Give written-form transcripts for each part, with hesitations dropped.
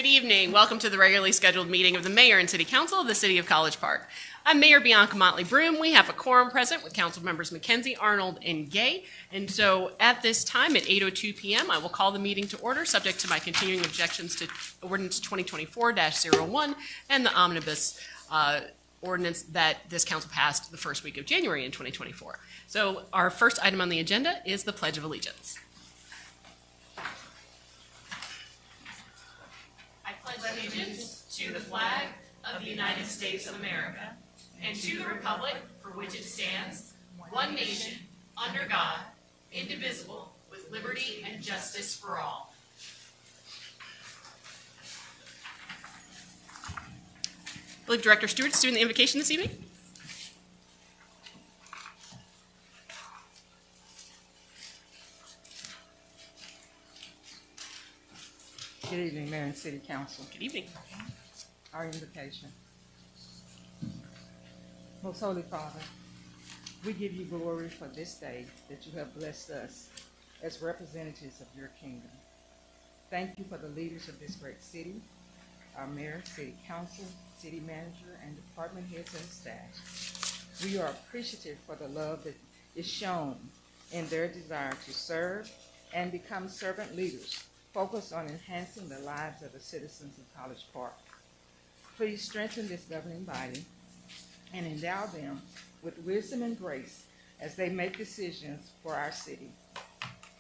Good evening. Welcome to the regularly scheduled meeting of the Mayor and City Council of the City of College Park. I'm Mayor Bianca Motley Broom. We have a quorum present with council members McKenzie, Arnold, and Gay. And so at this time at 8:02 p.m., I will call the meeting to order, subject to my continuing objections to Ordinance 2024-01 and the omnibus ordinance that this council passed the first week of January in 2024. So our first item on the agenda is the Pledge of Allegiance. I pledge allegiance to the flag of the United States of America and to the republic for which it stands, one nation, under God, indivisible, with liberty and justice for all. I believe Director Stewart is doing the invocation this evening. Good evening, Mayor and City Council. Good evening. Our invocation. Most Holy Father, we give you glory for this day that you have blessed us as representatives of your kingdom. Thank you for the leaders of this great city, our mayor, city council, city manager, and department heads and staff. We are appreciative for the love that is shown in their desire to serve and become servant leaders focused on enhancing the lives of the citizens of College Park. Please strengthen this governing body and endow them with wisdom and grace as they make decisions for our city.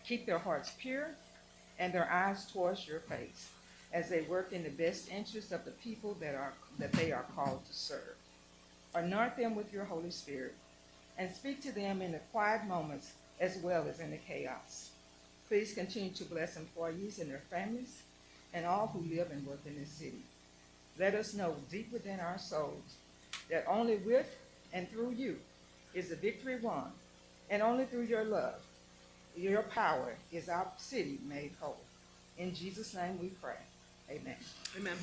Keep their hearts pure and their eyes towards your face as they work in the best interest of the people that they are called to serve. Anoint them with your Holy Spirit and speak to them in the quiet moments as well as in the chaos. Please continue to bless employees and their families and all who live and work in this city. Let us know deep within our souls that only with and through you is the victory won, and only through your love, your power, is our city made whole. In Jesus' name we pray. Amen. Amen.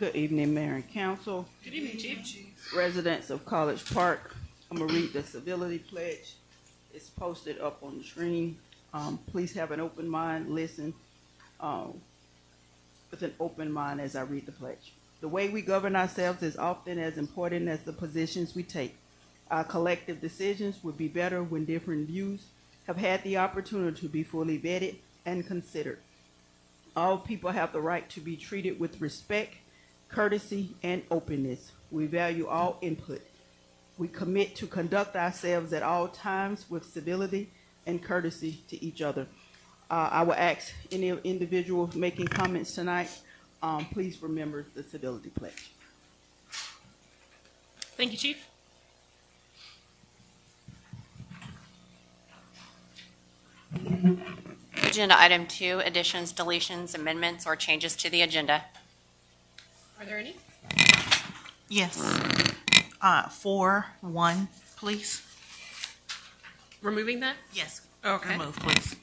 Good evening, Mayor and Council. Good evening, Chief. Residents of College Park. I'm going to read the civility pledge. It's posted up on the screen. Please have an open mind. Listen with an open mind as I read the pledge. The way we govern ourselves is often as important as the positions we take. Our collective decisions would be better when different views have had the opportunity to be fully vetted and considered. All people have the right to be treated with respect, courtesy, and openness. We value all input. We commit to conduct ourselves at all times with civility and courtesy to each other. I will ask any individual making comments tonight, please remember the civility pledge. Thank you, Chief. Agenda item 2, additions, deletions, amendments, or changes to the agenda. Are there any? Yes. 4-1, please. Removing that? Yes. Okay. Remove, please.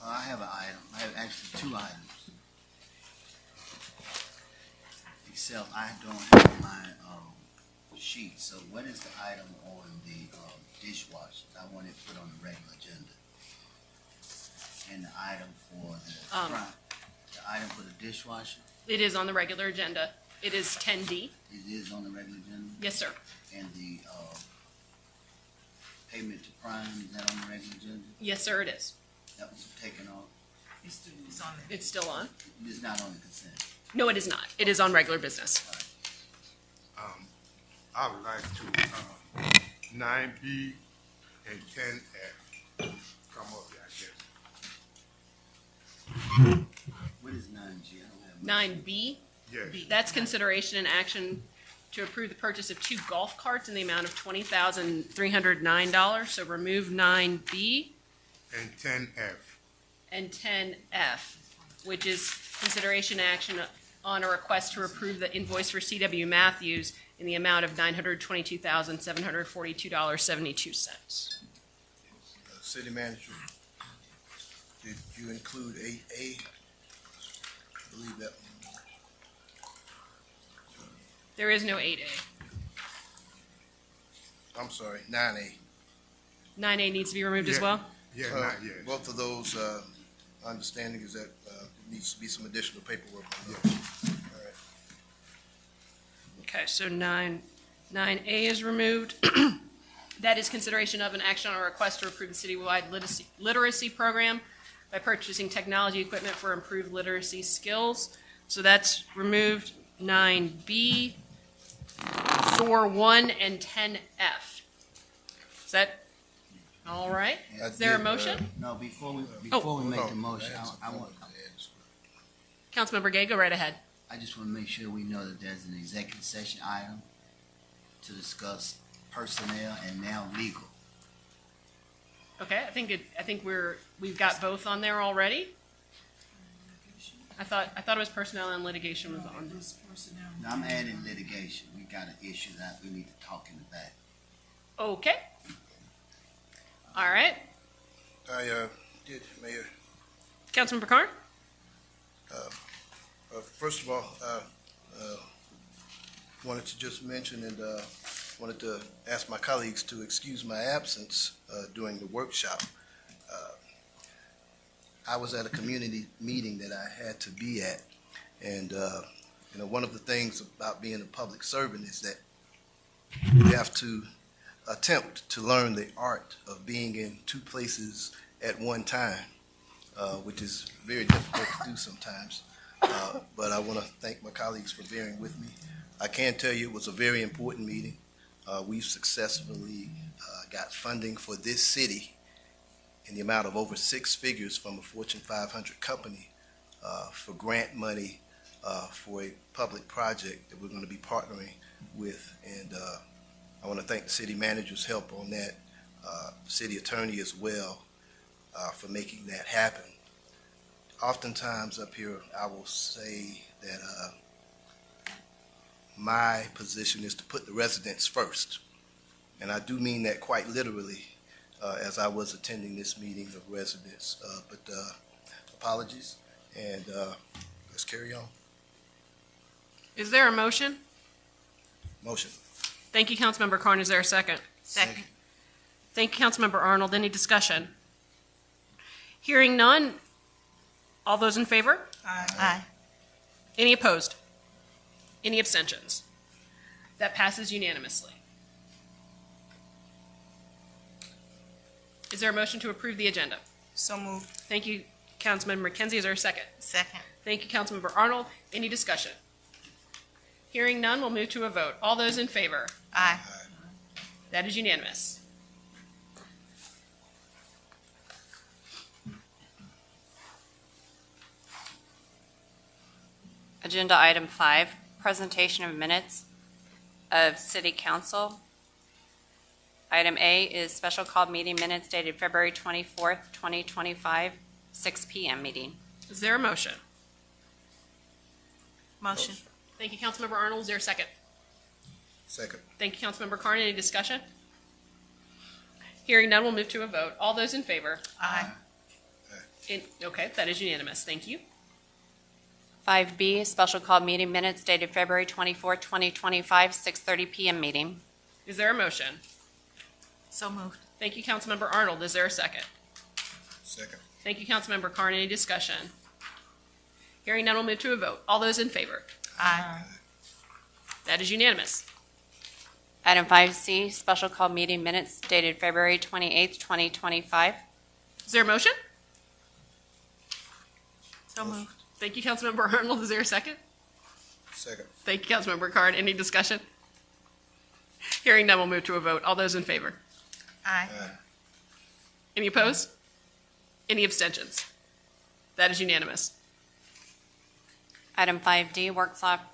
I have an item. I have actually two items. Except I don't have my sheet. So what is the item on the dishwasher? I want it put on the regular agenda. And the item for the item for the dishwasher, It is on the regular agenda. It is 10D. it is on the regular agenda. Yes, sir. And the payment to Prime, is that on the regular agenda? Yes, sir, it is. That was taken off. It's on there. It's still on. It's not on the consent. No, it is not. It is on regular business. I would like to 9B and 10F come up here, I guess. What is 9G? I don't have my- 9B, Yes. that's consideration and action to approve the purchase of 2 golf carts in the amount of $20,309. So remove 9B And 10F. and 10F, which is consideration action on a request to approve the invoice for C.W. Matthews in the amount of $922,742.72. City Manager, did you include 8A? I believe that. There is no 8A. I'm sorry, 9A. 9A needs to be removed as Yeah. well? Yeah, not yet. Both of those, understanding is that there needs to be some additional paperwork on those. All right. Okay, so 9A is removed. That is consideration of an action on a request to approve the citywide literacy program by purchasing technology equipment for improved literacy skills. So that's removed. 9B, 4.1, and 10F. Is that all right? Is there a motion? No, before we Hold make the on. motion, Add some- I want, Councilmember Gay, go right ahead. I just want to make sure we know that there's an executive session item to discuss personnel and now legal. Okay, I think we've got both on there already. I thought it was personnel and litigation was on. Now, I'm adding litigation. We got an issue that we need to talk in the back. Okay. All right. I did, Mayor. Councilmember Carn? First of all, wanted to just mention and wanted to ask my colleagues to excuse my absence during the workshop. I was at a community meeting that I had to be at, and one of the things about being a public servant is that you have to attempt to learn the art of being in two places at one time, which is very difficult to do sometimes. But I want to thank my colleagues for bearing with me. I can tell you it was a very important meeting. We've successfully got funding for this city in the amount of over 6 figures from a Fortune 500 company for grant money for a public project that we're going to be partnering with. And I want to thank the city manager's help on that, city attorney as well, for making that happen. Oftentimes up here, I will say that my position is to put the residents first. And I do mean that quite literally as I was attending this meeting of residents. But apologies, and let's carry on. Is there a motion? Motion. Thank you, Councilmember Carn. Is there a second? Second. Thank you, Councilmember Arnold. Any discussion? Hearing none. All those in favor? Aye. Any opposed? Any abstentions? That passes unanimously. Is there a motion to approve the agenda? So moved. Thank you, Councilmember McKenzie. Is there a second? Second. Thank you, Councilmember Arnold. Any discussion? Hearing none, we'll move to a vote. All those in favor? Aye. That is unanimous. Agenda item 5, presentation of minutes of city council. Item A is special called meeting minutes dated February 24th, 2025, 6 PM meeting. Is there a motion? Motion. Thank you, Councilmember Arnold. Is there a second? Second. Thank you, Councilmember Carn. Any discussion? Hearing none, we'll move to a vote. All those in favor? Aye. Okay, that is unanimous. Thank you. 5B, special called meeting minutes dated February 24th, 2025, 6:30 PM meeting. Is there a motion? So moved. Thank you, Councilmember Arnold. Is there a second? Second. Thank you, Councilmember Carn. Any discussion? Hearing none, we'll move to a vote. All those in favor? Aye. That is unanimous. Item 5C, special called meeting minutes dated February 28th, 2025. Is there a motion? So moved. Thank you, Councilmember Arnold. Is there a second? Second. Thank you, Councilmember Carn. Any discussion? Hearing none, we'll move to a vote. All those in favor? Aye. Any opposed? Any abstentions? That is unanimous. Item 5D,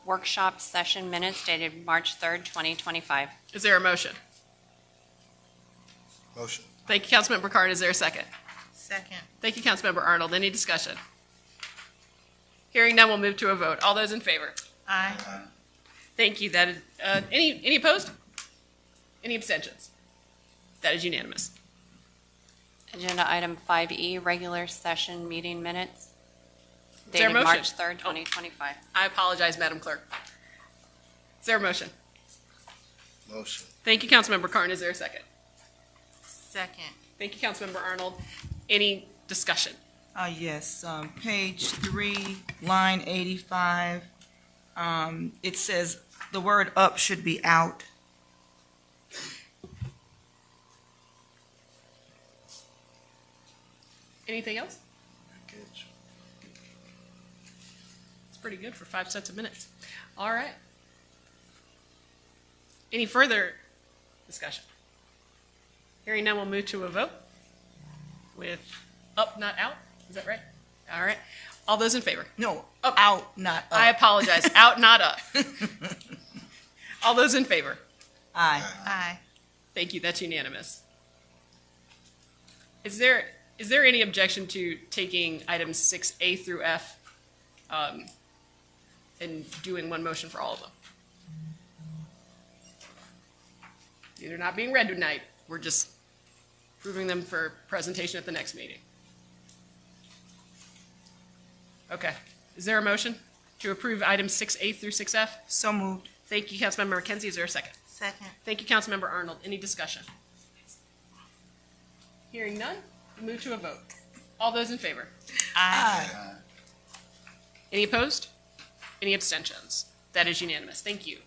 workshop session minutes dated March 3rd, 2025. Is there a motion? Motion. Thank you, Councilmember Carn. Is there a second? Second. Thank you, Councilmember Arnold. Any discussion? Hearing none, we'll move to a vote. All those in favor? Aye. Thank you. That is, any opposed? Any abstentions? That is unanimous. Agenda item 5E, regular session meeting minutes there a dated motion? March 3rd, 2025. I apologize, Madam Clerk. Is there a motion? Motion. Thank you, Councilmember Carn. Is there a second? Second. Thank you, Councilmember Arnold. Any discussion? Yes, page 3, line 85. It says the word up should be out. Anything else? It's pretty good for 5 sets of minutes. All right. Any further discussion? Hearing none, we'll move to a vote with up, not out. Is that right? All right. All those in favor? No, Up. out, not up. I apologize. Out, not up. All those in favor? Aye. Aye. Thank you. That's unanimous. Is there any objection to taking items 6A through F and doing one motion for all of them? These are not being read tonight. We're just approving them for presentation at the next meeting. Okay. Is there a motion to approve items 6A through 6F? So moved. Thank you, Councilmember McKenzie. Is there a second? Second. Thank you, Councilmember Arnold. Any discussion? Hearing none, we'll move to a vote. All those in favor? Aye. Any opposed? Any abstentions? That is unanimous. Thank you.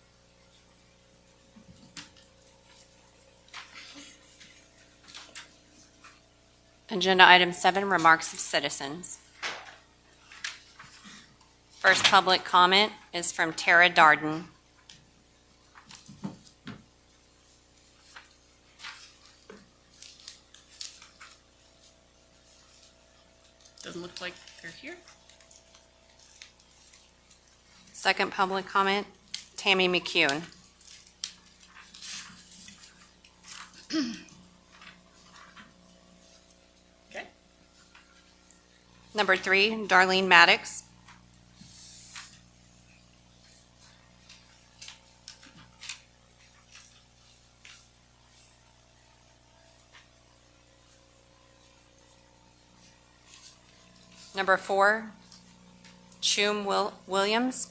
Agenda item 7, remarks of citizens. First public comment is from Tara Darden. Doesn't look like they're here. Second public comment, Tammy McCune. Okay. Number 3, Darlene Maddox. Number 4, Chum Williams.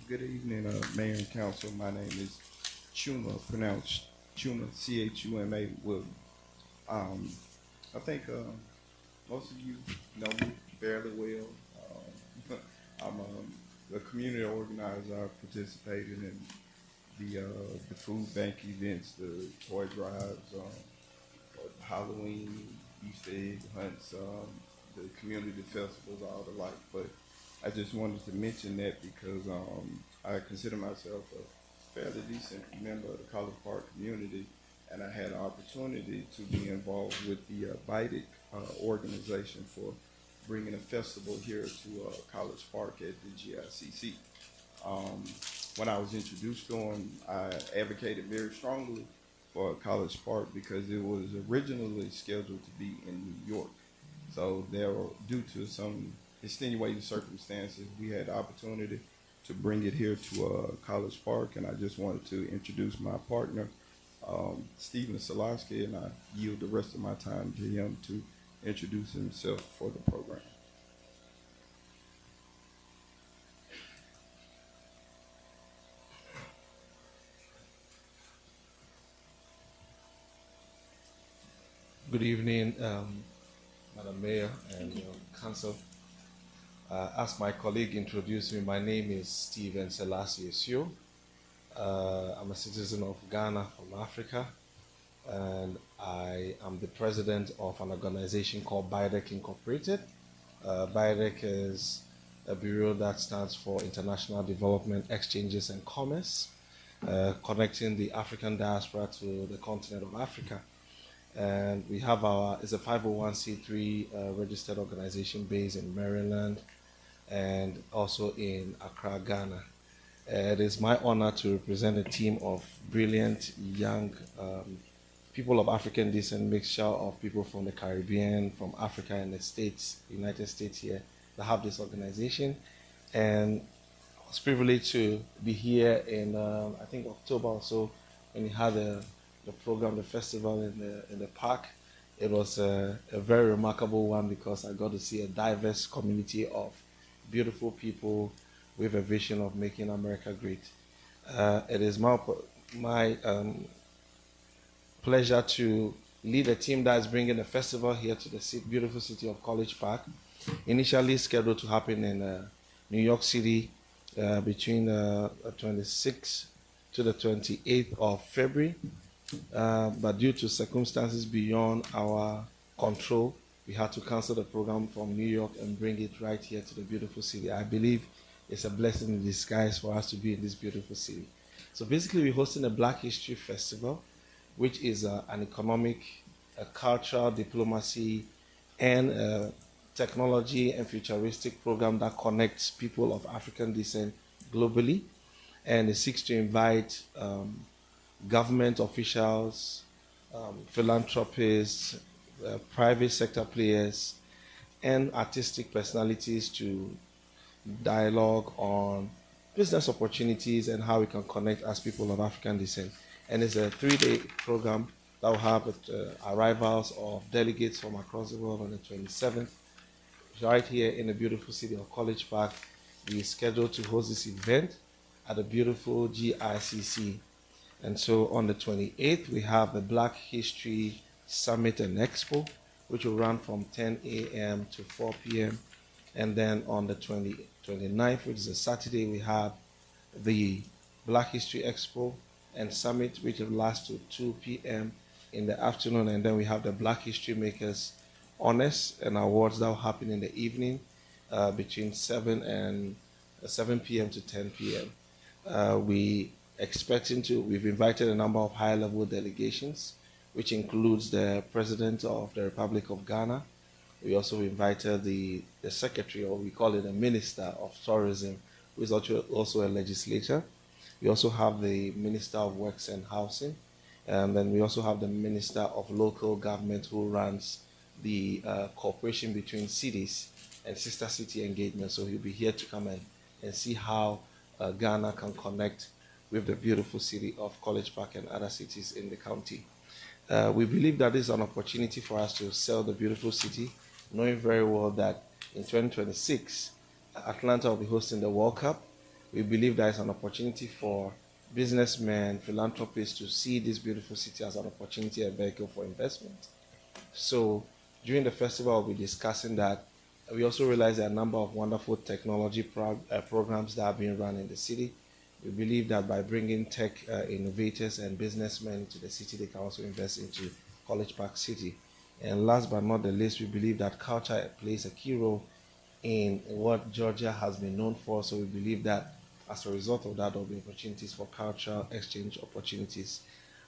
Good evening, Mayor and Council. My name is Chuma, pronounced Chuma, C-H-U-M-A, Williams. I think most of you know me fairly well. I'm a community organizer. I participated in the food bank events, the toy drives, Halloween, Easter egg hunts, the community festivals, all the like. But I just wanted to mention that because I consider myself a fairly decent member of the College Park community, and I had an opportunity to be involved with the BIDIC organization for bringing a festival here to College Park at the GICC. When I was introduced to them, I advocated very strongly for College Park because it was originally scheduled to be in New York. So there were, due to some extenuating circumstances, we had the opportunity to bring it here to College Park, and I just wanted to introduce my partner, Stephen Solosky, and I yield the rest of my time to him to introduce himself for the program. Good evening, Madam Mayor and Council. As my colleague introduced me, my name is Stephen Selassie Esio. I'm a citizen of Ghana from Africa, and I am the president of an organization called BIDEC Incorporated. BIDEC is a bureau that stands for International Development, Exchanges and Commerce, connecting the African diaspora to the continent of Africa. And we have it's a 501c3 registered organization based in Maryland and also in Accra, Ghana. It is my honor to represent a team of brilliant young people of African descent, mixture of people from the Caribbean, from Africa and the States, United States here, that have this organization. And I was privileged to be here in, I think, October or so, when we had the the program, the festival in the park. It was a very remarkable one because I got to see a diverse community of beautiful people with a vision of making America great. It is my pleasure to lead a team that is bringing the festival here to the beautiful city of College Park. Initially scheduled to happen in New York City between the 26th to the 28th of February. But due to circumstances beyond our control, we had to cancel the program from New York and bring it right here to the beautiful city. I believe it's a blessing in disguise for us to be in this beautiful city. So basically, we're hosting a Black History Festival, which is an economic, a cultural, diplomacy, and technology and futuristic program that connects people of African descent globally. And it seeks to invite government officials, philanthropists, private sector players, and artistic personalities to dialogue on business opportunities and how we can connect as people of African descent. And it's a 3-day program that will have arrivals of delegates from across the world on the 27th. Right here in the beautiful city of College Park, we are scheduled to host this event at the beautiful GICC. And so on the 28th, we have the Black History Summit and Expo, which will run from 10 a.m. to 4 p.m. And then on the 29th, which is a Saturday, we have the Black History Expo and Summit, which will last to 2 p.m. in the afternoon. And then we have the Black History Makers Honors and Awards that will happen in the evening between 7 p.m. to 10 p.m. We've invited a number of high-level delegations, which includes the President of the Republic of Ghana. We also invited the Secretary, or we call it a Minister of Tourism, who is also a legislator. We also have the Minister of Works and Housing, and then we also have the Minister of Local Government, who runs the cooperation between cities and sister city engagement. So he'll be here to come and see how Ghana can connect with the beautiful city of College Park and other cities in the county. We believe that this is an opportunity for us to sell the beautiful city, knowing very well that in 2026, Atlanta will be hosting the World Cup. We believe that it's an opportunity for businessmen, philanthropists to see this beautiful city as an opportunity, a vehicle for investment. So during the festival, we'll be discussing that. We also realize there are a number of wonderful technology programs that are being run in the city. We believe that by bringing tech innovators and businessmen to the city, they can also invest into College Park City. And last but not the least, we believe that culture plays a key role in what Georgia has been known for. So we believe that as a result of that, there will be opportunities for cultural exchange opportunities.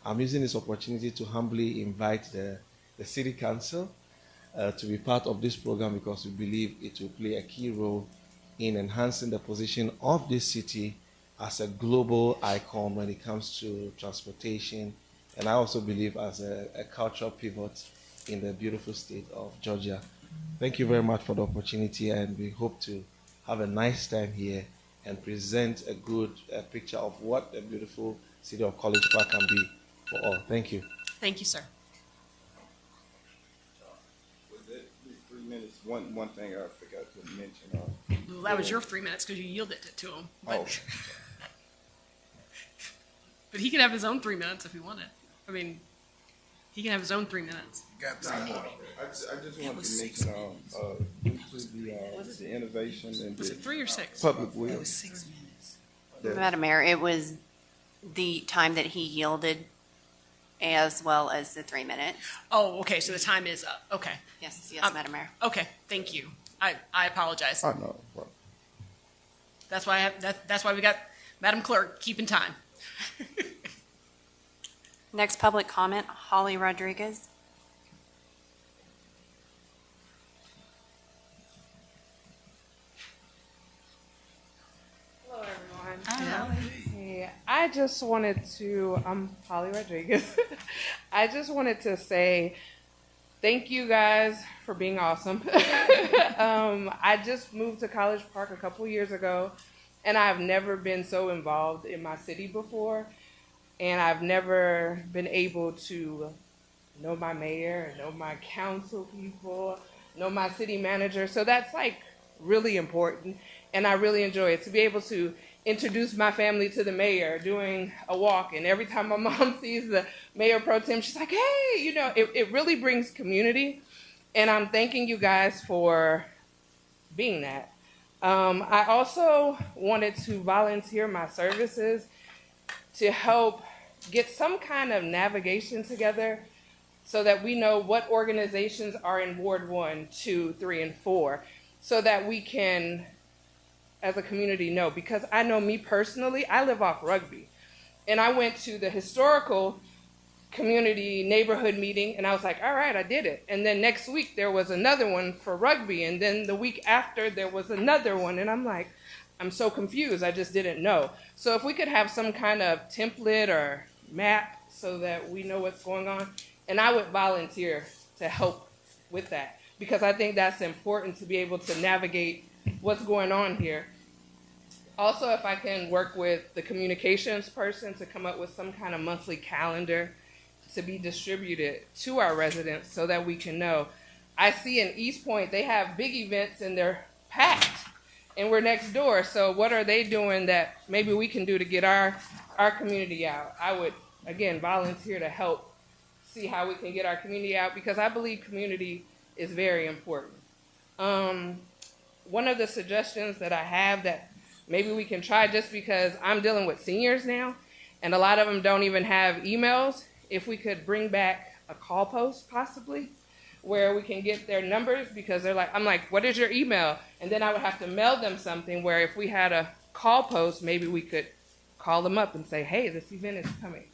I'm using this opportunity to humbly invite the City Council to be part of this program because we believe it will play a key role in enhancing the position of this city as a global icon when it comes to transportation, and I also believe as a cultural pivot in the beautiful state of Georgia. Thank you very much for the opportunity, and we hope to have a nice time here and present a good picture of what the beautiful city of College Park can be for all. Thank you. Thank you, sir. Was it 3 minutes? One thing I forgot to mention. Well, that was your 3 minutes because you yielded it to him. But, but he can have his own 3 minutes if he wanted. I mean, he can have his own 3 minutes. Got some more. I just wanted to mention due to the innovation and Was the it 3 or 6? public will. It was 6 minutes. Madam Mayor, it was the time that he yielded as well as the 3 minutes. Oh, okay. So the time is up. Okay. Yes, Madam Mayor. Okay. Thank you. I apologize. I know. Well, That's why that's why we got Madam Clerk keeping time. Next public comment, Holly Rodriguez. Hello, everyone. Hey, I just wanted to, I'm Holly Rodriguez. I just wanted to say thank you guys for being awesome. I just moved to College Park a couple years ago, and I've never been so involved in my city before. and I've never been able to know my mayor, know my council people, know my city manager. So that's like really important, and I really enjoy it to be able to introduce my family to the mayor doing a walk. And every time my mom sees the mayor pro tem, she's like, hey, you know, it really brings community. And I'm thanking you guys for being that. I also wanted to volunteer my services to help get some kind of navigation together so that we know what organizations are in Ward 1, 2, 3, and 4, so that we can, as a community, know. Because I know me personally, I live off Rugby. And I went to the historical community neighborhood meeting, and I was like, all right, I did it. And then next week there was another one for Rugby, and then the week after there was another one, and I'm like, I'm so confused, I just didn't know. So if we could have some kind of template or map so that we know what's going on, and I would volunteer to help with that, because I think that's important to be able to navigate what's going on here. Also, if I can work with the communications person to come up with some kind of monthly calendar to be distributed to our residents so that we can know. I see in East Point, they have big events and they're packed, and we're next door. So what are they doing that maybe we can do to get our community out? I would, again, volunteer to help see how we can get our community out, because I believe community is very important. One of the suggestions that I have that maybe we can try, just because I'm dealing with seniors now, and a lot of them don't even have emails, if we could bring back a call post possibly, where we can get their numbers, because they're like, I'm like, what is your email? And then I would have to mail them something, where if we had a call post, maybe we could call them up and say, hey, this event is coming.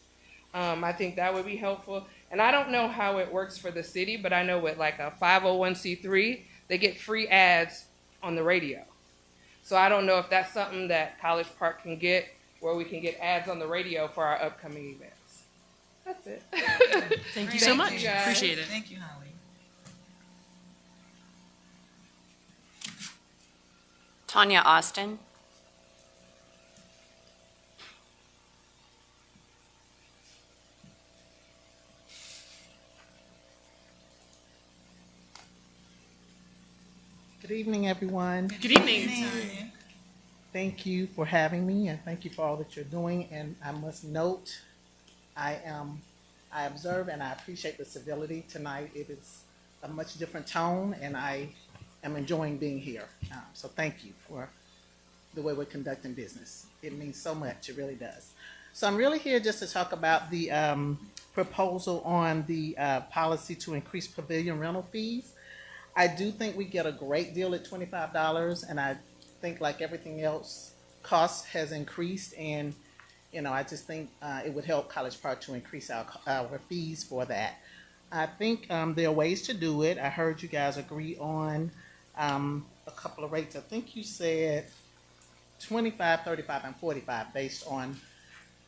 I think that would be helpful. And I don't know how it works for the city, but I know with like a 501c3, they get free ads on the radio. So I don't know if that's something that College Park can get, where we can get ads on the radio for our upcoming events. That's it. Thank you so much. you, guys. Appreciate it. Thank you, Holly. Tanya Austin. Good evening, everyone. Good evening. Thank you for having me, and thank you for all that you're doing. And I must note, I observe and I appreciate the civility tonight. It is a much different tone, and I am enjoying being here. So thank you for the way we're conducting business. It means so much. It really does. So I'm really here just to talk about the proposal on the policy to increase pavilion rental fees. I do think we get a great deal at $25, and I think, like everything else, cost has increased, and I just think it would help College Park to increase our fees for that. I think there are ways to do it. I heard you guys agree on a couple of rates. I think you said 25, 35, and 45 based on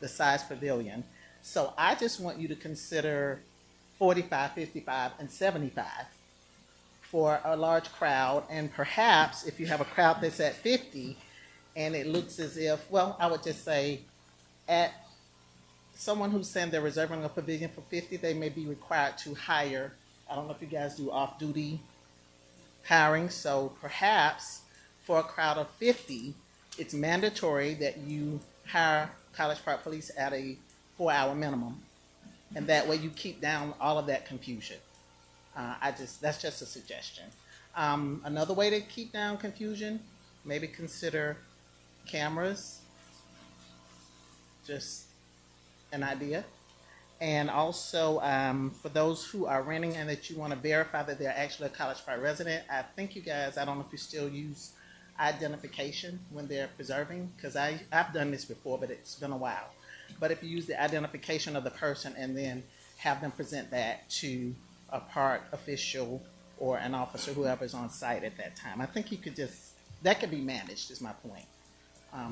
the size pavilion. So I just want you to consider 45, 55, and 75 for a large crowd. And perhaps if you have a crowd that's at 50 and it looks as if, well, I would just say at someone who's saying they're reserving a pavilion for 50, they may be required to hire, I don't know if you guys do off-duty hiring, so perhaps for a crowd of 50, it's mandatory that you hire College Park Police at a 4-hour minimum. And that way you keep down all of that confusion. That's just a suggestion. Another way to keep down confusion, maybe consider cameras, just an idea. And also, for those who are renting and that you want to verify that they're actually a College Park resident, I think you guys, I don't know if you still use identification when they're preserving, because I've done this before, but it's been a while. But if you use the identification of the person and then have them present that to a park official or an officer, whoever's on site at that time, I think you could that could be managed, is my point.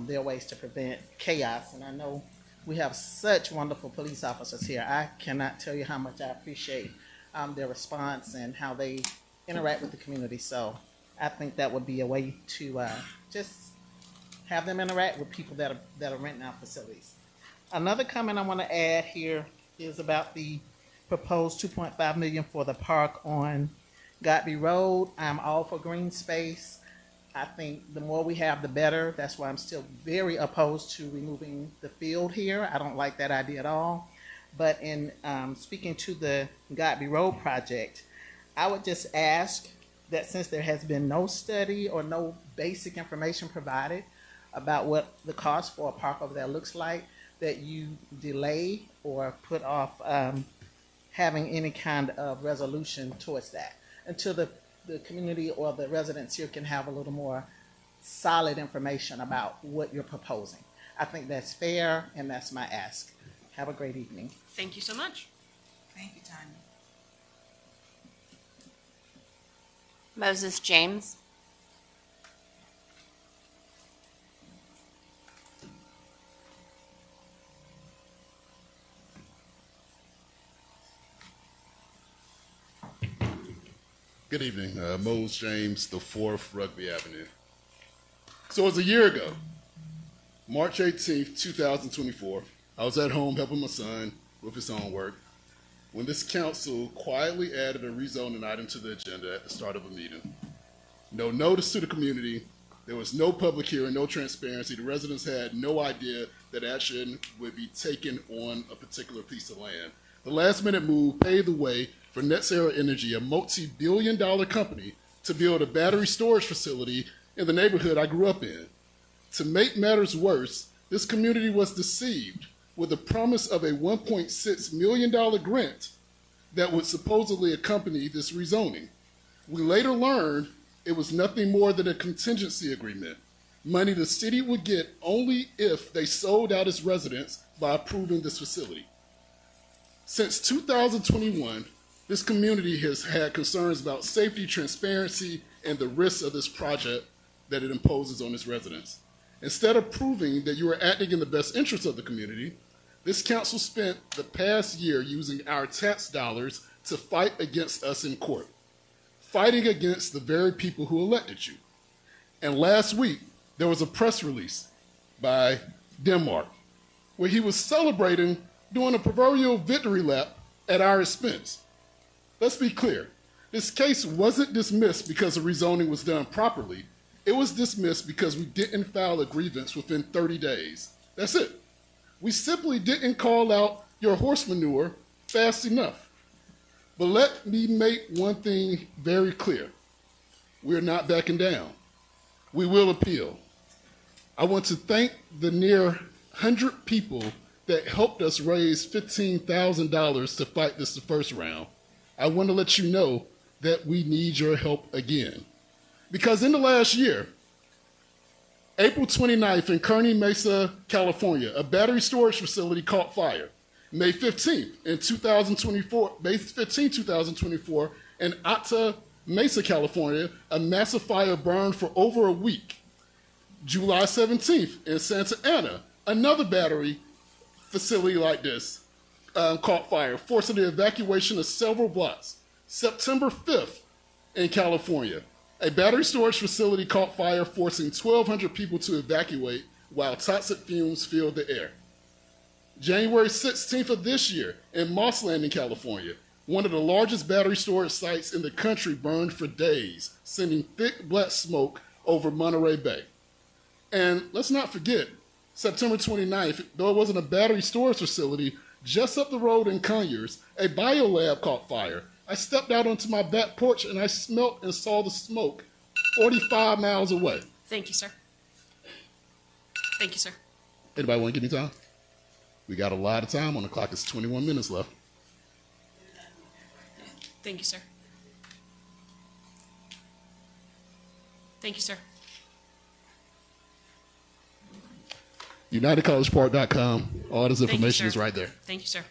There are ways to prevent chaos, and I know we have such wonderful police officers here. I cannot tell you how much I appreciate their response and how they interact with the community. So I think that would be a way to just have them interact with people that are renting out facilities. Another comment I want to add here is about the proposed 2.5 million for the park on Godby Road. I'm all for green space. I think the more we have, the better. That's why I'm still very opposed to removing the field here. I don't like that idea at all. But in speaking to the Godby Road project, I would just ask that since there has been no study or no basic information provided about what the cost for a park over there looks like, that you delay or put off having any kind of resolution towards that until the community or the residents here can have a little more solid information about what you're proposing. I think that's fair, and that's my ask. Have a great evening. Thank you so much. Thank you, Tanya. Moses James. Good evening. Mose James, the 4th Rugby Avenue. So it was a year ago, March 18th, 2024. I was at home helping my son with his homework when this council quietly added a rezoning item to the agenda at the start of a meeting. No notice to the community. There was no public hearing, no transparency. The residents had no idea that action would be taken on a particular piece of land. The last-minute move paved the way for Net Zero Energy, a multi-billion-dollar company, to build a battery storage facility in the neighborhood I grew up in. To make matters worse, this community was deceived with the promise of a $1.6 million grant that would supposedly accompany this rezoning. We later learned it was nothing more than a contingency agreement, money the city would get only if they sold out its residents by approving this facility. Since 2021, this community has had concerns about safety, transparency, and the risks of this project that it imposes on its residents. Instead of proving that you are acting in the best interest of the community, this council spent the past year using our tax dollars to fight against us in court, fighting against the very people who elected you. And last week, there was a press release by Denmark where he was celebrating doing a proverbial victory lap at our expense. Let's be clear. This case wasn't dismissed because the rezoning was done properly. It was dismissed because we didn't file a grievance within 30 days. That's it. We simply didn't call out your horse manure fast enough. But let me make one thing very clear. We're not backing down. We will appeal. I want to thank the near 100 people that helped us raise $15,000 to fight this the first round. I want to let you know that we need your help again. Because in the last year, April 29th in Kearney Mesa, California, a battery storage facility caught fire. May 15th in 2024, May 15, 2024, in Alta Mesa, California, a massive fire burned for over a week. July 17th in Santa Ana, another battery facility like this caught fire, forcing the evacuation of several blocks. September 5th in California, a battery storage facility caught fire, forcing 1,200 people to evacuate while toxic fumes filled the air. January 16th of this year in Moss Landing, California, one of the largest battery storage sites in the country burned for days, sending thick black smoke over Monterey Bay. And let's not forget, September 29th, though it wasn't a battery storage facility, just up the road in Conyers, a biolab caught fire. I stepped out onto my back porch and I smelt and saw the smoke 45 miles away. Thank you, sir. Thank you, sir. Anybody want to give me time? We got a lot of time on the clock. It's 21 minutes left. Thank you, sir. Thank you, sir. UnitedCollegePark.com. All this Thank you, information sir. is right there. Thank you, sir.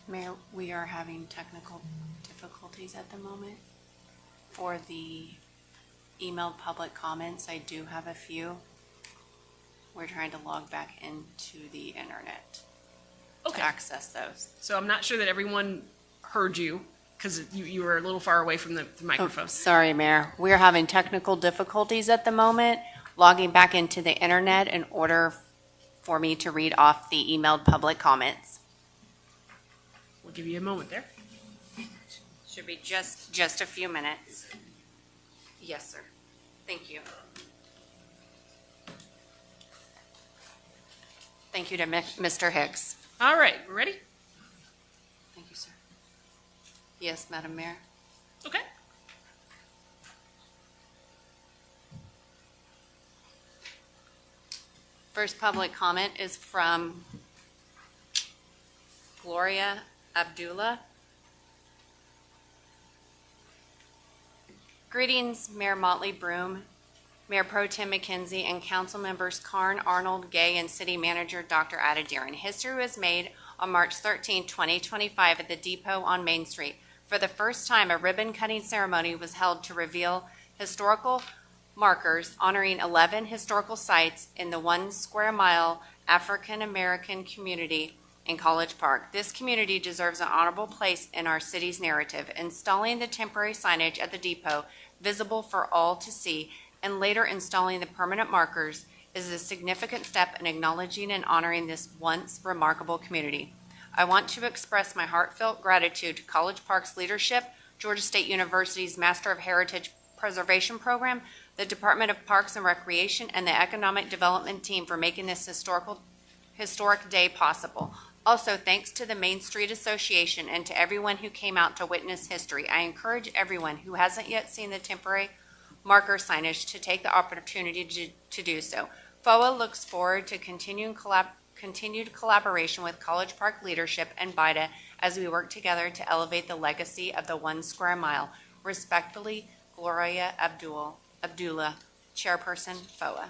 Mayor, we are having technical difficulties at the moment. For the emailed public comments, I do have a few. We're trying to log back into the internet. Okay. Okay. access those. So I'm not sure that everyone heard you because you were a little far away from the microphone. Sorry, Mayor. We're having technical difficulties at the moment, logging back into the internet in order for me to read off the emailed public comments. We'll give you a moment there. Should be just a few minutes. Yes, sir. Thank you. Thank you to Mr. Hicks. All right, we're ready? Thank you, sir. Yes, Madam Mayor. Okay. First public comment is from Gloria Abdullah. Greetings, Mayor Motley Broom, Mayor Pro Tem McKenzie, and council members Karn, Arnold, Gay, and City Manager Dr. Adediran. History was made on March 13, 2025 at the Depot on Main Street. For the first time, a ribbon-cutting ceremony was held to reveal historical markers honoring 11 historical sites in the 1 square mile African-American community in College Park. This community deserves an honorable place in our city's narrative. Installing the temporary signage at the depot, visible for all to see, and later installing the permanent markers is a significant step in acknowledging and honoring this once remarkable community. I want to express my heartfelt gratitude to College Park's leadership, Georgia State University's Master of Heritage Preservation Program, the Department of Parks and Recreation, and the Economic Development Team for making this historic day possible. Also, thanks to the Main Street Association and to everyone who came out to witness history. I encourage everyone who hasn't yet seen the temporary marker signage to take the opportunity to do so. FOA looks forward to continued collaboration with College Park leadership and BIDA as we work together to elevate the legacy of the 1 square mile. Respectfully, Gloria Abdullah, Chairperson, FOA.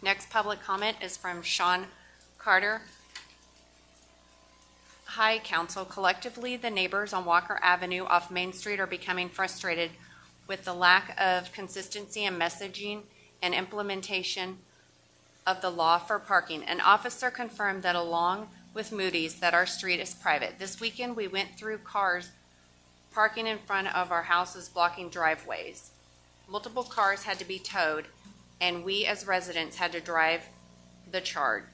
Next public comment is from Sean Carter. Hi, Council. Collectively, the neighbors on Walker Avenue off Main Street are becoming frustrated with the lack of consistency in messaging and implementation of the law for parking. An officer confirmed that along with Moody's that our street is private. This weekend, we went through cars parking in front of our houses blocking driveways. Multiple cars had to be towed, and we as residents had to drive the charge.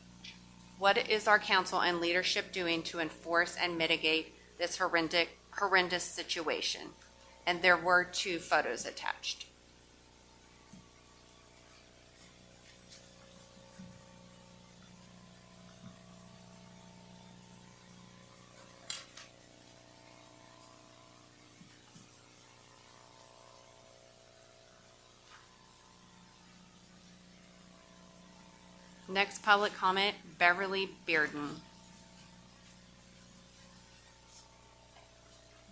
What is our council and leadership doing to enforce and mitigate this horrendous situation? And there were 2 photos attached. Next public comment, Beverly Bearden.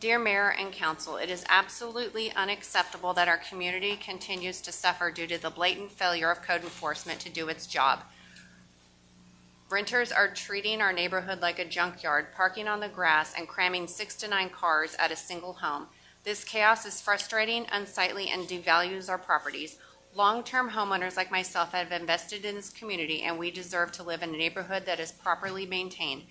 Dear Mayor and Council, it is absolutely unacceptable that our community continues to suffer due to the blatant failure of code enforcement to do its job. Renters are treating our neighborhood like a junkyard, parking on the grass and cramming 6 to 9 cars at a single home. This chaos is frustrating, unsightly, and devalues our properties. Long-term homeowners like myself have invested in this community, and we deserve to live in a neighborhood that is properly maintained.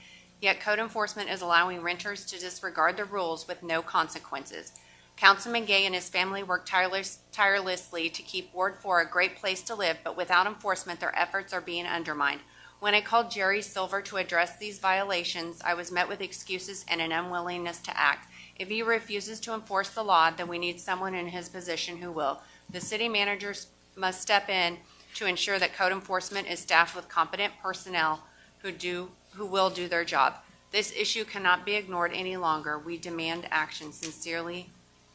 Yet code enforcement is allowing renters to disregard the rules with no consequences. Councilman Gay and his family work tirelessly to keep Ward 4 a great place to live, but without enforcement, their efforts are being undermined. When I called Jerry Silver to address these violations, I was met with excuses and an unwillingness to act. If he refuses to enforce the law, then we need someone in his position who will. The city managers must step in to ensure that code enforcement is staffed with competent personnel who will do their job. This issue cannot be ignored any longer. We demand action. Sincerely,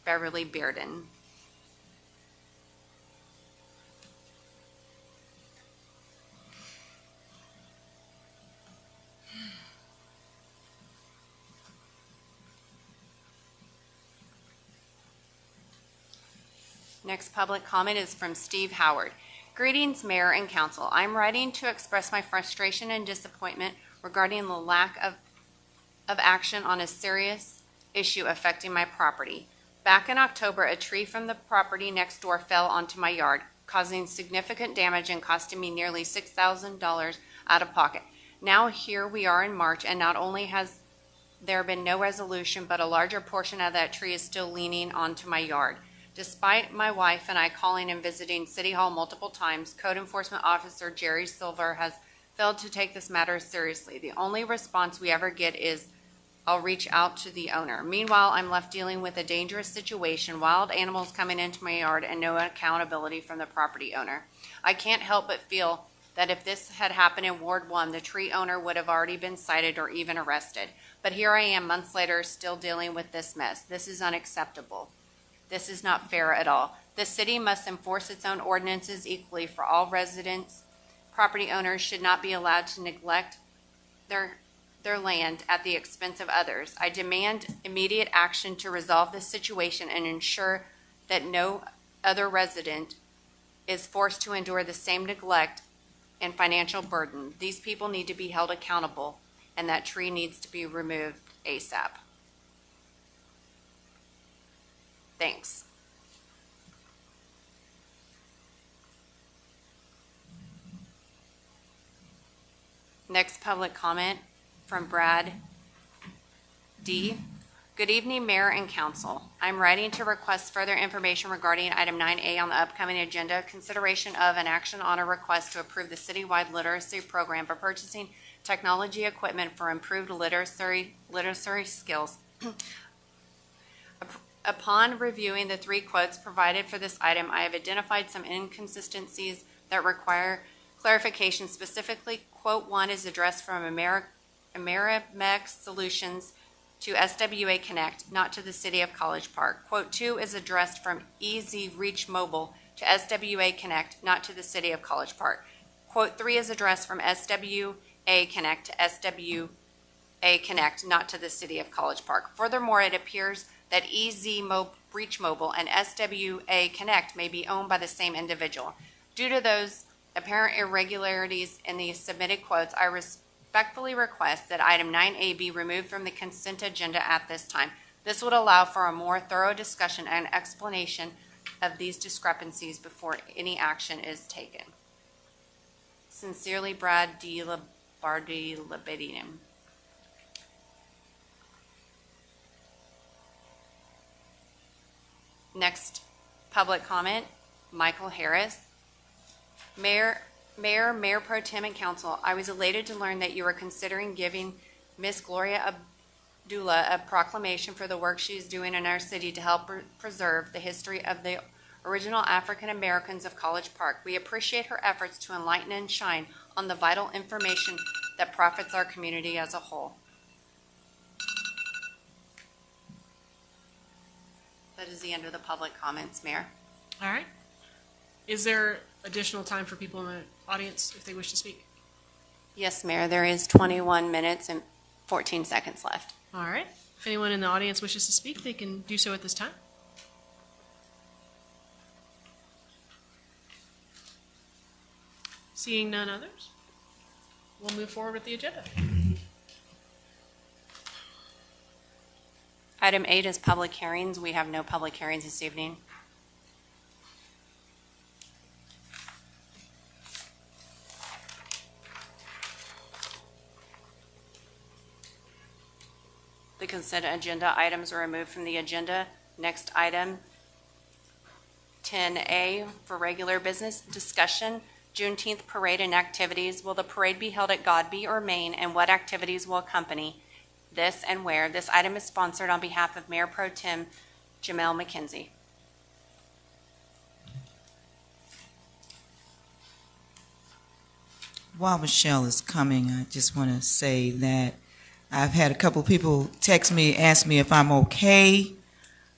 Beverly Bearden. Next public comment is from Steve Howard. Greetings, Mayor and Council. I'm writing to express my frustration and disappointment regarding the lack of action on a serious issue affecting my property. Back in October, a tree from the property next door fell onto my yard, causing significant damage and costing me nearly $6,000 out of pocket. Now here we are in March, and not only has there been no resolution, but a larger portion of that tree is still leaning onto my yard. Despite my wife and I calling and visiting City Hall multiple times, Code Enforcement Officer Jerry Silver has failed to take this matter seriously. The only response we ever get is, "I'll reach out to the owner." Meanwhile, I'm left dealing with a dangerous situation, wild animals coming into my yard, and no accountability from the property owner. I can't help but feel that if this had happened in Ward 1, the tree owner would have already been cited or even arrested. But here I am months later still dealing with this mess. This is unacceptable. This is not fair at all. The city must enforce its own ordinances equally for all residents. Property owners should not be allowed to neglect their land at the expense of others. I demand immediate action to resolve this situation and ensure that no other resident is forced to endure the same neglect and financial burden. These people need to be held accountable, and that tree needs to be removed ASAP. Thanks. Next public comment from Brad D. Good evening, Mayor and Council. I'm writing to request further information regarding item 9A on the upcoming agenda, consideration of an action on a request to approve the citywide literacy program for purchasing technology equipment for improved literacy skills. Upon reviewing the 3 quotes provided for this item, I have identified some inconsistencies that require clarification. Specifically, quote 1 is addressed from Amerimex Solutions to SWA Connect, not to the City of College Park. Quote 2 is addressed from EZ Reach Mobile to SWA Connect, not to the City of College Park. Quote 3 is addressed from SWA Connect to SWA Connect, not to the City of College Park. Furthermore, it appears that Reach Mobile and SWA Connect may be owned by the same individual. Due to those apparent irregularities in the submitted quotes, I respectfully request that item 9A be removed from the consent agenda at this time. This would allow for a more thorough discussion and explanation of these discrepancies before any action is taken. Sincerely, Brad D. Labardi-Labedinum. Next public comment, Michael Harris. Mayor Pro Tem and Council, I was elated to learn that you are considering giving Miss Gloria Abdullah a proclamation for the work she is doing in our city to help preserve the history of the original African Americans of College Park. We appreciate her efforts to enlighten and shine on the vital information that profits our community as a whole. That is the end of the public comments, Mayor. All right. Is there additional time for people in the audience if they wish to speak? Yes, Mayor, there is 21 minutes and 14 seconds left. All right. If anyone in the audience wishes to speak, they can do so at this time. Seeing none others, we'll move forward with the agenda. Item 8 is public hearings. We have no public hearings this evening. The consent agenda items are removed from the agenda. Next item, 10A for regular business discussion, Juneteenth parade and activities. Will the parade be held at Godby or Maine, and what activities will accompany this and where? This item is sponsored on behalf of Mayor Pro Tem Jamel McKenzie. While Michelle is coming, I just want to say that I've had a couple people text me, ask me if I'm okay.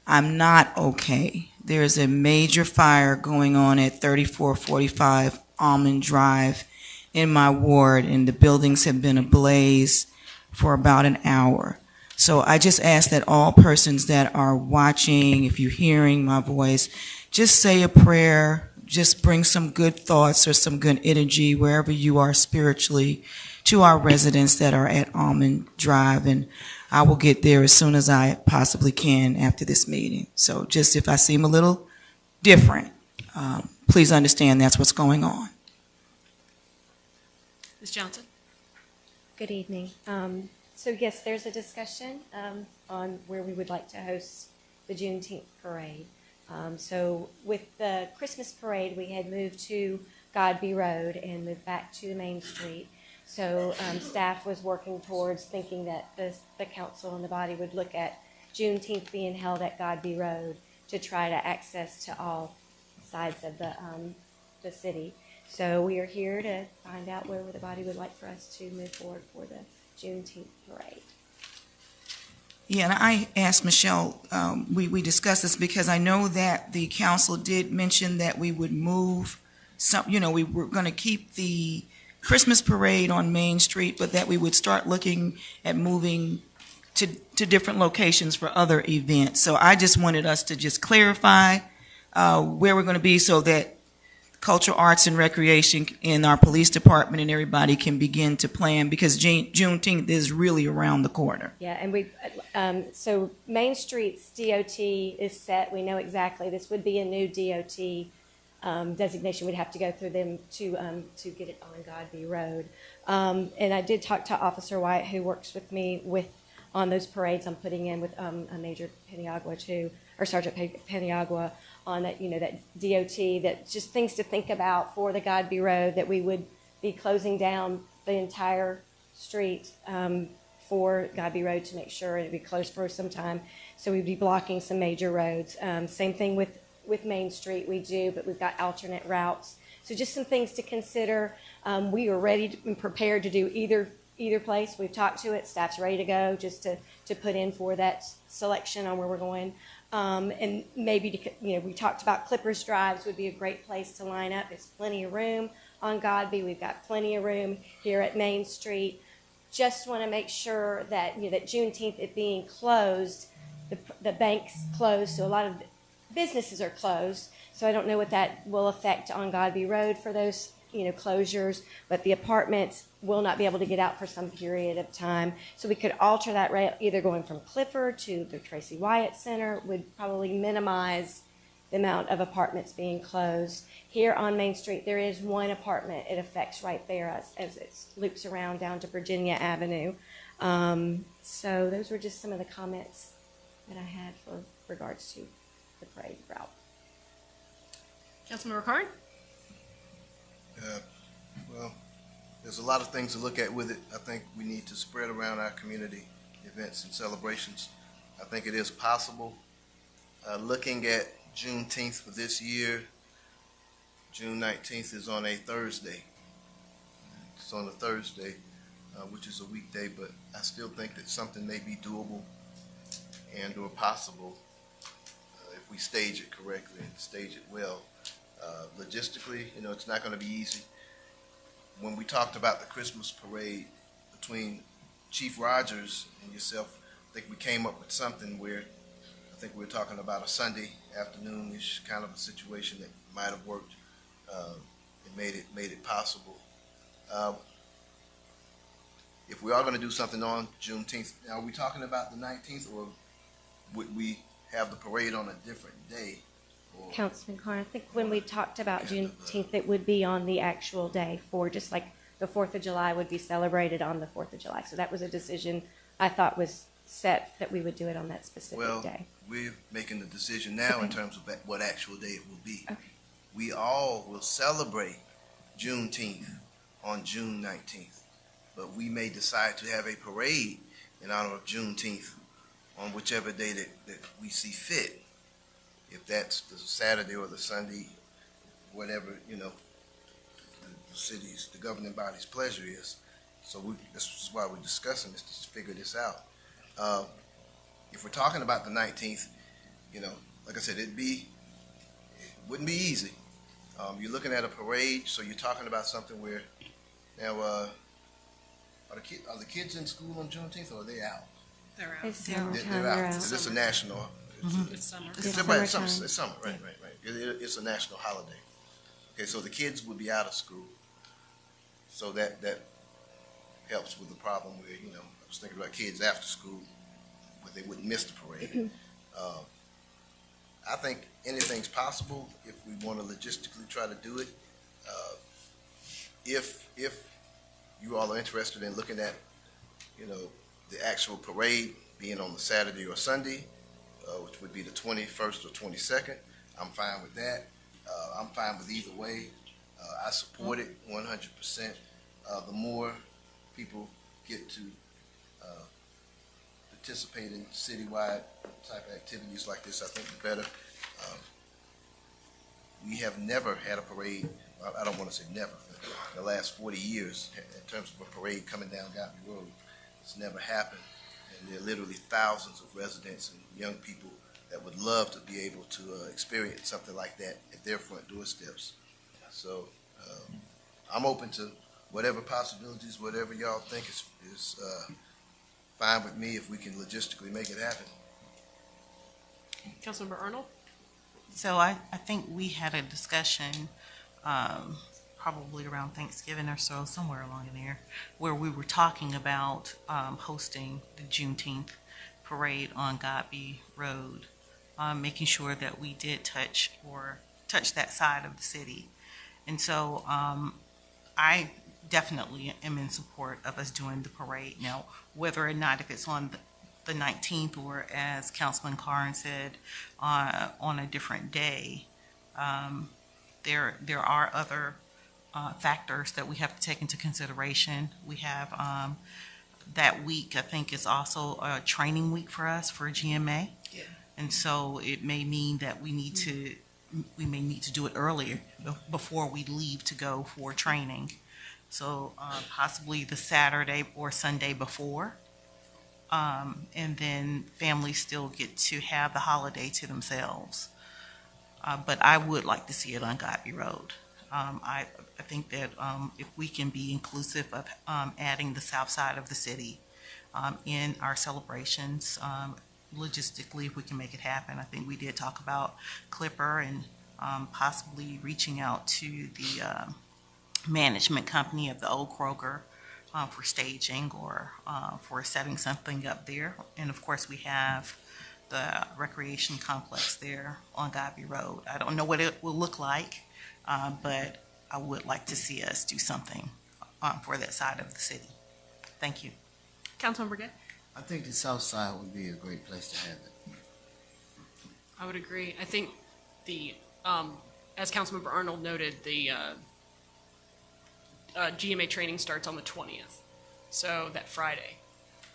I'm not okay. There's a major fire going on at 3445 Almond Drive in my ward, and the buildings have been ablaze for about an hour. So I just ask that all persons that are watching, if you're hearing my voice, just say a prayer, just bring some good thoughts or some good energy wherever you are spiritually to our residents that are at Almond Drive. And I will get there as soon as I possibly can after this meeting. So just if I seem a little different, please understand that's what's going on. Ms. Johnson? Good evening. So yes, there's a discussion on where we would like to host the Juneteenth parade. So with the Christmas parade, we had moved to Godby Road and moved back to the Main Street. So staff was working towards thinking that the council and the body would look at Juneteenth being held at Godby Road to try to access to all sides of the city. So we are here to find out where the body would like for us to move forward for the Juneteenth parade. Yeah, and I asked Michelle, we discussed this because I know that the council did mention that we would move some, we were going to keep the Christmas parade on Main Street, but that we would start looking at moving to different locations for other events. So I just wanted us to just clarify where we're going to be so that Cultural Arts and Recreation in our police department and everybody can begin to plan, because Juneteenth is really around the corner. Yeah, and so Main Street's DOT is set. We know exactly this would be a new DOT designation. We'd have to go through them to get it on Godby Road. And I did talk to Officer White, who works with me on those parades I'm putting in with a Major Paniagua too, or Sergeant Paniagua, on that, that DOT, that just things to think about for the Godby Road, that we would be closing down the entire street for Godby Road to make sure it'd be closed for some time. So we'd be blocking some major roads. Same thing with Main Street we do, but we've got alternate routes. So just some things to consider. We are ready and prepared to do either place. We've talked to it. Staff's ready to go just to put in for that selection on where we're going. And maybe, we talked about Clippers Drives would be a great place to line up. There's plenty of room on Godby. We've got plenty of room here at Main Street. Just want to make sure that, that Juneteenth, it being closed, the bank's closed, so a lot of businesses are closed. So I don't know what that will affect on Godby Road for those closures, but the apartments will not be able to get out for some period of time. So we could alter that route, either going from Clifford to the Tracy Wyatt Center would probably minimize the amount of apartments being closed. Here on Main Street, there is one apartment it affects right there as it loops around down to Virginia Avenue. So those were just some of the comments that I had for regards to the parade route. Councilmember Carn? Well, there's a lot of things to look at with it. I think we need to spread around our community events and celebrations. I think it is possible. Looking at Juneteenth for this year, June 19th is on a Thursday. It's on a Thursday, which is a weekday, but I still think that something may be doable and or possible if we stage it correctly and stage it well. Logistically, it's not going to be easy. When we talked about the Christmas parade between Chief Rogers and yourself, I think we came up with something where I think we were talking about a Sunday afternoon-ish kind of a situation that might have worked and made it possible. If we are going to do something on Juneteenth, now are we talking about the 19th, or would we have the parade on a different day? Councilman Carn, I think when we talked about Juneteenth, it would be on the actual day, for just like the 4th of July would be celebrated on the 4th of July. So that was a decision I thought was set, that we would do it on that specific day. We're making the decision now in terms of what actual day it will be. Okay. We all will celebrate Juneteenth on June 19th, but we may decide to have a parade in honor of Juneteenth on whichever day that we see fit. If that's the Saturday or the Sunday, whatever, the governing body's pleasure is. So this is why we're discussing this, to figure this out. If we're talking about the 19th, like I said, it wouldn't be easy. You're looking at a parade, so you're talking about something where, now, are the kids in school on Juneteenth, or are they out? They're out. It's summertime, They're they're out. out. Is this a national? It's summer. It's summer, right. It's a national holiday. Okay, so the kids would be out of school. So that helps with the problem where, I was thinking about kids after school, where they wouldn't miss the parade. I think anything's possible if we want to logistically try to do it. If you all are interested in looking at, the actual parade being on the Saturday or Sunday, which would be the 21st or 22nd, I'm fine with that. I'm fine with either way. I support it 100%. The more people get to participate in citywide type activities like this, I think the better. We have never had a parade, I don't want to say never, but in the last 40 years, in terms of a parade coming down Godby Road, it's never happened. And there are literally thousands of residents and young people that would love to be able to experience something like that at their front doorsteps. So I'm open to whatever possibilities, whatever y'all think is fine with me if we can logistically make it happen. Councilmember Arnold? So I think we had a discussion probably around Thanksgiving or so, somewhere along in there, where we were talking about hosting the Juneteenth parade on Godby Road, making sure that we did touch that side of the city. And so I definitely am in support of us doing the parade. Now, whether or not if it's on the 19th or, as Councilman Carn said, on a different day, there are other factors that we have to take into consideration. We have that week, I think, is also a training week for us for GMA. Yeah. And so it may mean that we may need to do it earlier before we leave to go for training. So possibly the Saturday or Sunday before. And then families still get to have the holiday to themselves. But I would like to see it on Godby Road. I think that if we can be inclusive of adding the south side of the city in our celebrations, logistically, if we can make it happen. I think we did talk about Clipper and possibly reaching out to the management company of the old Kroger for staging or for setting something up there. And of course, we have the recreation complex there on Godby Road. I don't know what it will look like, but I would like to see us do something for that side of the city. Thank you. Councilmember Gay? I think the south side would be a great place to have it. I would agree. I think as Councilmember Arnold noted, the GMA training starts on the 20th, so that Friday.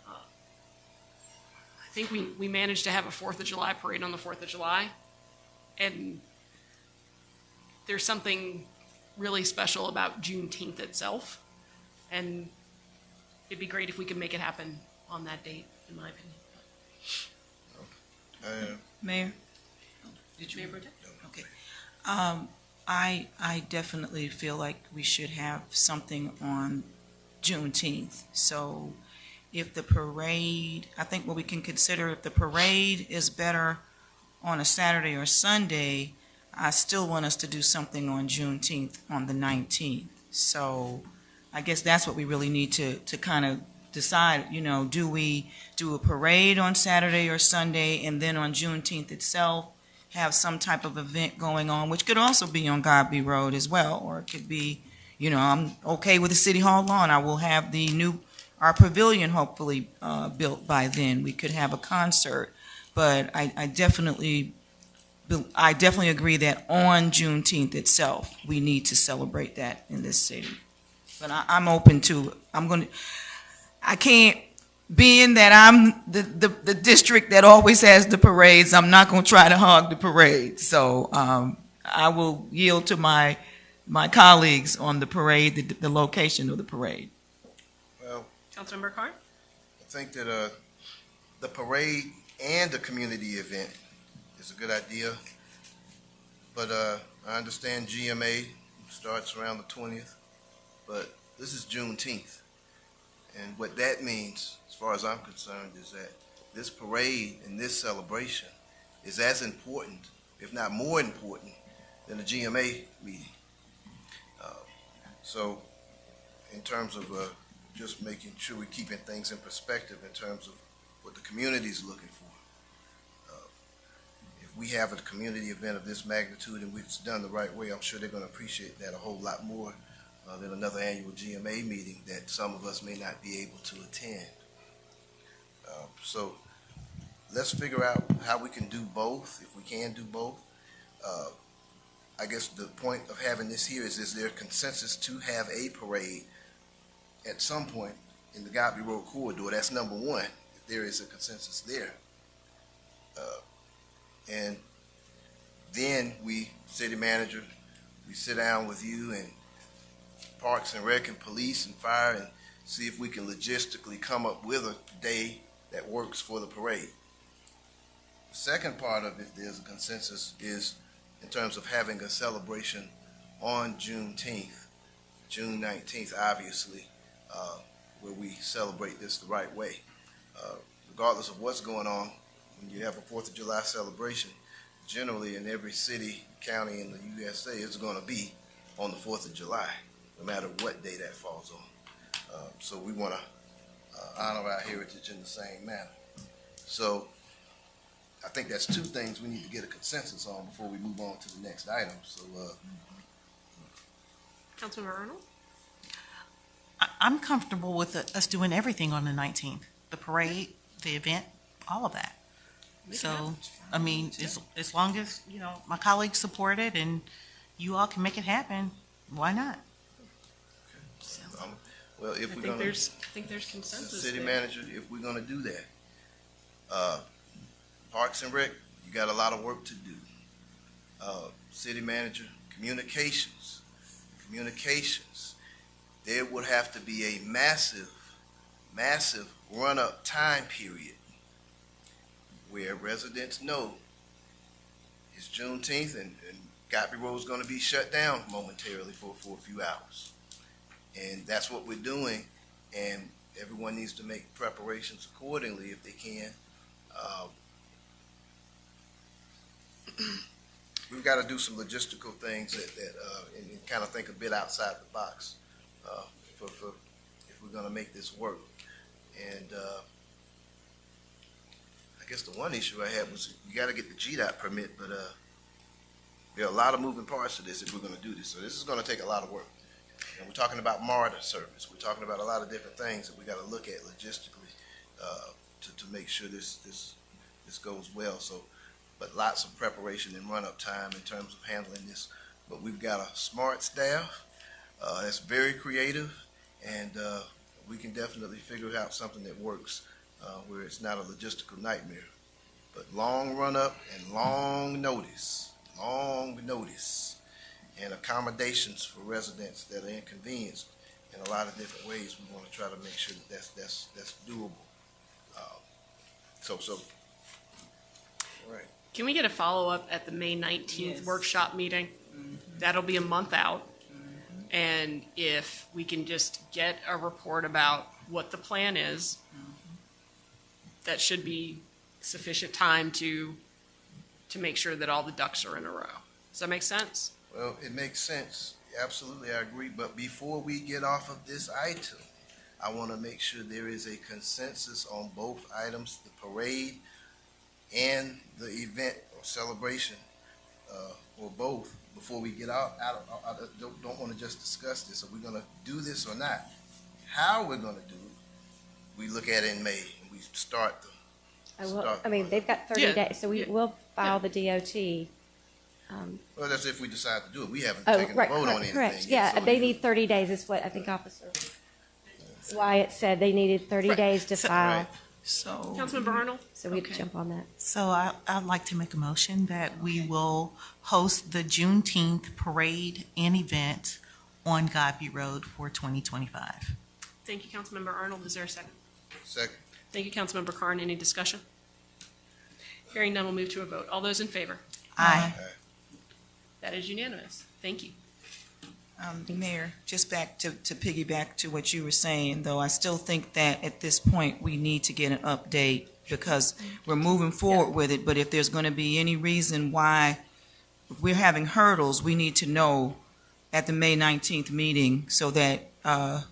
I think we managed to have a 4th of July parade on the 4th of July, and there's something really special about Juneteenth itself, and it'd be great if we could make it happen on that date, in my opinion. Mayor? Mayor Pro Tem? Okay. I definitely feel like we should have something on Juneteenth. So if the parade, I think what we can consider, if the parade is better on a Saturday or Sunday, I still want us to do something on Juneteenth on the 19th. So I guess that's what we really need to kind of decide, do we do a parade on Saturday or Sunday and then on Juneteenth itself have some type of event going on, which could also be on Godby Road as well, or it could be, I'm okay with the City Hall lawn. I will have our pavilion hopefully built by then. We could have a concert, but I definitely agree that on Juneteenth itself, we need to celebrate that in this city. But I'm open to, I can't, being that I'm the district that always has the parades, I'm not going to try to hog the parade. So I will yield to my colleagues on the parade, the location of the parade. Well, Councilmember Carn? I think that the parade and the community event is a good idea. But I understand GMA starts around the 20th, but this is Juneteenth. And what that means, as far as I'm concerned, is that this parade and this celebration is as important, if not more important, than the GMA meeting. So in terms of just making sure we're keeping things in perspective in terms of what the community is looking for. If we have a community event of this magnitude and it's done the right way, I'm sure they're going to appreciate that a whole lot more than another annual GMA meeting that some of us may not be able to attend. So let's figure out how we can do both, if we can do both. I guess the point of having this here is there consensus to have a parade at some point in the Godby Road corridor? That's number one, if there is a consensus there. And then we, city manager, we sit down with you and Parks and Rec and police and fire and see if we can logistically come up with a day that works for the parade. The second part of it, there's a consensus, is in terms of having a celebration on Juneteenth, June 19th, obviously, where we celebrate this the right way. Regardless of what's going on, when you have a 4th of July celebration, generally in every city, county in the USA, it's going to be on the 4th of July, no matter what day that falls on. So we want to honor our heritage in the same manner. So I think that's two things we need to get a consensus on before we move on to the next item. So, Councilmember Arnold? I'm comfortable with us doing everything on the 19th, the parade, the event, all of that. So, I mean, as long as, you know, my colleagues support it and you all can make it happen, why not? well, if I we're think going to, there's consensus city there. manager, if we're going to do that, Parks and Rec, you got a lot of work to do. City manager, communications, there would have to be a massive run-up time period where residents know it's Juneteenth and Godby Road is going to be shut down momentarily for a few hours. And that's what we're doing, and everyone needs to make preparations accordingly if they can. We've got to do some logistical things and kind of think a bit outside the box for if we're going to make this work. And I guess the one issue I had was you got to get the GDOT permit, but there are a lot of moving parts to this if we're going to do this. So this is going to take a lot of work. And we're talking about MARTA service. We're talking about a lot of different things that we got to look at logistically to make sure this goes well. So, but lots of preparation and run-up time in terms of handling this. But we've got a smart staff that's very creative, and we can definitely figure out something that works where it's not a logistical nightmare. But long run-up and long notice, and accommodations for residents that are inconvenienced in a lot of different ways. We want to try to make sure that that's doable. All right. Can we get a follow-up at the May 19th workshop meeting? That'll be a month out. And if we can just get a report about what the plan is, that should be sufficient time to make sure that all the ducks are in a row. Does that make sense? Well, it makes sense. Absolutely, I agree. But before we get off of this item, I want to make sure there is a consensus on both items, the parade and the event or celebration, or both, before we get out. I don't want to just discuss this. Are we going to do this or not? How we're going to do it, we look at it in May and we start they've got 30 days, so we will file the DOT. Well, that's if we decide to do it. We haven't taken a vote on anything correct. yet, Yeah, so they need 30 days is what I think Officer Wyatt said. They needed 30 days to file. Right. So, Councilmember Arnold? So we'd jump on that. so I'd like to make a motion that we will host the Juneteenth parade and event on Godby Road for 2025. Thank you, Councilmember Arnold. Is there a second? Second. Thank you, Councilmember Carn. Any discussion? Hearing none, we'll move to a vote. All those in favor? Aye. That is unanimous. Thank you. Mayor, just back to piggyback to what you were saying, though, I still think that at this point, we need to get an update because we're moving forward with it, but if there's going to be any reason why we're having hurdles, we need to know at the May 19th meeting so that, Yeah,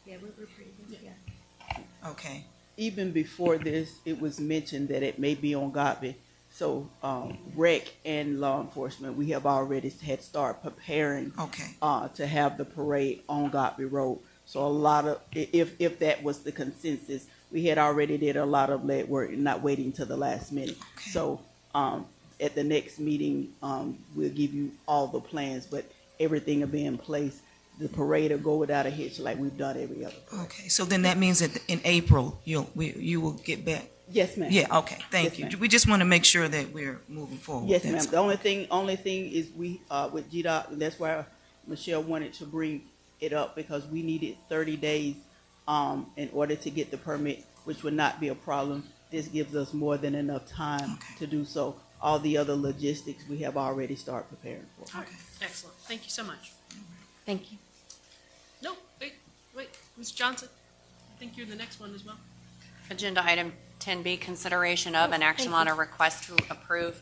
we're pretty good. Yeah. okay. even before this, it was mentioned that it may be on Godby. So, rec and law enforcement, we have already had started preparing Okay. to have the parade on Godby Road. So a lot of, if that was the consensus, we had already did a lot of legwork, not waiting till the last minute. Okay. So, at the next meeting, we'll give you all the plans, but everything will be in place. The parade will go without a hitch like we've done every other parade. Okay, so then that means that in April, you will get back? Yes, ma'am. Yeah, okay, thank Yes, you. ma'am. We just want to make sure that we're moving forward. Yes, ma'am. That's- The only thing is we, with GDOT, and that's why Michelle wanted to bring it up, because we needed 30 days, in order to get the permit, which would not be a problem. This gives us more than enough time Okay. to do so. All the other logistics, we have already started preparing for. All right, excellent. Thank you so much. Thank you. No, wait, Ms. Johnson, I think you're the next one as well. Agenda item 10B, consideration of and action on a request to approve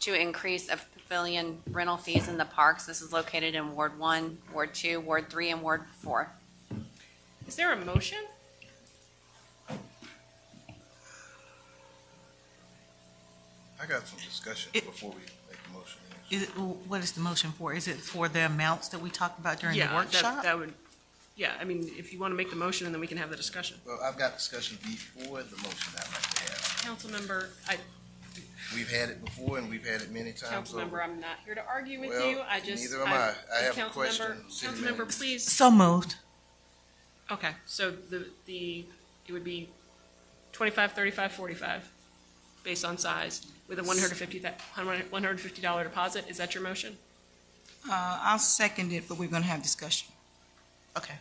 to increase of pavilion rental fees in the parks. This is located in Ward 1, Ward 2, Ward 3, and Ward 4. Is there a motion? I got some discussion before we make the motion. What is the motion for? Is it for the amounts that we talked about during the Yeah, workshop? that would, yeah, I mean, if you want to make the motion, and then we can have the discussion. Well, I've got discussion before the motion I'd like to have. Councilmember, We've had it before and we've had it many times over. Councilmember, I'm not here to argue with Well, you. I just. neither am I. I have a Councilmember- question, City Councilmember, Manager. please. So moved. Okay, so it would be 25, 35, 45, based on size, with a $150 deposit. Is that your motion? I'll second it, but we're going to have discussion. Okay.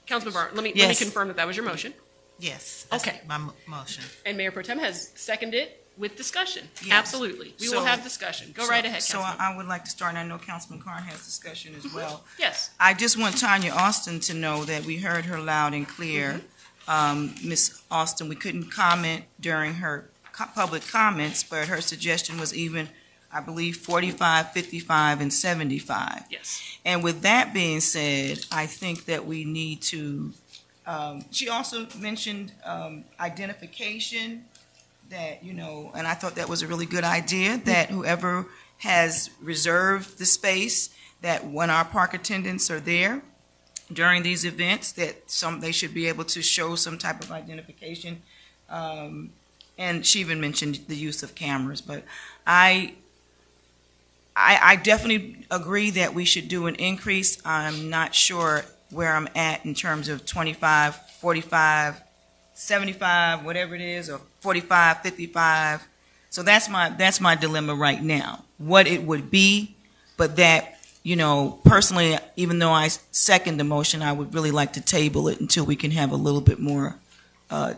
Councilmember, let me Yes. confirm that was your motion. Yes. That's Okay. my motion. And Mayor Pro Tem has seconded it with discussion. Yes. Absolutely. We will So- have discussion. Go right ahead, So Councilmember. I would like to start, and I know Councilman Carn has discussion as well. Yes. I just want Tanya Austin to know that we heard her loud and clear. Ms. Austin, we couldn't comment during her public comments, but her suggestion was even, I believe, 45, 55, and 75. Yes. And with that being said, I think that we need to, she also mentioned identification, that, and I thought that was a really good idea, that whoever has reserved the space, that when our park attendants are there during these events, that they should be able to show some type of identification. And she even mentioned the use of cameras, but I definitely agree that we should do an increase. I'm not sure where I'm at in terms of 25, 45, 75, whatever it is, or 45, 55. So that's my dilemma right now, what it would be, but that, personally, even though I second the motion, I would really like to table it until we can have a little bit more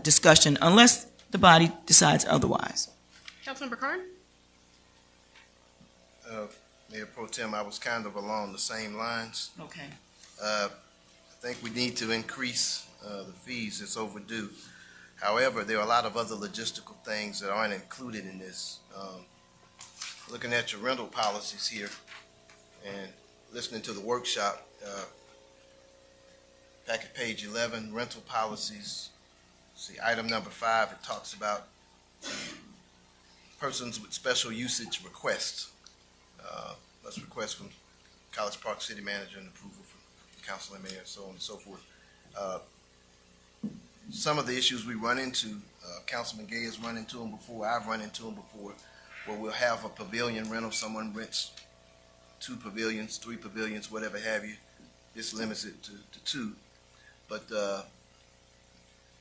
discussion, unless the body decides otherwise. Councilmember Carn? Mayor Pro Tem, I was kind of along the same lines. Okay. I think we need to increase the fees. It's overdue. However, there are a lot of other logistical things that aren't included in this. Looking at your rental policies here and listening to the workshop, back at page 11, rental policies. See, item number 5, it talks about persons with special usage requests. Let's request from College Park City Manager and approval from Council and Mayor, so on and so forth. Some of the issues we run into, Councilman Gay has run into them before, I've run into them before, where we'll have a pavilion rental, someone rents 2 pavilions, 3 pavilions, whatever have you. This limits it to 2. But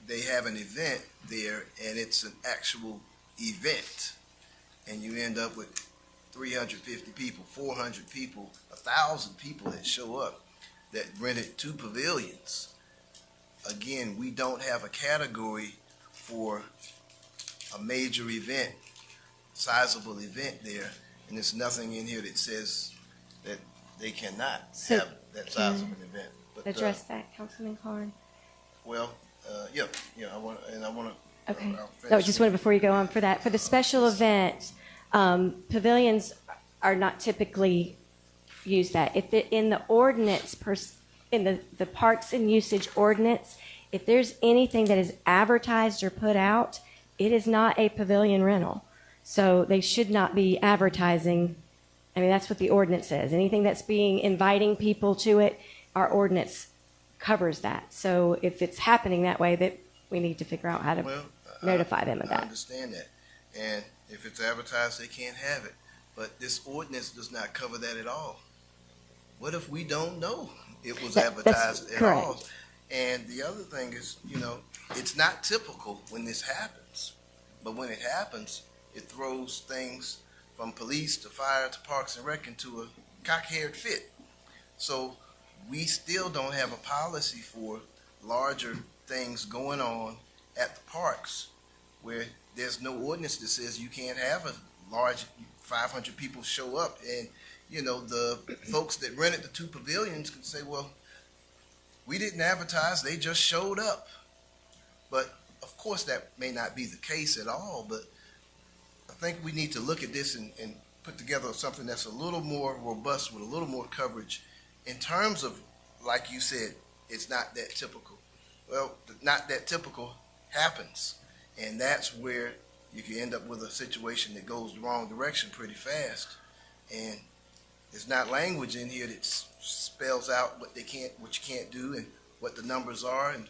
they have an event there, and it's an actual event, and you end up with 350 people, 400 people, 1,000 people that show up that rented 2 pavilions. Again, we don't have a category for a major event, sizable event there, and there's nothing in here that says that they cannot have that size of an event. But, Address that, Councilman Carn. well, yeah, I want to. Okay. So just wanted, before you go on for that, for the special event, pavilions are not typically used that. If it, in the ordinance, in the parks and usage ordinance, If there's anything that is advertised or put out, it is not a pavilion rental. So they should not be advertising. I mean, that's what the ordinance says. Anything that's being inviting people to it, our ordinance covers that. So if it's happening that way, that we need to figure out how to notify them of I that. understand that. And if it's advertised, they can't have it. But this ordinance does not cover that at all. What if we don't know it was advertised at correct. all? And the other thing is, it's not typical when this happens. But when it happens, it throws things from police to fire to Parks and Rec into a cock-haired fit. So we still don't have a policy for larger things going on at the parks where there's no ordinance that says you can't have a large 500 people show up. And, the folks that rented the 2 pavilions can say, well, we didn't advertise, they just showed up. But of course that may not be the case at all, but I think we need to look at this and put together something that's a little more robust with a little more coverage in terms of, like you said, it's not that typical. Well, not that typical happens, and that's where you can end up with a situation that goes the wrong direction pretty fast. And there's not language in here that spells out what you can't do and what the numbers are. And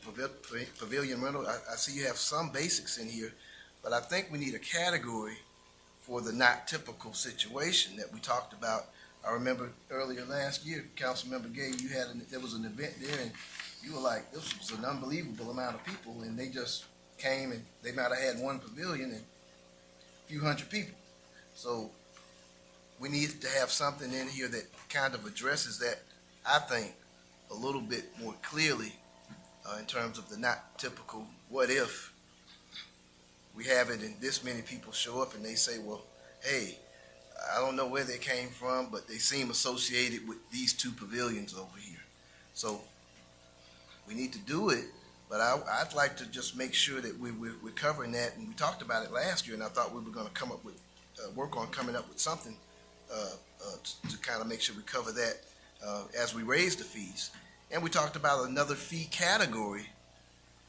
pavilion rental, I see you have some basics in here, but I think we need a category for the not typical situation that we talked about. I remember earlier last year, Councilmember Gay, there was an event there, and you were like, this was an unbelievable amount of people, and they just came, and they might have had 1 pavilion and a few hundred people. So we need to have something in here that kind of addresses that, I think, a little bit more clearly in terms of the not typical. What if we have it and this many people show up and they say, well, hey, I don't know where they came from, but they seem associated with these 2 pavilions over here. So we need to do it, but I'd like to just make sure that we're covering that. And we talked about it last year, and I thought we were going to come up with, work on coming up with something to kind of make sure we cover that as we raise the fees. And we talked about another fee category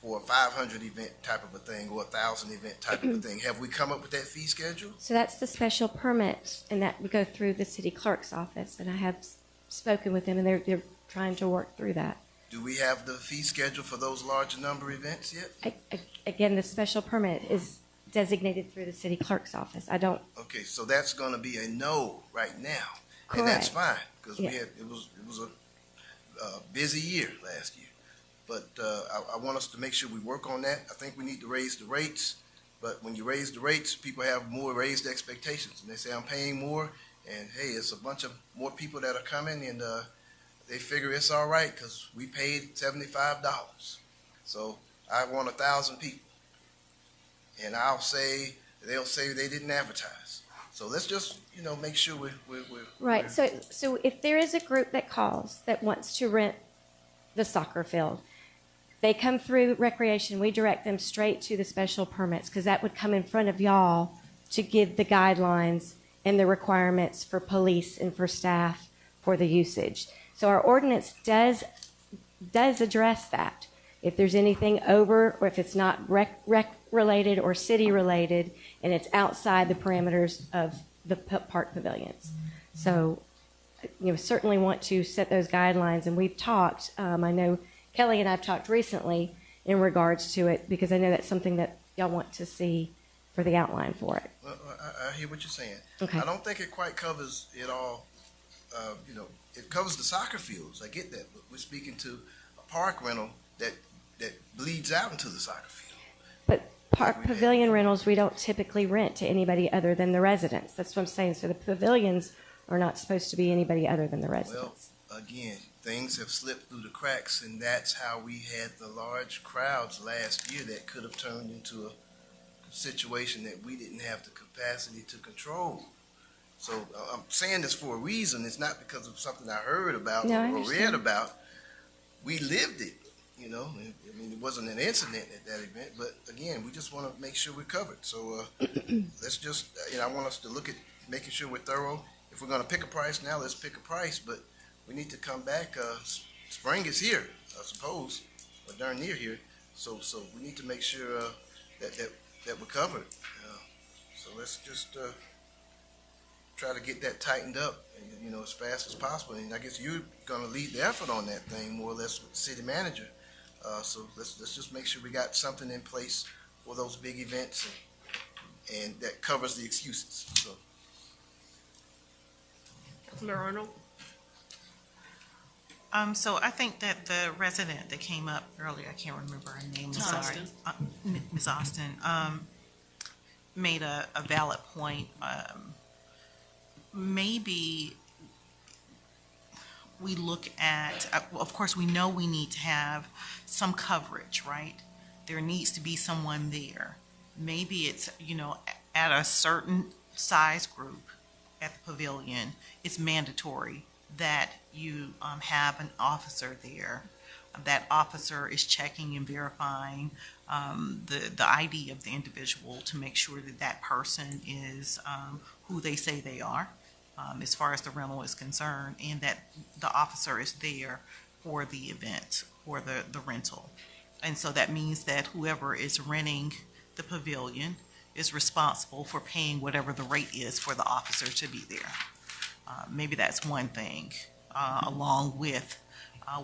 for a 500 event type of a thing or a 1,000 event type of a thing. Have we come up with that fee schedule? So that's the special permit, and that would go through the city clerk's office. And I have spoken with them, and they're trying to work through that. Do we have the fee schedule for those larger number events yet? Again, the special permit is designated through the city clerk's office. I don't. Okay, so that's going to be a no right now, Correct. and that's fine because Yeah. it was a busy year last year. But I want us to make sure we work on that. I think we need to raise the rates. But when you raise the rates, people have more raised expectations, and they say I'm paying more, and hey, it's a bunch of more people that are coming, and they figure it's all right because we paid $75. So I want 1,000 people, and they'll say they didn't advertise. So let's just make sure we're Right. So if there is a group that calls that wants to rent the soccer field, they come through recreation. We direct them straight to the special permits because that would come in front of y'all to give the guidelines and the requirements for police and for staff for the usage. So our ordinance does address that. If there's anything over, or if it's not rec related or city related, and it's outside the parameters of the park pavilions. So, certainly want to set those guidelines, and we've talked. I know Kelly and I have talked recently in regards to it because I know that's something that y'all want to see for the outline for it. Well, I hear what you're saying. Okay. I don't think it quite covers it all. It covers the soccer fields. I get that, but we're speaking to a park rental that bleeds out into the soccer field. But park pavilion rentals, we don't typically rent to anybody other than the residents. That's what I'm saying. So the pavilions are not supposed to be anybody other than the residents. Well, again, things have slipped through the cracks, and that's how we had the large crowds last year that could have turned into a situation that we didn't have the capacity to control. So I'm saying this for a reason. It's not because of something I heard about No, I or read understand. about. We lived it, I mean, it wasn't an incident at that event, but again, we just want to make sure we're covered. So let's just, I want us to look at making sure we're thorough. If we're going to pick a price now, let's pick a price, but we need to come back. Spring is here, I suppose, or darn near here. So we need to make sure that we're covered. So let's just try to get that tightened up, as fast as possible. And I guess you're going to lead the effort on that thing more or less with the city manager. So let's just make sure we got something in place for those big events, and that covers the excuses. So. Councilmember Arnold? So I think that the resident that came up earlier, I can't remember her name, I'm sorry. Ms. Austin, made a valid point. Maybe we look at, of course, we know we need to have some coverage, right? There needs to be someone there. Maybe it's, at a certain size group at the pavilion, it's mandatory that you have an officer there. That officer is checking and verifying the ID of the individual to make sure that that person is who they say they are, as far as the rental is concerned, and that the officer is there for the event, for the rental. And so that means that whoever is renting the pavilion is responsible for paying whatever the rate is for the officer to be there. Maybe that's one thing, along with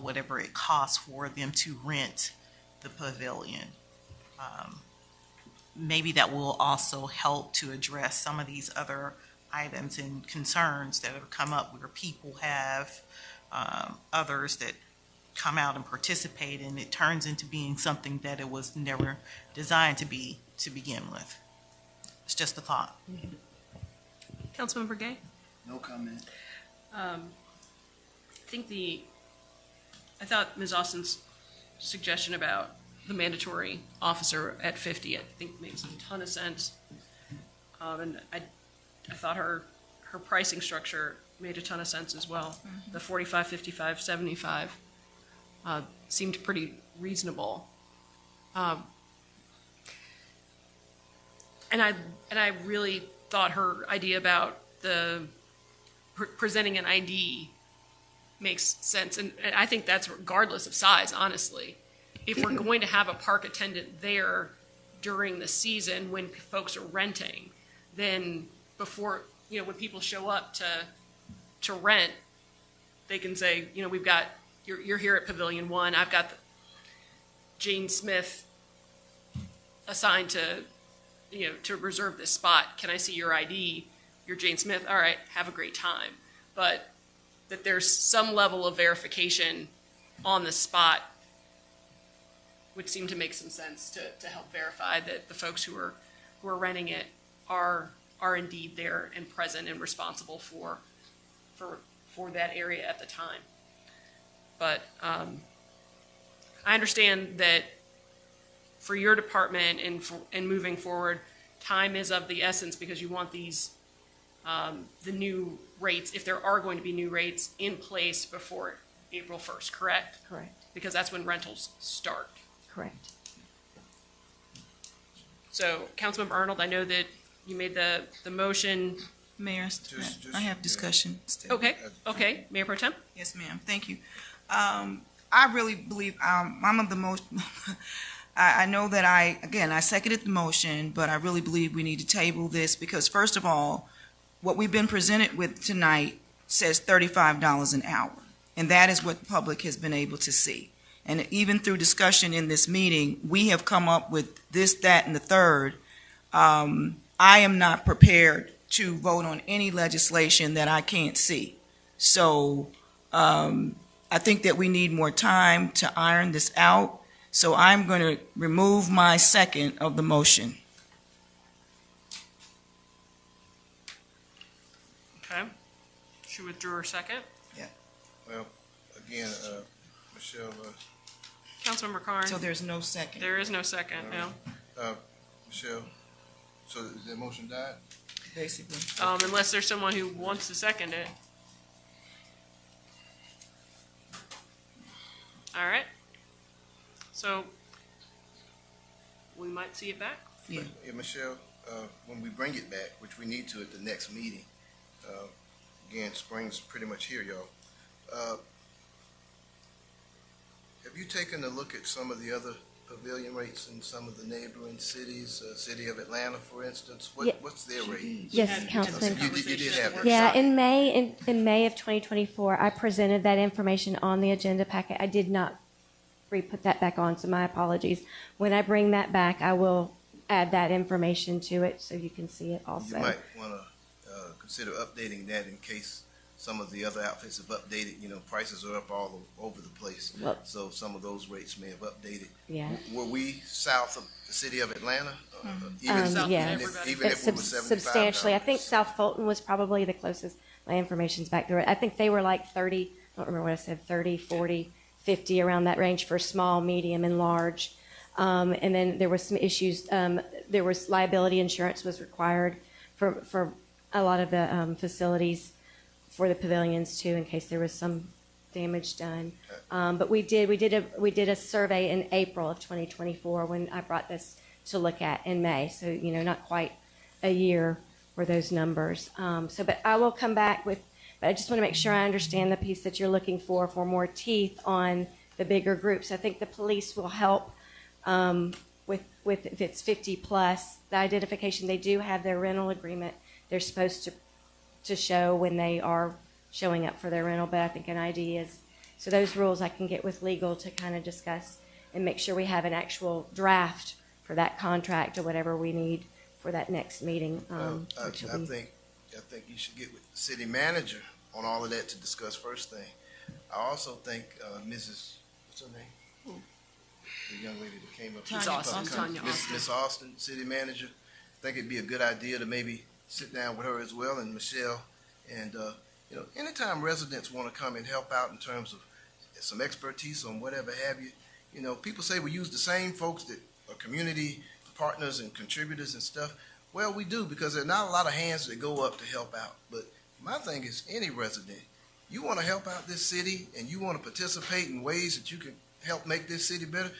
whatever it costs for them to rent the pavilion. Maybe that will also help to address some of these other items and concerns that have come up where people have others that come out and participate, and it turns into being something that it was never designed to be to begin with. It's just a thought. Councilmember Gay? No comment. I thought Ms. Austin's suggestion about the mandatory officer at 50, I think makes a ton of sense. And I thought her pricing structure made a ton of sense as well. Mm-hmm. The 45, 55, 75 seemed pretty reasonable. And I really thought her idea about the presenting an ID makes sense. And I think that's regardless of size, honestly. If we're going to have a park attendant there during the season when folks are renting, then before, when people show up to rent, they can say, we've got, you're here at Pavilion 1, I've got Jane Smith assigned to reserve this spot. Can I see your ID? You're Jane Smith. All right, have a great time. But that there's some level of verification on the spot would seem to make some sense to help verify that the folks who are renting it are indeed there and present and responsible for that area at the time. But I understand that for your department and moving forward, time is of the essence because you want these the new rates, if there are going to be new rates, in place before April 1st, correct? Correct. Because that's when rentals start. Correct. So, Councilmember Arnold, I know that you made the motion. Mayor, I have discussion still. Okay, Mayor Pro Tem? Yes, ma'am, thank you. I really believe I'm of the most, I know that I seconded the motion, but I really believe we need to table this because first of all, what we've been presented with tonight says $35 an hour, and that is what the public has been able to see. And even through discussion in this meeting, we have come up with this, that, and the third. I am not prepared to vote on any legislation that I can't see. So I think that we need more time to iron this out. So I'm going to remove my second of the motion. Okay. She withdrew her second. Well, again, Michelle. Councilmember Carn. So there's no second. There is no second, no. Michelle, so is that motion died? Basically. Unless there's someone who wants to second it. All right. So we might see it back. Yeah. Michelle, when we bring it back, which we need to at the next meeting, again, spring's pretty much here, y'all. Have you taken a look at some of the other pavilion rates in some of the neighboring cities? City of Atlanta, for instance, Yeah. what's their rate? Yes, Councilman. You did have that. Yeah, in May of 2024, I presented that information on the agenda packet. I did not re-put that back on, so my apologies. When I bring that back, I will add that information to it so you can see it also. You might want to consider updating that in case some of the other outfits have updated. You know, prices are up all over the place. Well, So some of those rates may have updated. Yeah. Were we south of the city of Atlanta? Yeah, even if we were substantially. I think $75? South Fulton was probably the closest. My information's back there. I think they were like 30, I don't remember what I said, 30, 40, 50, around that range for small, medium, and large. And then there was some issues. There was liability insurance was required for a lot of the facilities for the pavilions too, in case there was some damage done. But we did a survey in April of 2024 when I brought this to look at in May. So, you know, not quite a year for those numbers. But I will come back with, but I just want to make sure I understand the piece that you're looking for more teeth on the bigger groups. I think the police will help with if it's 50 plus, the identification. They do have their rental agreement. They're supposed to show when they are showing up for their rental, but I think an ID is, so those rules I can get with legal to kind of discuss and make sure we have an actual draft for that contract or whatever we need for that next meeting. I think you should get with the city manager on all of that to discuss first thing. I also think Mrs. what's her name? The young lady that came up. Miss Austin, city manager. I think it'd be a good idea to maybe sit down with her as well, and Michelle. And you know, anytime residents want to come and help out in terms of some expertise on whatever have you, you know, people say we use the same folks that are community partners and contributors and stuff. Well, we do, because there are not a lot of hands that go up to help out. But my thing is, any resident, you want to help out this city and you want to participate in ways that you can help make this city better,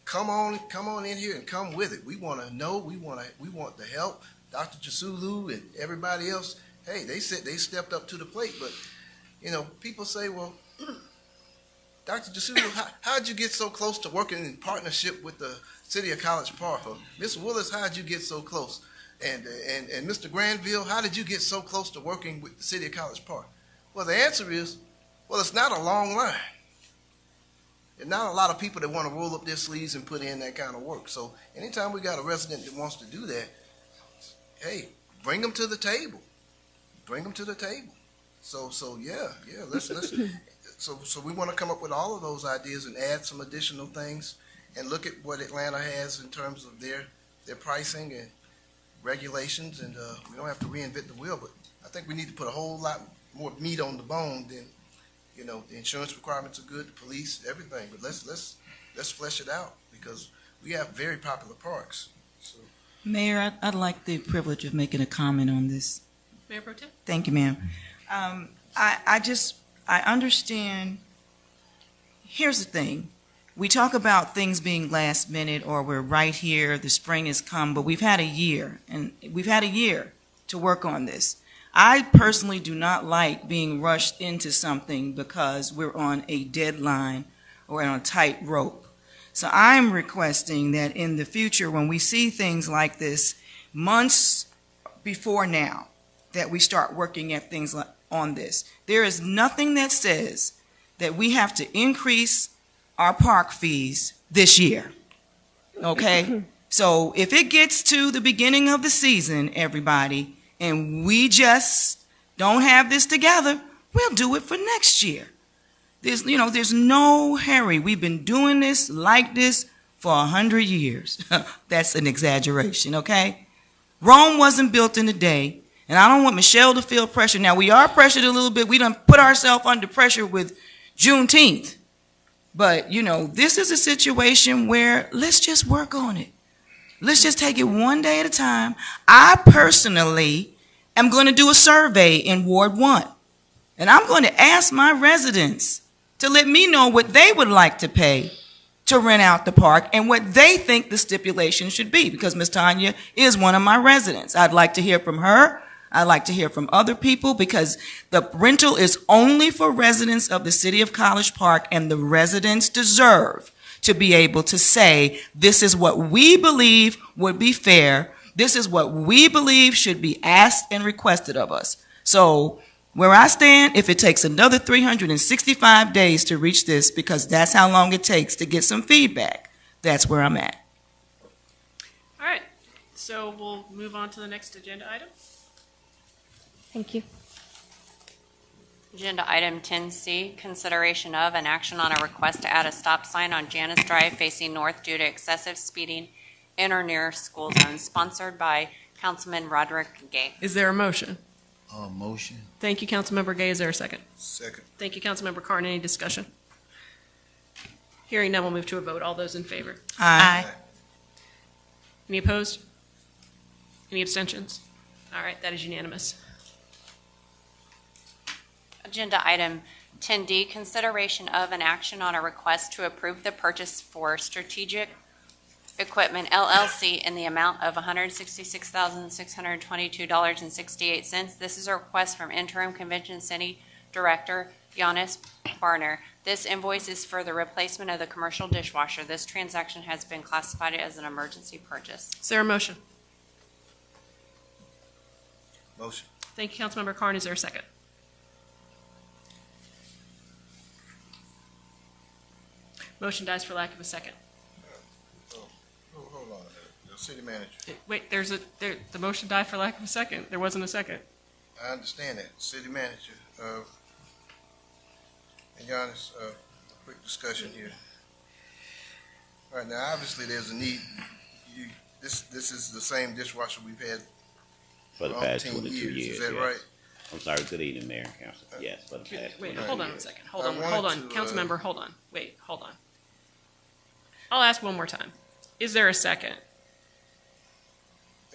come on in here and come with it. We want to know, we want the help. Dr. Jasulu and everybody else, hey, they stepped up to the plate. But, you know, people say, well, Dr. Jasulu, how'd you get so close to working in partnership with the city of College Park? Or Ms. Willis, how'd you get so close? And Mr. Granville, how did you get so close to working with the city of College Park? Well, the answer is, well, it's not a long line. There's not a lot of people that want to roll up their sleeves and put in that kind of work. So anytime we got a resident that wants to do that, hey, bring them to the table. Bring them to the table. So yeah, let's so we want to come up with all of those ideas and add some additional things and look at what Atlanta has in terms of their pricing and regulations, and we don't have to reinvent the wheel, but I think we need to put a whole lot more meat on the bone than, you know, the insurance requirements are good, the police, everything, but let's flesh it out, because we have very popular parks. So. Mayor, I'd like the privilege of making a comment on this. Mayor Pro Tem? Thank you, ma'am. I understand. Here's the thing. We talk about things being last minute, or we're right here, the spring has come, but we've had a year, and we've had a year to work on this. I personally do not like being rushed into something because we're on a deadline or on a tight rope. So I'm requesting that in the future, when we see things like this, months before now, that we start working at things on this. There is nothing that says that we have to increase our park fees this year, okay? So if it gets to the beginning of the season, everybody, and we just don't have this together, we'll do it for next year. There's no hurry. We've been doing this like this for 100 years. That's an exaggeration, okay? Rome wasn't built in a day, and I don't want Michelle to feel pressure. Now, we are pressured a little bit. We done put ourselves under pressure with Juneteenth. But, you know, this is a situation where let's just work on it. Let's just take it one day at a time. I personally am going to do a survey in Ward 1. And I'm going to ask my residents to let me know what they would like to pay to rent out the park and what they think the stipulation should be, because Ms. Tanya is one of my residents. I'd like to hear from her. I'd like to hear from other people, because the rental is only for residents of the city of College Park, and the residents deserve to be able to say, this is what we believe would be fair. This is what we believe should be asked and requested of us. So where I stand, if it takes another 365 days to reach this, because that's how long it takes to get some feedback, that's where I'm at. All right, so we'll move on to the next agenda item. Thank you. Agenda item 10C, consideration of and action on a request to add a stop sign on Janice Drive facing north due to excessive speeding in or near school zone, sponsored by Councilman Roderick Gay. Is there a motion? Motion. Thank you, Councilmember Gay. Is there a second? Second. Thank you, Councilmember Carn. Any discussion? Hearing none, we'll move to a vote. All those in favor? Aye. Any opposed? Any abstentions? All right, that is unanimous. Agenda item 10D, consideration of an action on a request to approve the purchase for Strategic Equipment LLC in the amount of $166,622.68. This is a request from Interim Convention City Director Giannis Barner. This invoice is for the replacement of the commercial dishwasher. This transaction has been classified as an emergency purchase. Is there a motion? Motion. Thank you, Councilmember Carn. Is there a second? Motion dies for lack of a second. Hold on, the city manager. Wait, the motion died for lack of a second. There wasn't a second. I understand that, city manager, and Giannis, quick discussion here. All right, now, obviously, there's a need, this is the same dishwasher we've had For the past 10 22 years. Is that yes. right? I'm sorry, good evening, Mayor and Council. Yes, for the past Wait, 22 hold on years. a second. Hold I on, wanted hold on. to, Councilmember, hold on. Wait, hold on. I'll ask one more time. Is there a second?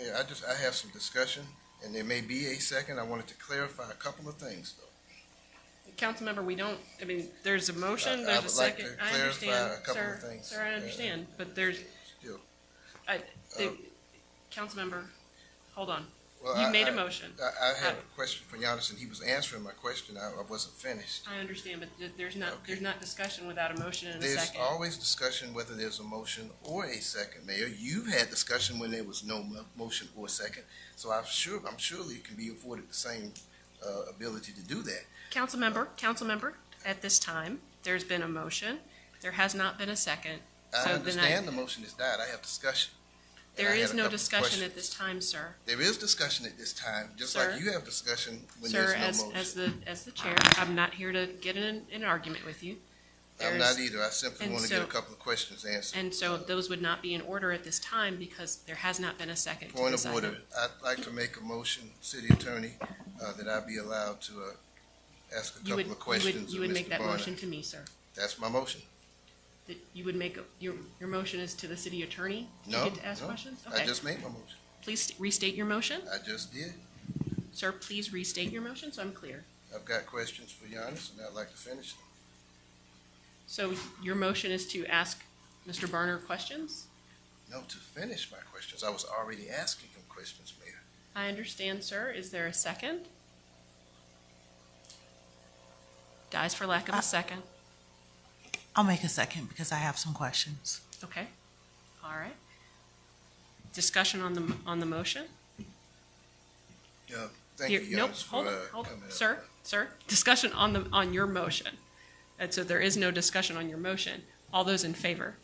Yeah, I have some discussion, and there may be a second. I wanted to clarify a couple of things, though. Councilmember, there's a motion, I there's a would like second. to I clarify understand, a couple sir. of things. Sir, I understand, but there's, Still. Councilmember, hold on. Well, You made a motion. I had a question for Giannis, and he was answering my question. I wasn't finished. I understand, but there's not discussion without a motion and a There's second. always discussion whether there's a motion or a second, Mayor. You've had discussion when there was no motion or second, so I'm surely can be afforded the same ability to do that. Councilmember, at this time, there's been a motion. There has not been a second. I So then understand the motion is died. I have discussion. And There I had is a no couple of discussion at questions. this time, sir. There is discussion at this time, just Sir. like you have discussion when Sir, there's no motion. as the chair, I'm not here to get in an argument with you. I'm There's- not either. I simply and want to get so- a couple of questions answered. And so those would not be in order at this time because there has not been a second to Point this of item. order. I'd like to make a motion, city attorney, that I be allowed to ask a You would, couple of questions you would of make Mr. that Barner. motion to me, sir. That's my motion. That you would make, your motion is to the city attorney to No, get to ask no. questions? I Okay. just made my motion. Please restate your motion. I just did. Sir, please restate your motion so I'm clear. I've got questions for Giannis, and I'd like to finish them. So your motion is to ask Mr. Barner questions? No, to finish my questions. I was already asking him questions, Mayor. I understand, sir. Is there a second? Dies for lack of a second. I'll make a second because I have some questions. Okay. All right. Discussion on the motion? Yeah, thank you, Here- Nope, Giannis, hold on, for hold coming on. up. Sir, discussion on your motion. And so there is no discussion on your motion. All those in favor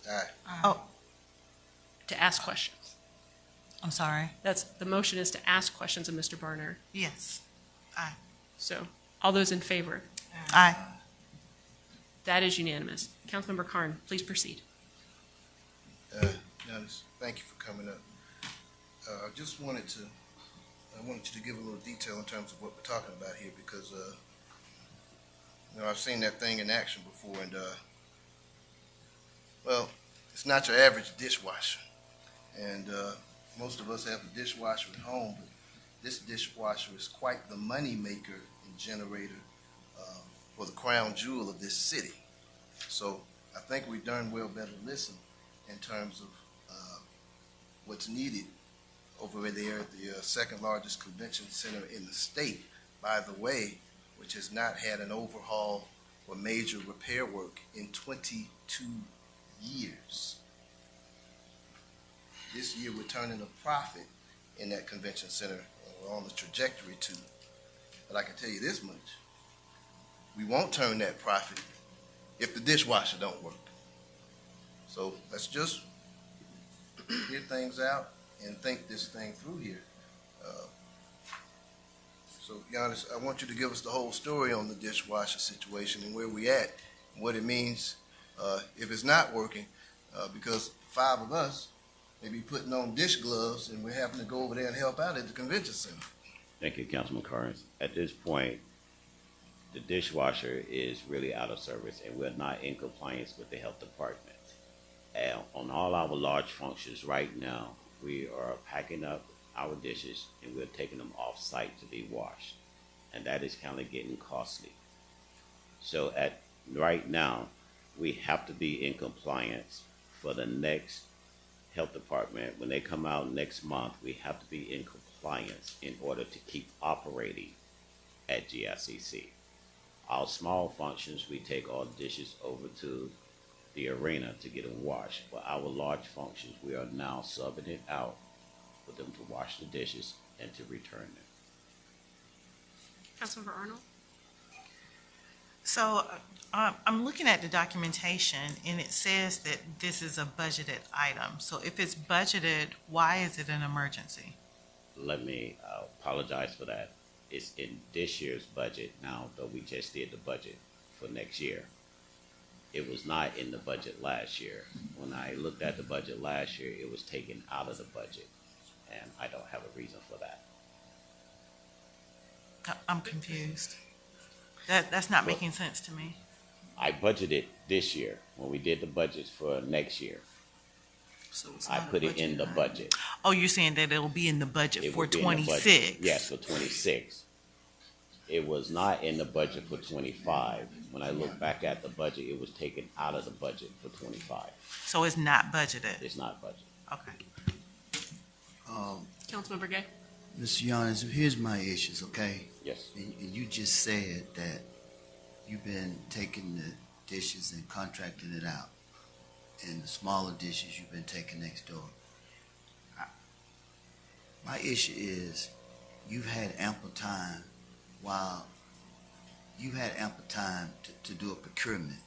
Aye. Oh, to ask questions? I'm sorry. The motion is to ask questions of Mr. Barner. Yes. Aye. So all those in favor? Aye. That is unanimous. Councilmember Carn, please proceed. Giannis, thank you for coming up. I wanted you to give a little detail in terms of what we're talking about here because, I've seen that thing in action before and, well, it's not your average dishwasher. And, most of us have a dishwasher at home, but this dishwasher is quite the money maker and generator, for the crown jewel of this city. So I think we've done well better listen in terms of what's needed over there at the second largest convention center in the state, by the way, which has not had an overhaul or major repair work in 22 years. This year, we're turning a profit in that convention center, and we're on the trajectory to. But I can tell you this much, we won't turn that profit if the dishwasher don't work. So let's just hear things out and think this thing through here. So, Giannis, I want you to give us the whole story on the dishwasher situation and where we at, and what it means if it's not working, because 5 of us may be putting on dish gloves and we're having to go over there and help out at the convention center. Thank you, Councilman Carnes. At this point, the dishwasher is really out of service, and we're not in compliance with the health department. And on all our large functions right now, we are packing up our dishes and we're taking them off site to be washed, and that is kind of getting costly. So right now, we have to be in compliance for the next health department. When they come out next month, we have to be in compliance in order to keep operating at GICC. Our small functions, we take all dishes over to the arena to get them washed. But our large functions, we are now subbing it out for them to wash the dishes and to return them. Councilmember Arnold? So I'm looking at the documentation, and it says that this is a budgeted item. So if it's budgeted, why is it an emergency? Let me apologize for that. It's in this year's budget now, though we just did the budget for next year. It was not in the budget last year. When I looked at the budget last year, it was taken out of the budget, and I don't have a reason for that. I'm confused. That's not making sense to me. I budgeted this year. When we did the budgets for next year, So it's I not a put it in the budget. Oh, you're saying that it'll be in the budget It for would be in the budget. 26? Yes, for 26. It was not in the budget for 25. When I look back at the budget, it was taken out of the budget for 25. So it's not budgeted? It's not budgeted. Okay. Councilmember Gay? Mr. Giannis, here's my issues, okay? Yes. And you just said that you've been taking the dishes and contracting it out. And the smaller dishes you've been taking next door. My issue is you've had ample time to do a procurement.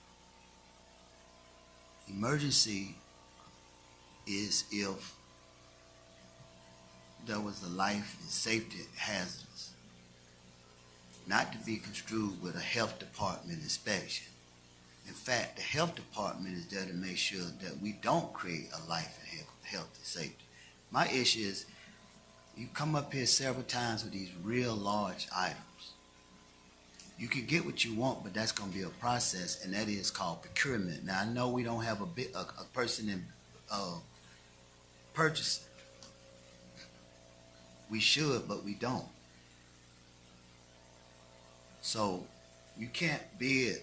Emergency is if there was a life and safety hazards, not to be construed with a health department inspection. In fact, the health department is there to make sure that we don't create a life and health and safety. My issue is you come up here several times with these real large items. You can get what you want, but that's going to be a process, and that is called procurement. Now, I know we don't have a person in purchasing. We should, but we don't. So you can't bid.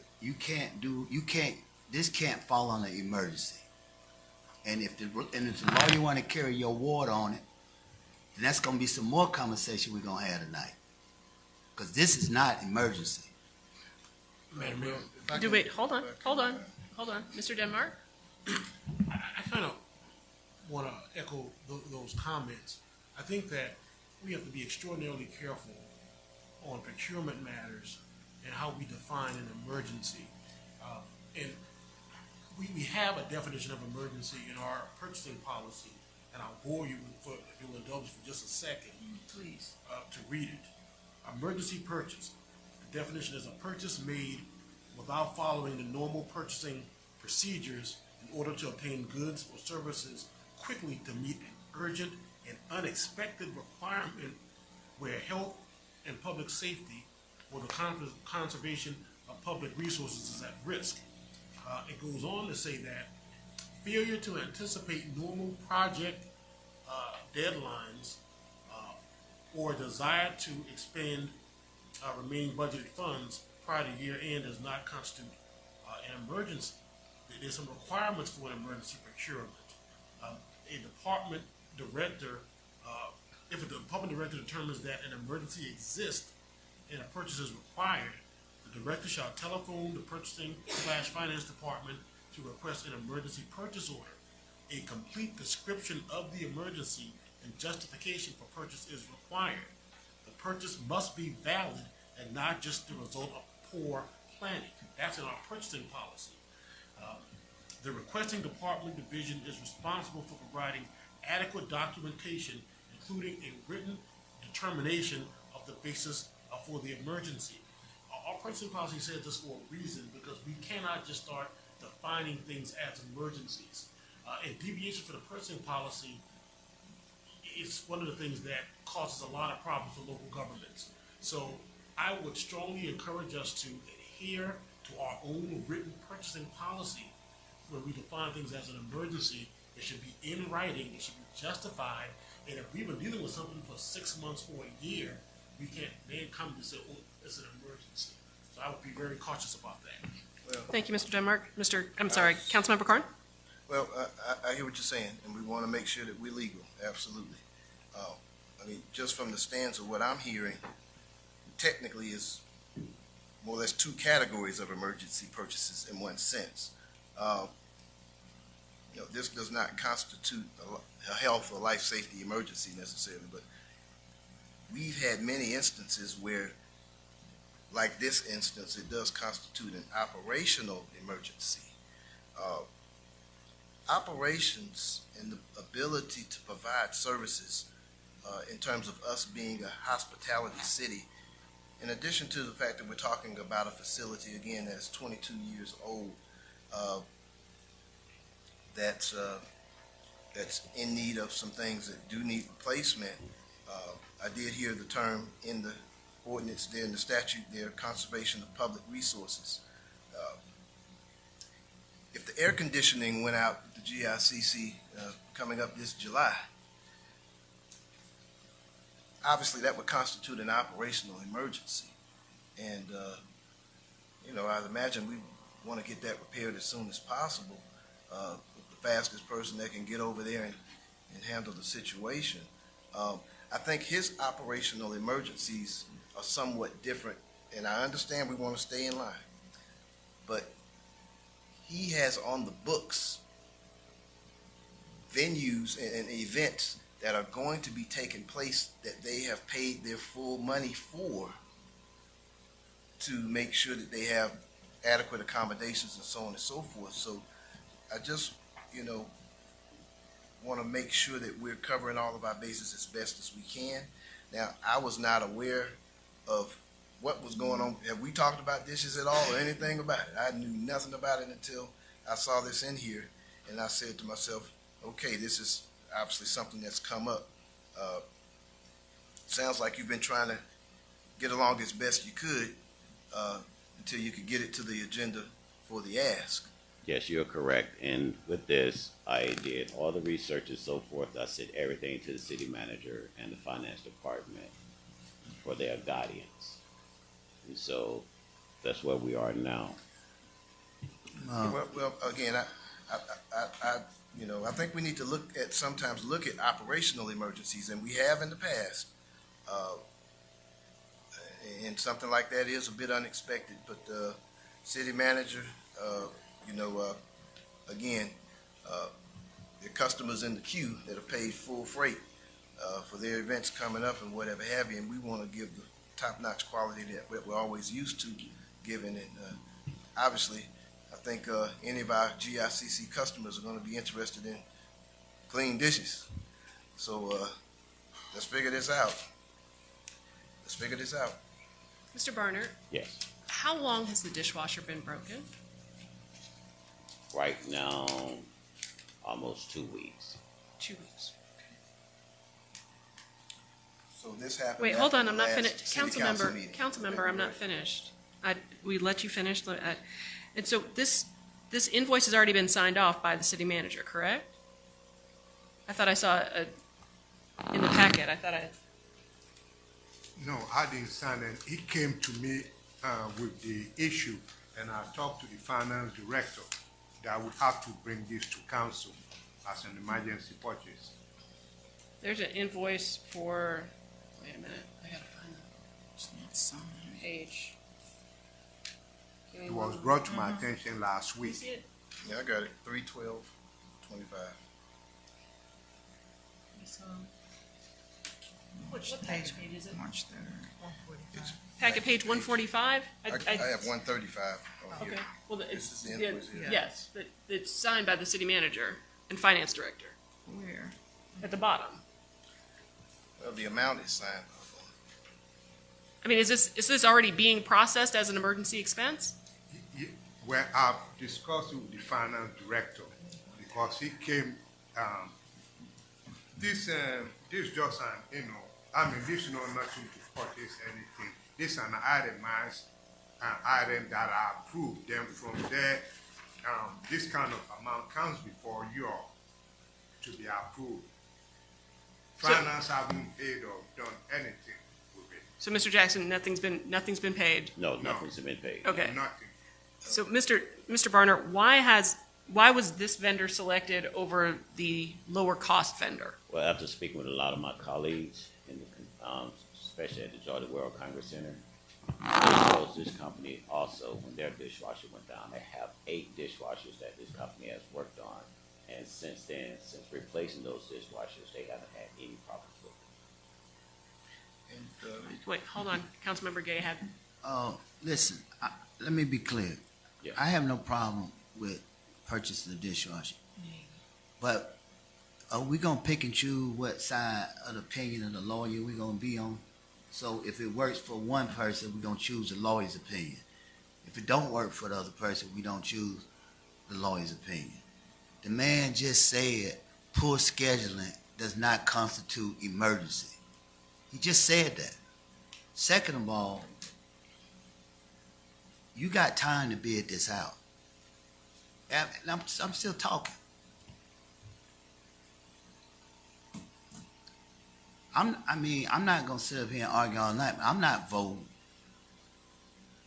This can't fall under emergency. And if the lawyer want to carry your water on it, then that's going to be some more conversation we're going to have tonight. Because this is not emergency. Madam Mayor, Wait, hold on. Mr. Denmark? I kind of want to echo those comments. I think that we have to be extraordinarily careful on procurement matters and how we define an emergency. And we have a definition of emergency in our purchasing policy, and I'll bore you if you'll indulge for just a second, please, to read it. Emergency purchase. The definition is a purchase made without following the normal purchasing procedures in order to obtain goods or services quickly to meet an urgent and unexpected requirement where health and public safety or the conservation of public resources is at risk. It goes on to say that failure to anticipate normal project deadlines or desire to expend remaining budgeted funds prior to year end does not constitute an emergency. There's some requirements for an emergency procurement. A department director, if the department director determines that an emergency exists and a purchase is required, the director shall telephone the purchasing/finance department to request an emergency purchase order. A complete description of the emergency and justification for purchase is required. The purchase must be valid and not just the result of poor planning. That's in our purchasing policy. The requesting department division is responsible for providing adequate documentation, including a written determination of the basis for the emergency. Our purchasing policy says this for a reason, because we cannot just start defining things as emergencies. And deviation for the purchasing policy is one of the things that causes a lot of problems for local governments. So I would strongly encourage us to adhere to our own written purchasing policy. When we define things as an emergency, it should be in writing, it should be justified, and if we've been dealing with something for 6 months or a year, we can't then come to say, oh, it's an emergency. So I would be very cautious about that. Well, Thank you, Mr. Denmark. Councilmember Carn? Well, I hear what you're saying, and we want to make sure that we're legal, absolutely. I mean, just from the stance of what I'm hearing, technically is more or less two categories of emergency purchases in one sense. This does not constitute a health or life safety emergency necessarily, but we've had many instances where, like this instance, it does constitute an operational emergency. Operations and the ability to provide services in terms of us being a hospitality city, in addition to the fact that we're talking about a facility, again, that's 22 years old, that's in need of some things that do need replacement. I did hear the term in the ordinance there, in the statute there, conservation of public resources. If the air conditioning went out at the GICC coming up this July, obviously that would constitute an operational emergency. And, I'd imagine we want to get that repaired as soon as possible. The fastest person that can get over there and handle the situation. I think his operational emergencies are somewhat different, and I understand we want to stay in line. But he has on the books venues and events that are going to be taking place that they have paid their full money for, to make sure that they have adequate accommodations and so on and so forth. So I just, want to make sure that we're covering all of our bases as best as we can. Now, I was not aware of what was going on. Have we talked about dishes at all or anything about it? I knew nothing about it until I saw this in here, and I said to myself, okay, this is obviously something that's come up. Sounds like you've been trying to get along as best you could until you could get it to the agenda for the ask. Yes, you're correct. And with this, I did all the research and so forth. I sent everything to the city manager and the finance department for their guidance. And so that's where we are now. Well, again, I think we need to sometimes look at operational emergencies, and we have in the past. And something like that is a bit unexpected, but the city manager, again, the customers in the queue that have paid full freight for their events coming up and whatever have you, and we want to give the top-notch quality that we're always used to giving. And obviously, I think any of our GICC customers are going to be interested in clean dishes. So let's figure this out. Mr. Barnard? Yes. How long has the dishwasher been broken? Right now, almost 2 weeks. 2 weeks. So this happened. Wait, hold on, I'm not after the finished. last city council meeting. Councilmember, I'm not finished. We let you finish. And so this invoice has already been signed off by the city manager, correct? I thought I saw in the packet, No, I didn't sign it. He came to me with the issue, and I talked to the finance director that I would have to bring this to council as an emergency purchase. There's an invoice for, wait a minute, I gotta find the page. It was brought to my attention last You week. see it? Yeah, I got it. 3/12/25. What page is it? March 3rd. It's Packet page 145? I have 135 on here. Okay, well, This is the yeah, invoice here. yes, but it's signed by the city manager and finance director Where? at the bottom. Well, the amount is signed. I mean, is this already being processed as an emergency expense? Well, I've discussed it with the finance director because he came, this just this is not nothing to purchase anything. This is an itemized item that I approved. Then from there, this kind of amount comes before you all to be approved. Finance haven't paid or done anything with it. So, Mr. Jackson, nothing's been paid? No, nothing's been paid. Okay. Nothing. So, Mr. Barner, why was this vendor selected over the lower cost vendor? Well, after speaking with a lot of my colleagues, in the, especially at the Georgia World Congress Center, I chose this company also when their dishwasher went down. They have 8 dishwashers that this company has worked on. And since then, since replacing those dishwashers, they haven't had any problems with them. Wait, hold on. Councilmember Gay had. Listen, let me be clear. Yeah. I have no problem with purchasing a dishwasher. But are we gonna pick and choose what side of the opinion of the lawyer we gonna be on? So if it works for one person, we gonna choose the lawyer's opinion. If it don't work for the other person, we don't choose the lawyer's opinion. The man just said poor scheduling does not constitute emergency. He just said that. Second of all, you got time to bid this out. And I'm still talking. I'm not gonna sit up here and argue all night, but I'm not voting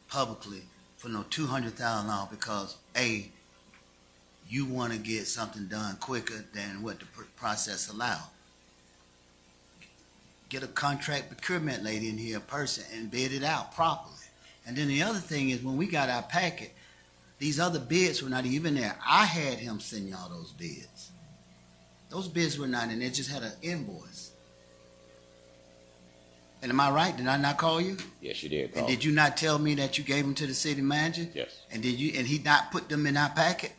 publicly for no $200,000 because you want to get something done quicker than what the process allows. Get a contract procurement lady in here, a person, and bid it out properly. And then the other thing is when we got our packet, these other bids were not even there. I had him send y'all those bids. Those bids were not in there, just had an invoice. And am I right? Did I not call you? Yes, you did. And did you not tell me that you gave them to the city manager? Yes. And and he not put them in our packet?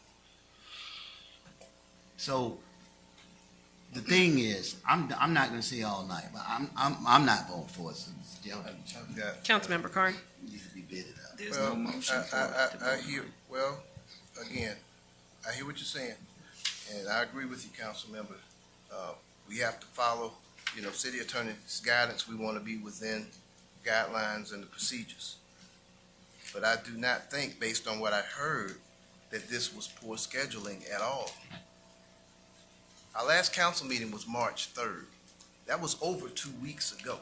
So the thing is, I'm not going to say all night, but I'm not voting for it. Councilmember Carn. Needs to be bidded out. There's no motion for it. I hear, well, again, I hear what you're saying, and I agree with you, council member. We have to follow, city attorney's guidance. We want to be within guidelines and the procedures. But I do not think, based on what I heard, that this was poor scheduling at all. Our last council meeting was March 3rd. That was over 2 weeks ago.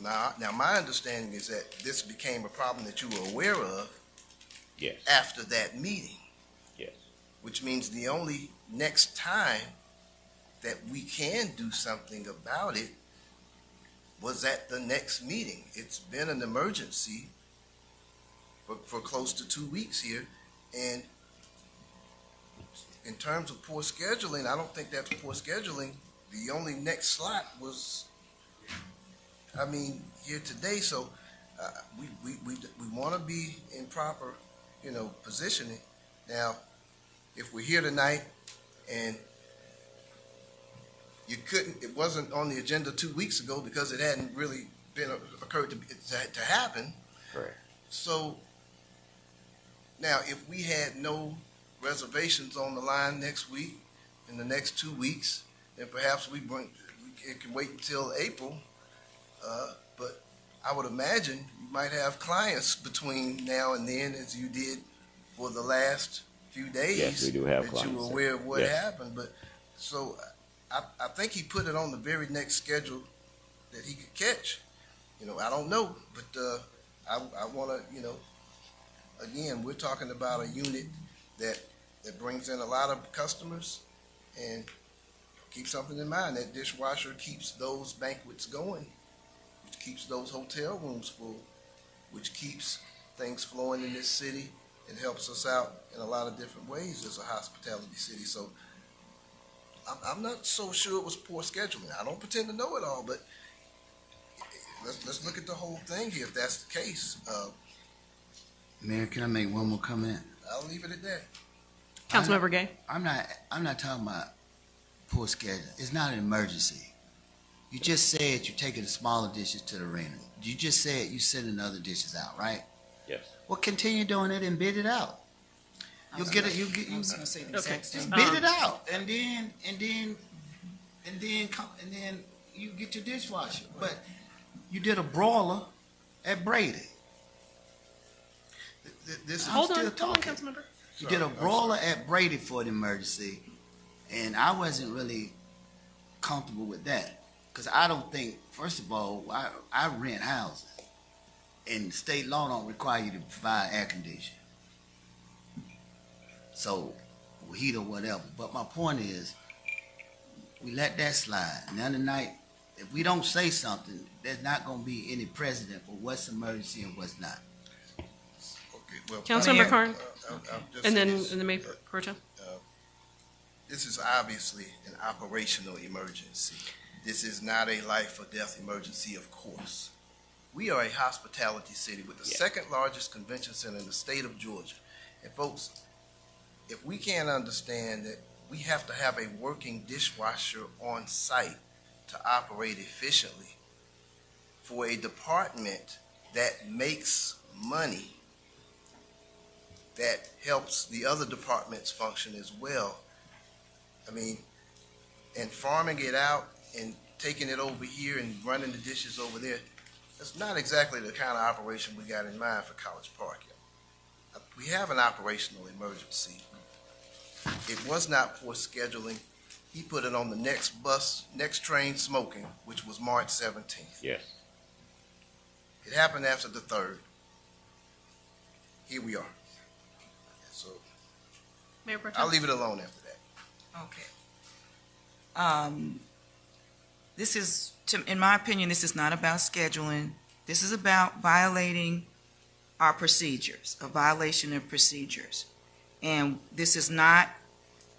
Now, my understanding is that this became a problem that you were aware of Yes. after that meeting, Yes. which means the only next time that we can do something about it was at the next meeting. It's been an emergency for close to 2 weeks here, and in terms of poor scheduling, I don't think that's poor scheduling. The only next slot was, here today, so we want to be in proper, positioning. Now, if we're here tonight and it wasn't on the agenda 2 weeks ago because it hadn't really occurred to happen. Correct. So now, if we had no reservations on the line next week, in the next 2 weeks, then perhaps it can wait until April. But I would imagine you might have clients between now and then, as you did for the last few days. Yes, we do have that clients. you were aware of what Yes. happened. But so I think he put it on the very next schedule that he could catch. I don't know, but I want to, again, we're talking about a unit that brings in a lot of customers, and keep something in mind, that dishwasher keeps those banquets going, which keeps those hotel rooms full, which keeps things flowing in this city It helps us out in a lot of different ways as a hospitality city. So I'm not so sure it was poor scheduling. I don't pretend to know it all, but let's look at the whole thing here if that's the case. Mayor, can I make one more comment? I'll leave it at that. Councilmember Gay? I'm not talking about poor schedule. It's not an emergency. You just said you're taking the smaller dishes to the arena. You just said you're sending other dishes out, right? Yes. Well, continue doing it and bid it out. You'll get it. I was gonna say the Okay. exact same. Bid it out, and then you get your dishwasher. But you did a broiler at Brady. This Hold I'm on, still hold on, talking. Councilmember. You did a broiler at Brady for an emergency, and I wasn't really comfortable with that because I don't think, first of all, I rent houses, and state law don't require you to provide air conditioning, so heat or whatever. But my point is, we let that slide. Now tonight, if we don't say something, there's not going to be any precedent for what's emergency and what's not. Okay, well, Councilmember Carn, I'll just and say then this. Mayor Pro Tem. This is obviously an operational emergency. This is not a life or death emergency, of course. We are a hospitality city with the second largest convention center in the state of Georgia. And folks, if we can't understand that we have to have a working dishwasher on site to operate efficiently for a department that makes money, that helps the other departments function as well. I mean, and farming it out and taking it over here and running the dishes over there, that's not exactly the kind of operation we got in mind for College Park. We have an operational emergency. It was not poor scheduling. He put it on the next train smoking, which was March 17th. Yes. It happened after the 3rd. Here we are. So Mayor Pro Tem. I'll leave it alone after that. Okay. This is, in my opinion, this is not about scheduling. This is about violating our procedures, a violation of procedures. And this is not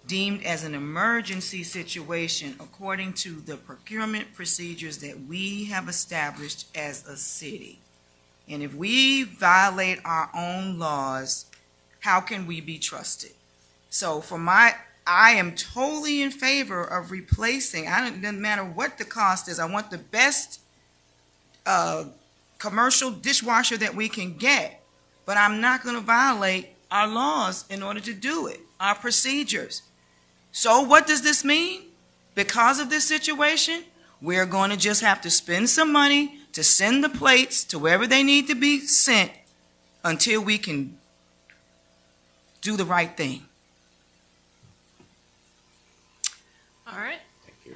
deemed as an emergency situation according to the procurement procedures that we have established as a city. And if we violate our own laws, how can we be trusted? So I am totally in favor of replacing, it doesn't matter what the cost is, I want the best commercial dishwasher that we can get, but I'm not gonna violate our laws in order to do it, our procedures. So what does this mean? Because of this situation, we're going to just have to spend some money to send the plates to wherever they need to be sent until we can do the right thing. All right. Thank you.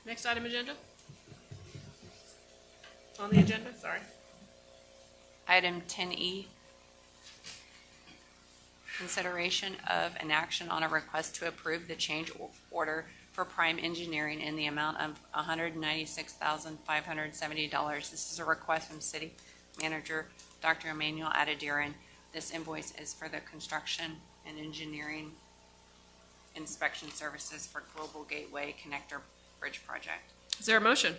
Next item agenda. On the agenda, sorry. Item 10E, consideration of an action on a request to approve the change order for Prime Engineering in the amount of $196,570. This is a request from City Manager Dr. Emmanuel Adediran. This invoice is for the construction and engineering inspection services for Global Gateway Connector Bridge Project. Is there a motion?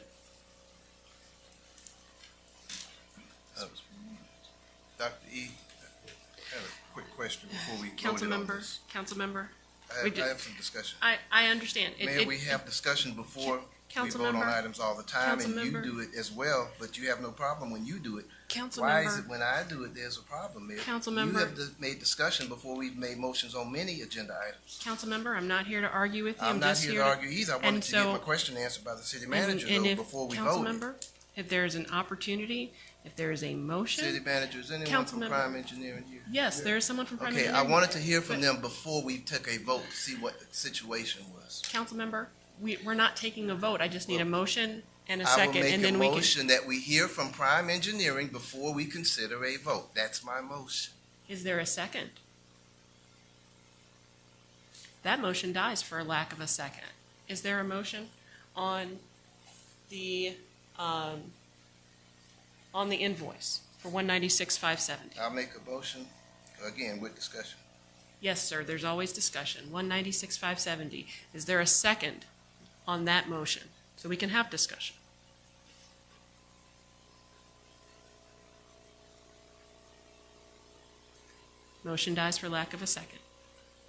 Dr. E, I have a quick question before we vote on this. Councilmember. I have some discussion. I understand. Mayor, we have discussion before we vote on Councilmember, items all the time, and you Councilmember. do it as well, but you have no problem when you do it. Why is Councilmember, it when I do it, there's a problem, Mayor? Councilmember. You have made discussion before we've made motions on many agenda items. Councilmember, I'm not here to argue with you. I'm not just here to argue either. I and wanted to get so- my question answered by the city manager, and though, if- before we voted. Councilmember, if there is an opportunity, if there is a motion. City manager, is anyone from Councilmember. Prime Engineering here? Yes, there is someone from Prime Okay, I Engineering. wanted to hear from them before we took a vote to see what the situation was. Councilmember, we're not taking a vote. I just need a motion and a I will second, make and a then we can. motion that we hear from Prime Engineering before we consider a vote. That's my motion. Is there a second? That motion dies for a lack of a second. Is there a motion on the invoice for $196,570? I'll make a motion again, with discussion. Yes, sir, there's always discussion. 196-570. Is there a second on that motion? So we can have discussion. Motion dies for lack of a second.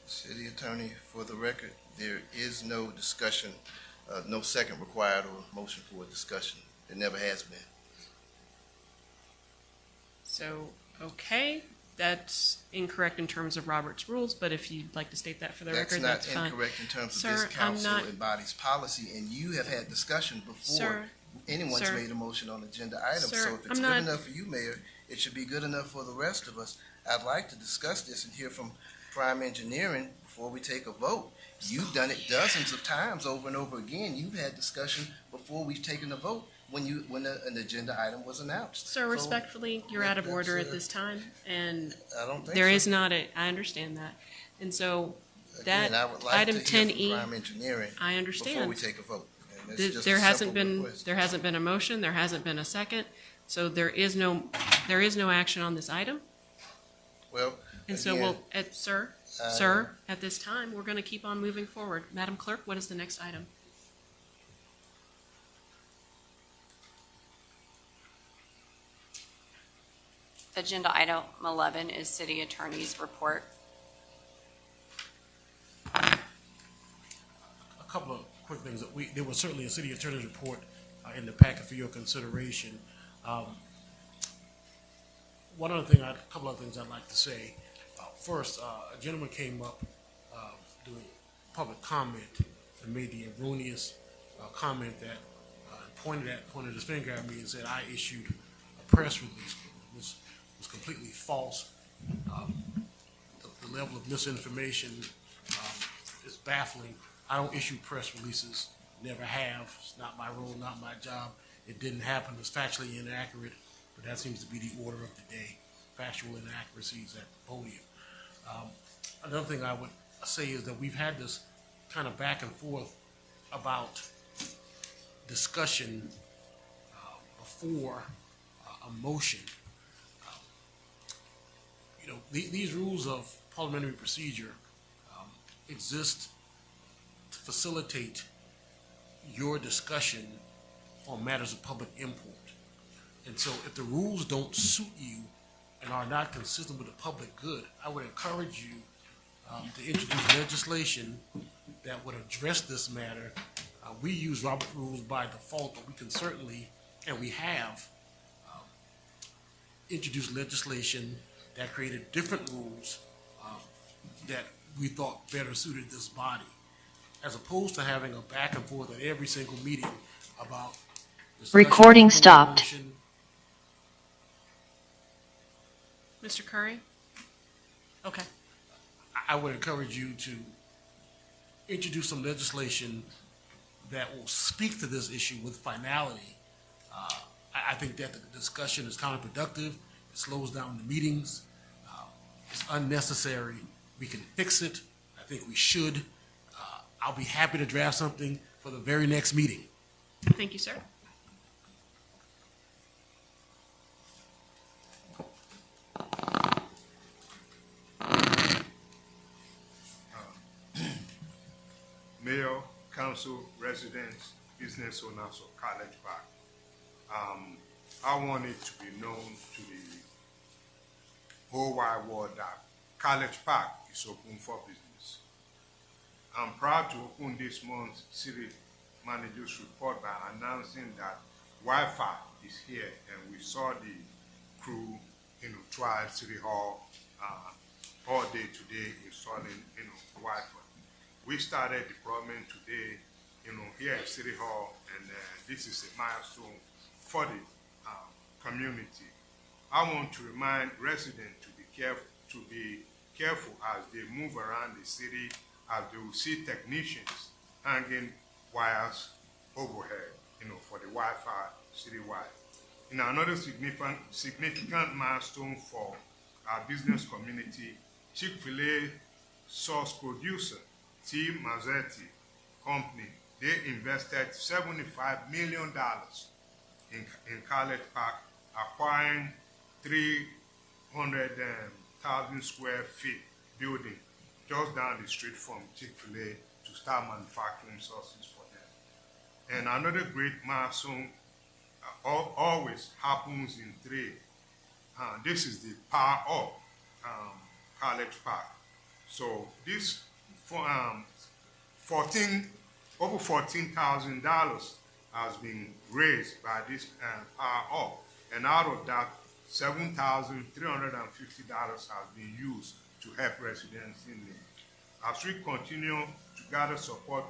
City Attorney, for the record, there is no discussion, no second required or motion for a discussion. There never has been. So, okay, that's incorrect in terms of Robert's rules, but if you'd like to state that for the record, that's fine. That's not incorrect in terms of Sir, this I'm council not- embodies policy, and you have had discussion before Sir, anyone's sir, made a motion on agenda items. sir, So if it's I'm good not- enough for you, Mayor, it should be good enough for the rest of us. I'd like to discuss this and hear from Prime Engineering before we take a vote. You've done it dozens of times over and over again. You've had discussion before we've taken a vote when an agenda item was announced. Sir, So, respectfully, you're out of that's, order at this time, and I don't think there so. is not a, I understand that. And so, that Again, I would like item to hear 10E, from Prime Engineering I before understand. we take a vote. And it's Th- just There a hasn't simple been, request. there hasn't been a motion, there hasn't been a second, so there is no action on this item. Well, And so again, we'll, sir, at this time, we're going to keep on moving forward. Madam Clerk, what is the next item? Agenda item 11 is City Attorney's report. A couple of quick things. There was certainly a city attorney's report in the packet for your consideration. A couple of things I'd like to say. First, a gentleman came up doing public comment and made the erroneous comment that pointed his finger at me and said I issued a press release. It was completely false. The level of misinformation is baffling. I don't issue press releases, never have. It's not my role, not my job. It didn't happen. It's factually inaccurate, but that seems to be the order of the day, factual inaccuracies at the podium. Another thing I would say is that we've had this kind of back and forth about discussion before a motion. These rules of parliamentary procedure exist to facilitate your discussion on matters of public import. And so if the rules don't suit you and are not consistent with the public good, I would encourage you to introduce legislation that would address this matter. We use Robert rules by default, but we can certainly, and we have, introduced legislation that created different rules that we thought better suited this body, as opposed to having a back and forth at every single meeting about recording stopped. Motion. Mr. Curry? Okay. I would encourage you to introduce some legislation that will speak to this issue with finality. I think that the discussion is counterproductive. It slows down the meetings. It's unnecessary. We can fix it. I think we should. I'll be happy to draft something for the very next meeting. Thank you, sir. Mayor, council, residents, business owners of College Park. I want it to be known to the whole wide world that College Park is open for business. I'm proud to open this month's city manager's report by announcing that Wi-Fi is here, and we saw the crew, throughout City Hall all day today installing, Wi-Fi. We started deployment today, here at City Hall, and this is a milestone for the community. I want to remind residents to be careful as they move around the city, as they will see technicians hanging wires overhead, for the Wi-Fi citywide. Another significant milestone for our business community, Chick-fil-A sauce producer T. Mazzetti Company, they invested $75 million in College Park, acquiring 300 1,000 square feet building just down the street from Chick-fil-A to start manufacturing sauces for them. And another great milestone always happens in trade. This is the Power Up College Park. So this over $14,000 has been raised by this Power Up, and out of that, $7,350 has been used to help residents in need. As we continue to gather support,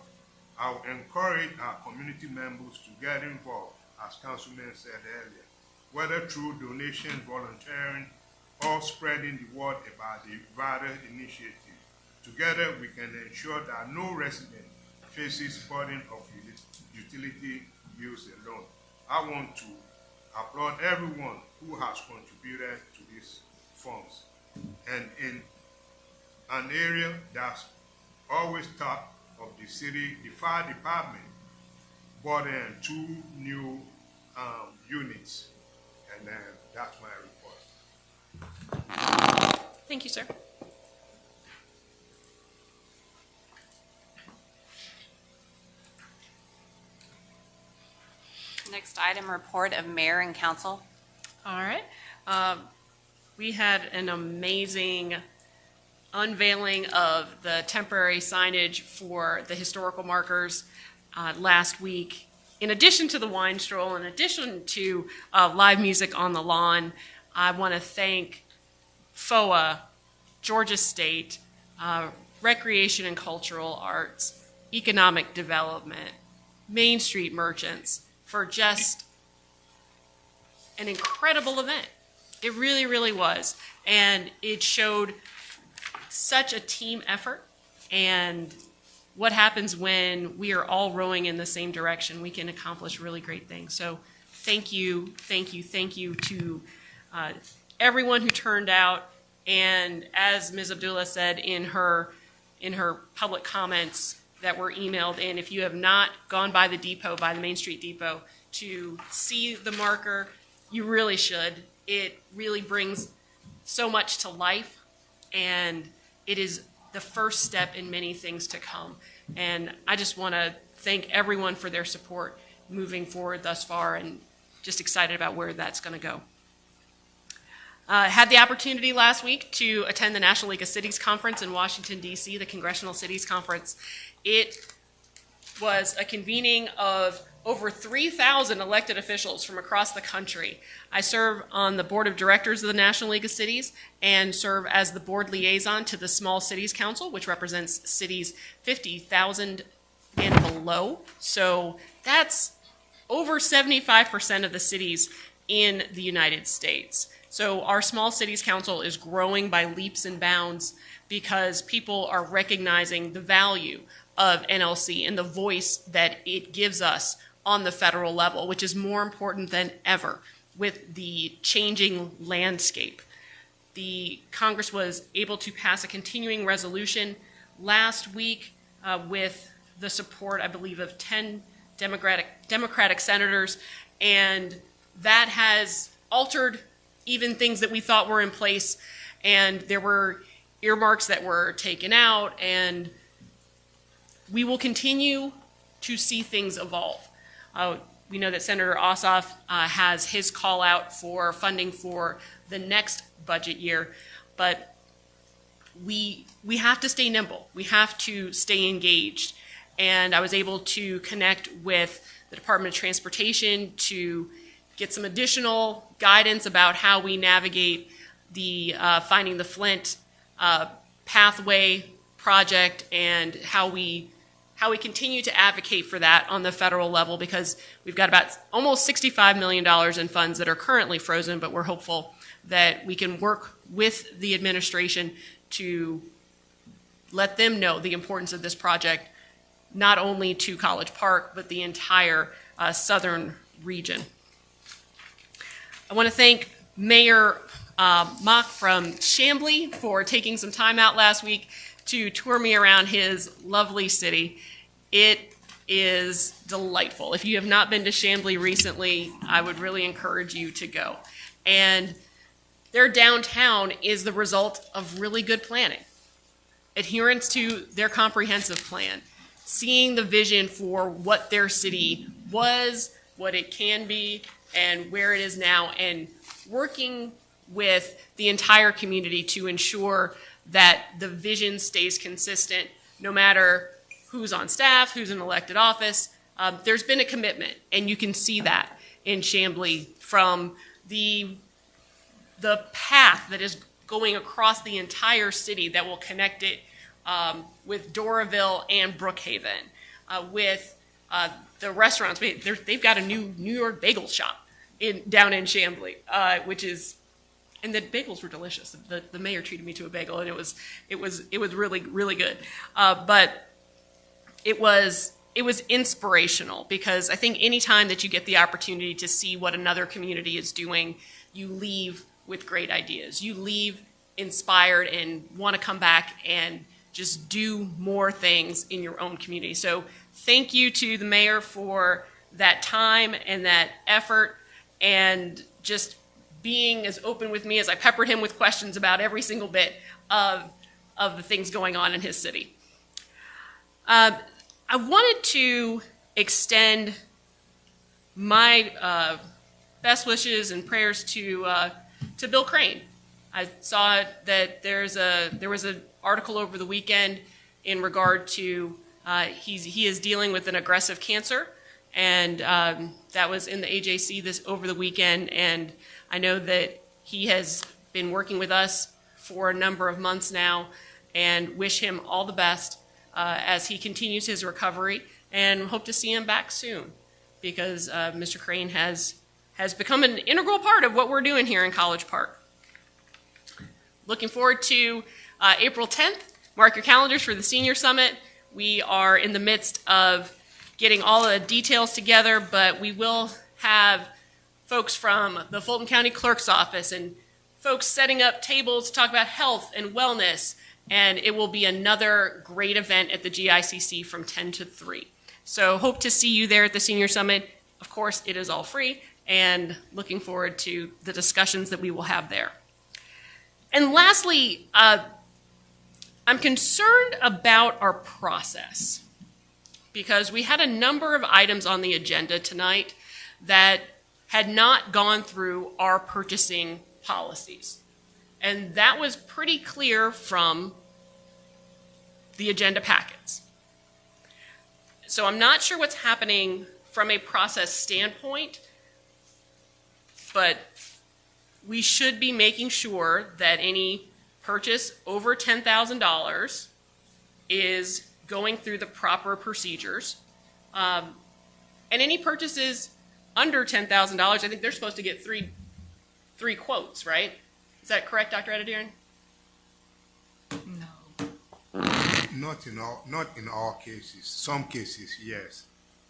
I will encourage our community members to get involved, as Councilman said earlier, whether through donation, volunteering, or spreading the word about the vital initiative. Together, we can ensure that no resident faces burden of utility bills alone. I want to applaud everyone who has contributed to these funds. And in an area that's always top of the city, the fire department brought in 2 new units, and that's my report. Thank you, sir. Next item, report of mayor and council. All right. We had an amazing unveiling of the temporary signage for the historical markers last week. In addition to the wine stroll, in addition to live music on the lawn, I want to thank FOA, Georgia State, Recreation and Cultural Arts, Economic Development, Main Street Merchants, for just an incredible event. It really, really was. And it showed such a team effort, and what happens when we are all rowing in the same direction. We can accomplish really great things. So thank you, thank you, thank you to everyone who turned out. And as Ms. Abdullah said in her public comments that were emailed in, if you have not gone by the depot, by the Main Street Depot, to see the marker, you really should. It really brings so much to life, and it is the first step in many things to come. And I just want to thank everyone for their support moving forward thus far, and just excited about where that's going to go. Had the opportunity last week to attend the National League of Cities Conference in Washington, D.C., the Congressional Cities Conference. It was a convening of over 3,000 elected officials from across the country. I serve on the board of directors of the National League of Cities and serve as the board liaison to the Small Cities Council, which represents cities 50,000 and below. So that's over 75% of the cities in the United States. So our Small Cities Council is growing by leaps and bounds because people are recognizing the value of NLC and the voice that it gives us on the federal level, which is more important than ever with the changing landscape. The Congress was able to pass a continuing resolution last week with the support, I believe, of 10 Democratic senators, and that has altered even things that we thought were in place, and there were earmarks that were taken out, and we will continue to see things evolve. We know that Senator Ossoff has his call out for funding for the next budget year, but we have to stay nimble. We have to stay engaged. And I was able to connect with the Department of Transportation to get some additional guidance about how we navigate the Finding the Flint pathway project, and how we continue to advocate for that on the federal level, because we've got about almost $65 million in funds that are currently frozen, but we're hopeful that we can work with the administration to let them know the importance of this project, not only to College Park, but the entire southern region. I want to thank Mayor Mock from Chamblee for taking some time out last week to tour me around his lovely city. It is delightful. If you have not been to Chamblee recently, I would really encourage you to go. And their downtown is the result of really good planning, adherence to their comprehensive plan, seeing the vision for what their city was, what it can be, and where it is now, and working with the entire community to ensure that the vision stays consistent no matter who's on staff, who's in elected office. There's been a commitment, and you can see that in Chamblee from the path that is going across the entire city that will connect it with Doraville and Brookhaven, with the restaurants. They've got a new New York bagel shop down in Chamblee, which is, and the bagels were delicious. The mayor treated me to a bagel, and it was really, really good. But it was inspirational, because I think anytime that you get the opportunity to see what another community is doing, you leave with great ideas. You leave inspired and want to come back and just do more things in your own community. So thank you to the mayor for that time and that effort, and just being as open with me as I peppered him with questions about every single bit of the things going on in his city. I wanted to extend my best wishes and prayers to Bill Crane. I saw that there was an article over the weekend in regard to he is dealing with an aggressive cancer, and that was in the AJC over the weekend. And I know that he has been working with us for a number of months now, and wish him all the best as he continues his recovery, and hope to see him back soon, because Mr. Crane has become an integral part of what we're doing here in College Park. Looking forward to April 10th. Mark your calendars for the Senior Summit. We are in the midst of getting all the details together, but we will have folks from the Fulton County Clerk's Office and folks setting up tables to talk about health and wellness, and it will be another great event at the GICC from 10 to 3. So hope to see you there at the Senior Summit. Of course, it is all free, and looking forward to the discussions that we will have there. And lastly, I'm concerned about our process, because we had a number of items on the agenda tonight that had not gone through our purchasing policies. And that was pretty clear from the agenda packets. So I'm not sure what's happening from a process standpoint, but we should be making sure that any purchase over $10,000 is going through the proper procedures. And any purchases under $10,000, I think they're supposed to get three quotes, right? Is that correct, Dr. Adediran? Not in all cases. Some cases, yes,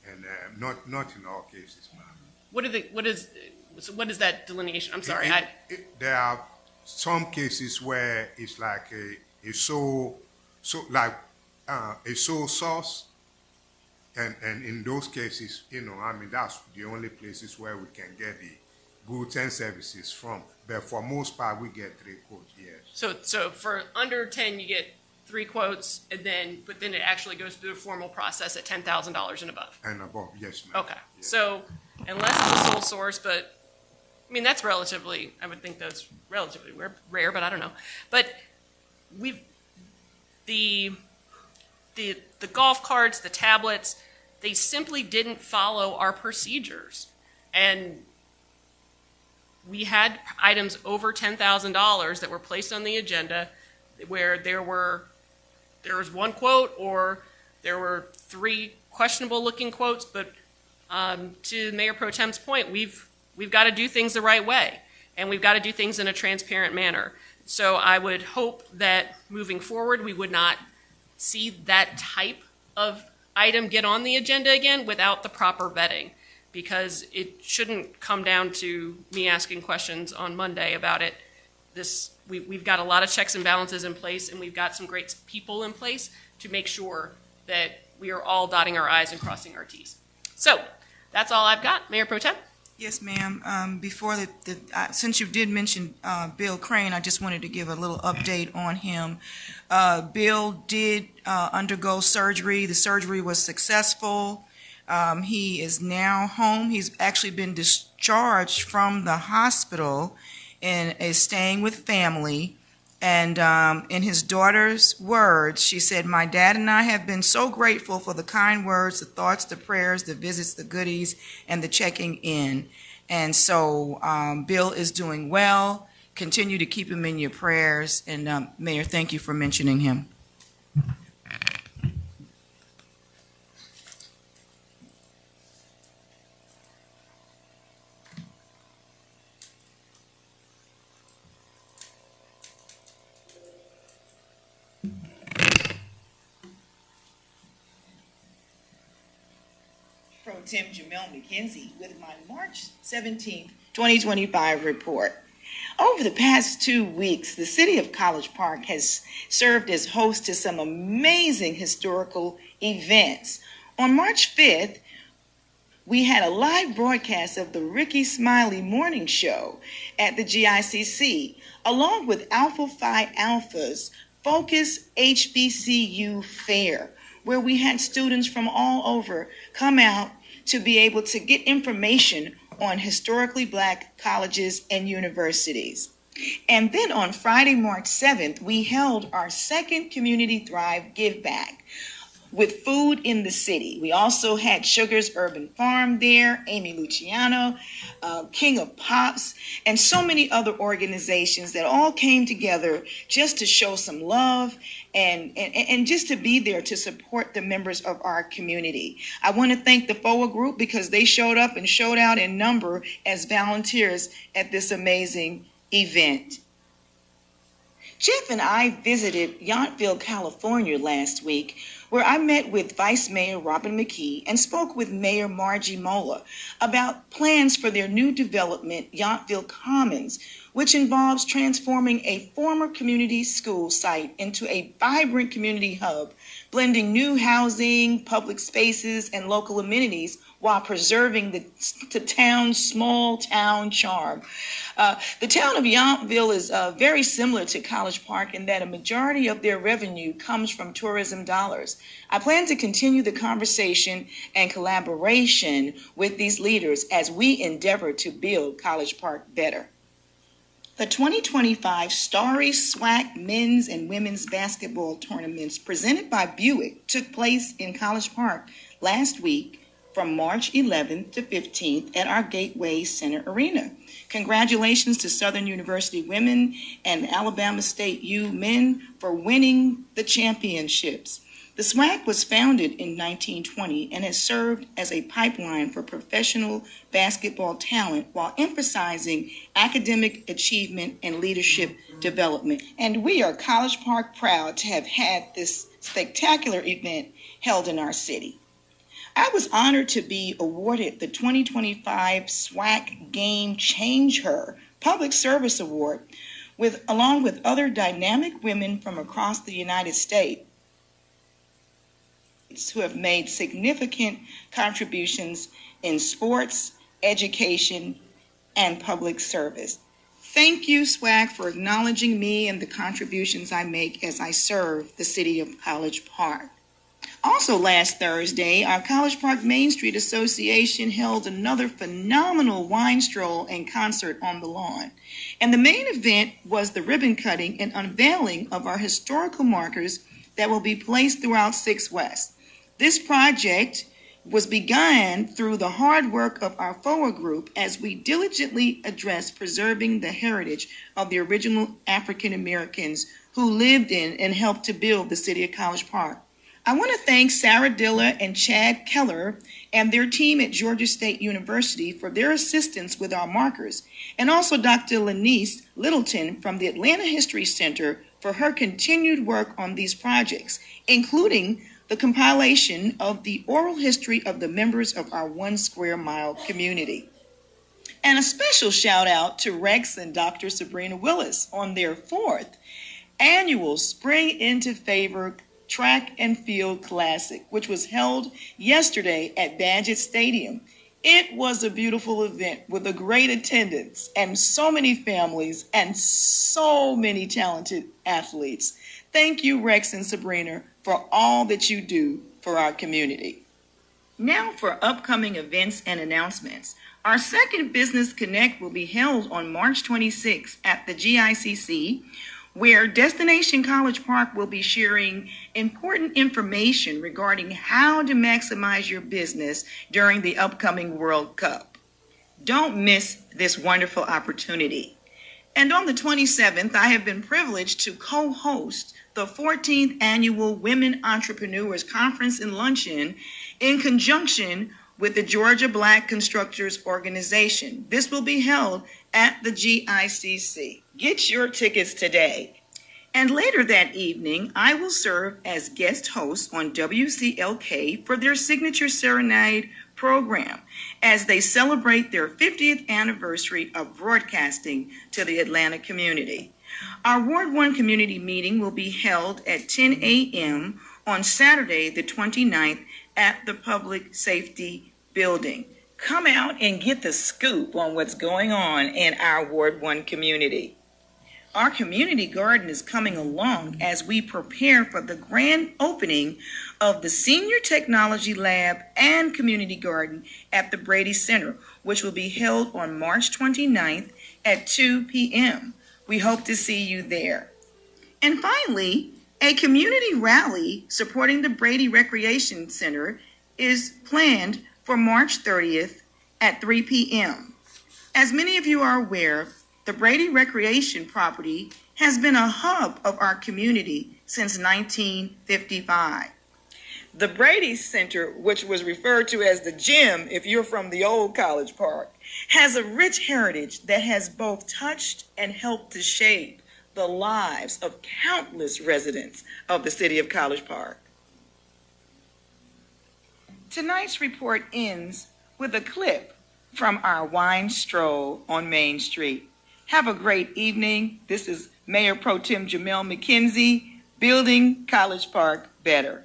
and not in all cases, ma'am. What is that delineation? I'm sorry. There are some cases where it's like a sole source, and in those cases, that's the only places where we can get the goods and services from. But for most part, we get 3 quotes. Yes. So for under 10, you get 3 quotes, but then it actually goes through a formal process at $10,000 and above. And above, yes, ma'am. Okay. Yes. So unless it's a sole source, but that's I would think that's relatively rare, but I don't know. But the golf carts, the tablets, they simply didn't follow our procedures. And we had items over $10,000 that were placed on the agenda where there was 1 quote, or there were 3 questionable looking quotes. But to Mayor Pro Tem's point, we've got to do things the right way, and we've got to do things in a transparent manner. So I would hope that moving forward, we would not see that type of item get on the agenda again without the proper vetting, because it shouldn't come down to me asking questions on Monday about it. We've got a lot of checks and balances in place, and we've got some great people in place to make sure that we are all dotting our I's and crossing our T's. So that's all I've got, Mayor Pro Tem. Yes, ma'am. Before since you did mention Bill Crane, I just wanted to give a little update on him. Bill did undergo surgery. The surgery was successful. He is now home. He's actually been discharged from the hospital and is staying with family. And in his daughter's words, she said, "My dad and I have been so grateful for the kind words, the thoughts, the prayers, the visits, the goodies, and the checking in." And so Bill is doing well. Continue to keep him in your prayers. And Mayor, thank you for mentioning him. Pro Tem Jamel McKenzie with my March 17th, 2025 report. Over the past 2 weeks, the city of College Park has served as host to some amazing historical events. On March 5th, we had a live broadcast of the Ricky Smiley Morning Show at the GICC, along with Alpha Phi Alpha's Focus HBCU Fair, where we had students from all over come out to be able to get information on historically Black colleges and universities. And then on Friday, March 7th, we held our second Community Thrive Give Back with food in the city. We also had Sugar's Urban Farm there, Amy Luciano, King of Pops, and so many other organizations that all came together just to show some love and just to be there to support the members of our community. I want to thank the FOA group because they showed up and showed out in number as volunteers at this amazing event. Jeff and I visited Yountville, California last week, where I met with Vice Mayor Robin McKee and spoke with Mayor Margie Mola about plans for their new development, Yountville Commons, which involves transforming a former community school site into a vibrant community hub, blending new housing, public spaces, and local amenities while preserving the town's small town charm. The town of Yountville is very similar to College Park in that a majority of their revenue comes from tourism dollars. I plan to continue the conversation and collaboration with these leaders as we endeavor to build College Park better. The 2025 Starry SWAC men's and women's basketball tournaments presented by Buick took place in College Park last week from March 11th to 15th at our Gateway Center Arena. Congratulations to Southern University women and Alabama State U men for winning the championships. The SWAC was founded in 1920 and has served as a pipeline for professional basketball talent while emphasizing academic achievement and leadership development. And we are College Park proud to have had this spectacular event held in our city. I was honored to be awarded the 2025 SWAC Game Changer Public Service Award along with other dynamic women from across the United States who have made significant contributions in sports, education, and public service. Thank you, SWAC, for acknowledging me and the contributions I make as I serve the city of College Park. Also last Thursday, our College Park Main Street Association held another phenomenal wine stroll and concert on the lawn. And the main event was the ribbon cutting and unveiling of our historical markers that will be placed throughout 6 West. This project was begun through the hard work of our FOA group as we diligently address preserving the heritage of the original African Americans who lived in and helped to build the city of College Park. I want to thank Sarah Dilla and Chad Keller and their team at Georgia State University for their assistance with our markers, and also Dr. Lanice Littleton from the Atlanta History Center for her continued work on these projects, including the compilation of the oral history of the members of our 1 square mile community. And a special shout out to Rex and Dr. Sabrina Willis on their 4th annual Spring Into Favor Track and Field Classic, which was held yesterday at Badgett Stadium. It was a beautiful event with a great attendance and so many families and so many talented athletes. Thank you, Rex and Sabrina, for all that you do for our community. Now for upcoming events and announcements. Our second Business Connect will be held on March 26th at the GICC, where Destination College Park will be sharing important information regarding how to maximize your business during the upcoming World Cup. Don't miss this wonderful opportunity. And on the 27th, I have been privileged to co-host the 14th Annual Women Entrepreneurs Conference and Luncheon in conjunction with the Georgia Black Constructors Organization. This will be held at the GICC. Get your tickets today. And later that evening, I will serve as guest host on WCLK for their signature serenade program as they celebrate their 50th anniversary of broadcasting to the Atlanta community. Our Ward 1 community meeting will be held at 10 a.m. on Saturday, the 29th, at the Public Safety Building. Come out and get the scoop on what's going on in our Ward 1 community. Our community garden is coming along as we prepare for the grand opening of the Senior Technology Lab and Community Garden at the Brady Center, which will be held on March 29th at 2 p.m. We hope to see you there. And finally, a community rally supporting the Brady Recreation Center is planned for March 30th at 3 p.m. As many of you are aware, the Brady Recreation property has been a hub of our community since 1955. The Brady Center, which was referred to as the gym if you're from the old College Park, has a rich heritage that has both touched and helped to shape the lives of countless residents of the city of College Park. Tonight's report ends with a clip from our wine stroll on Main Street. Have a great evening. This is Mayor Pro Tem Jamel McKenzie, building College Park better.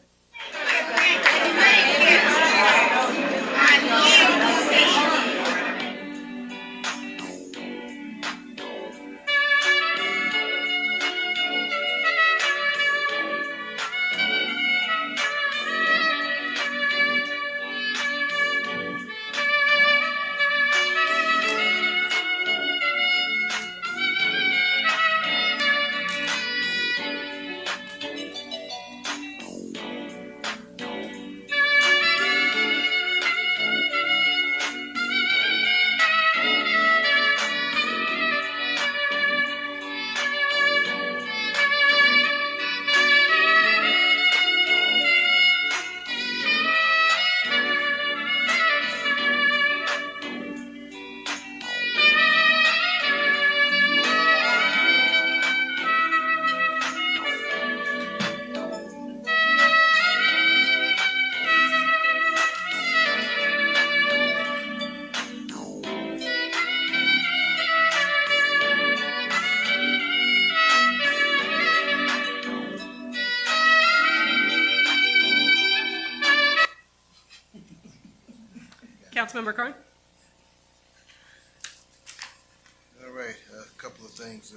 Councilmember Carn? All right, a couple of things.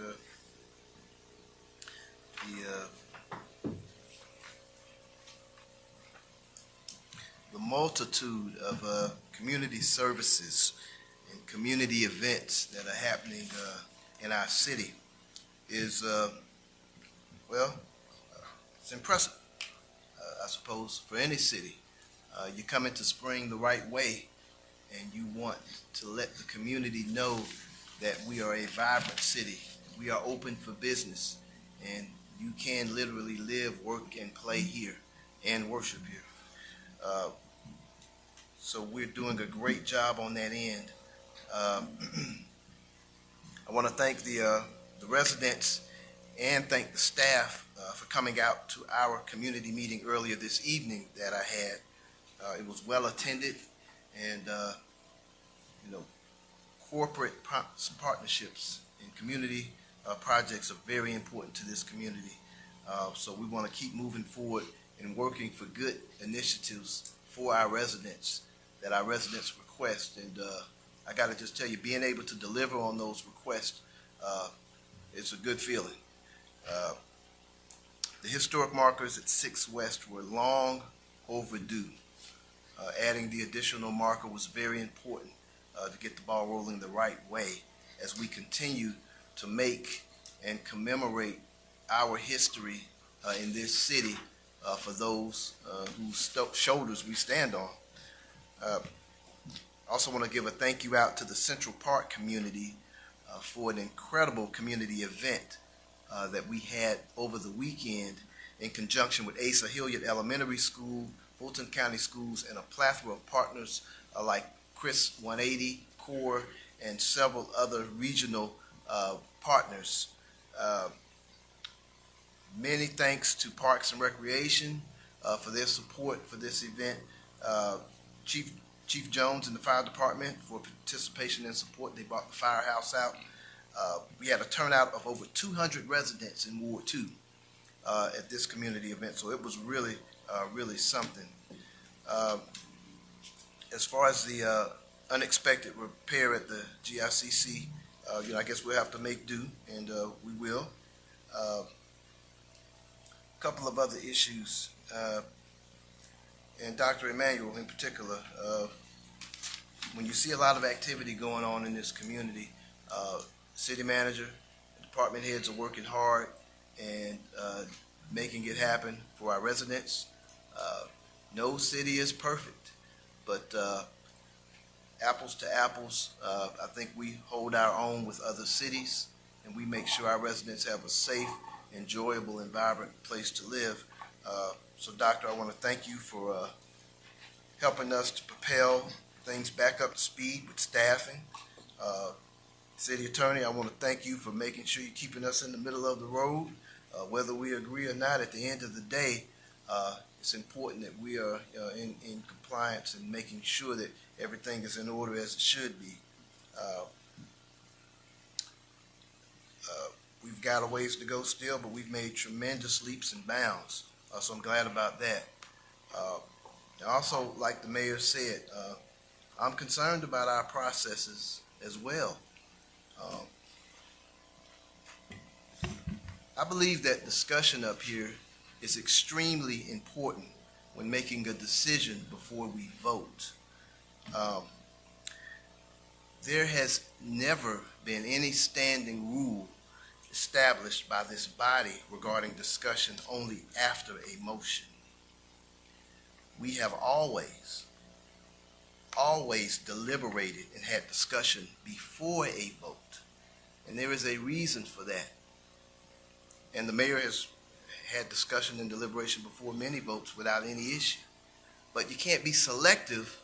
The multitude of community services and community events that are happening in our city is, it's impressive, I suppose, for any city. You come into spring the right way, and you want to let the community know that we are a vibrant city. We are open for business, and you can literally live, work, and play here and worship here. So we're doing a great job on that end. I want to thank the residents and thank the staff for coming out to our community meeting earlier this evening that I had. It was well attended, and corporate partnerships and community projects are very important to this community. So we want to keep moving forward and working for good initiatives for our residents that our residents request. requests, and I got to just tell you, being able to deliver on those requests is a good feeling. The historic markers at 6 West were long overdue. Adding the additional marker was very important to get the ball rolling the right way as we continue to make and commemorate our history in this city for those whose shoulders we stand on. I also want to give a thank you out to the Central Park community for an incredible community event that we had over the weekend in conjunction with Asa Hilliard Elementary School, Fulton County Schools, and a plethora of partners like Chris 180, CORE, and several other regional partners. Many thanks to Parks and Recreation for their support for this event. Chief Jones and the fire department for participation and support. They brought the firehouse out. We had a turnout of over 200 residents in Ward 2 at this community event, so it was really, really something. As far as the unexpected repair at the GICC, I guess we'll have to make do, and we will. A couple of other issues, and Dr. Emanuel in particular, when you see a lot of activity going on in this community, city manager, department heads are working hard and making it happen for our residents. No city is perfect, but apples to apples, I think we hold our own with other cities, and we make sure our residents have a safe, enjoyable, and vibrant place to live. So, Doctor, I want to thank you for helping us to propel things back up to speed with staffing. City Attorney, I want to thank you for making sure you're keeping us in the middle of the road. Whether we agree or not, at the end of the day, it's important that we are in compliance and making sure that everything is in order as it should be. We've got a ways to go still, but we've made tremendous leaps and bounds, so I'm glad about that. Also, like the mayor said, I'm concerned about our processes as well. I believe that discussion up here is extremely important when making a decision before we vote. There has never been any standing rule established by this body regarding discussion only after a motion. We have always deliberated and had discussion before a vote, and there is a reason for that. And the mayor has had discussion and deliberation before many votes without any issue. But you can't be selective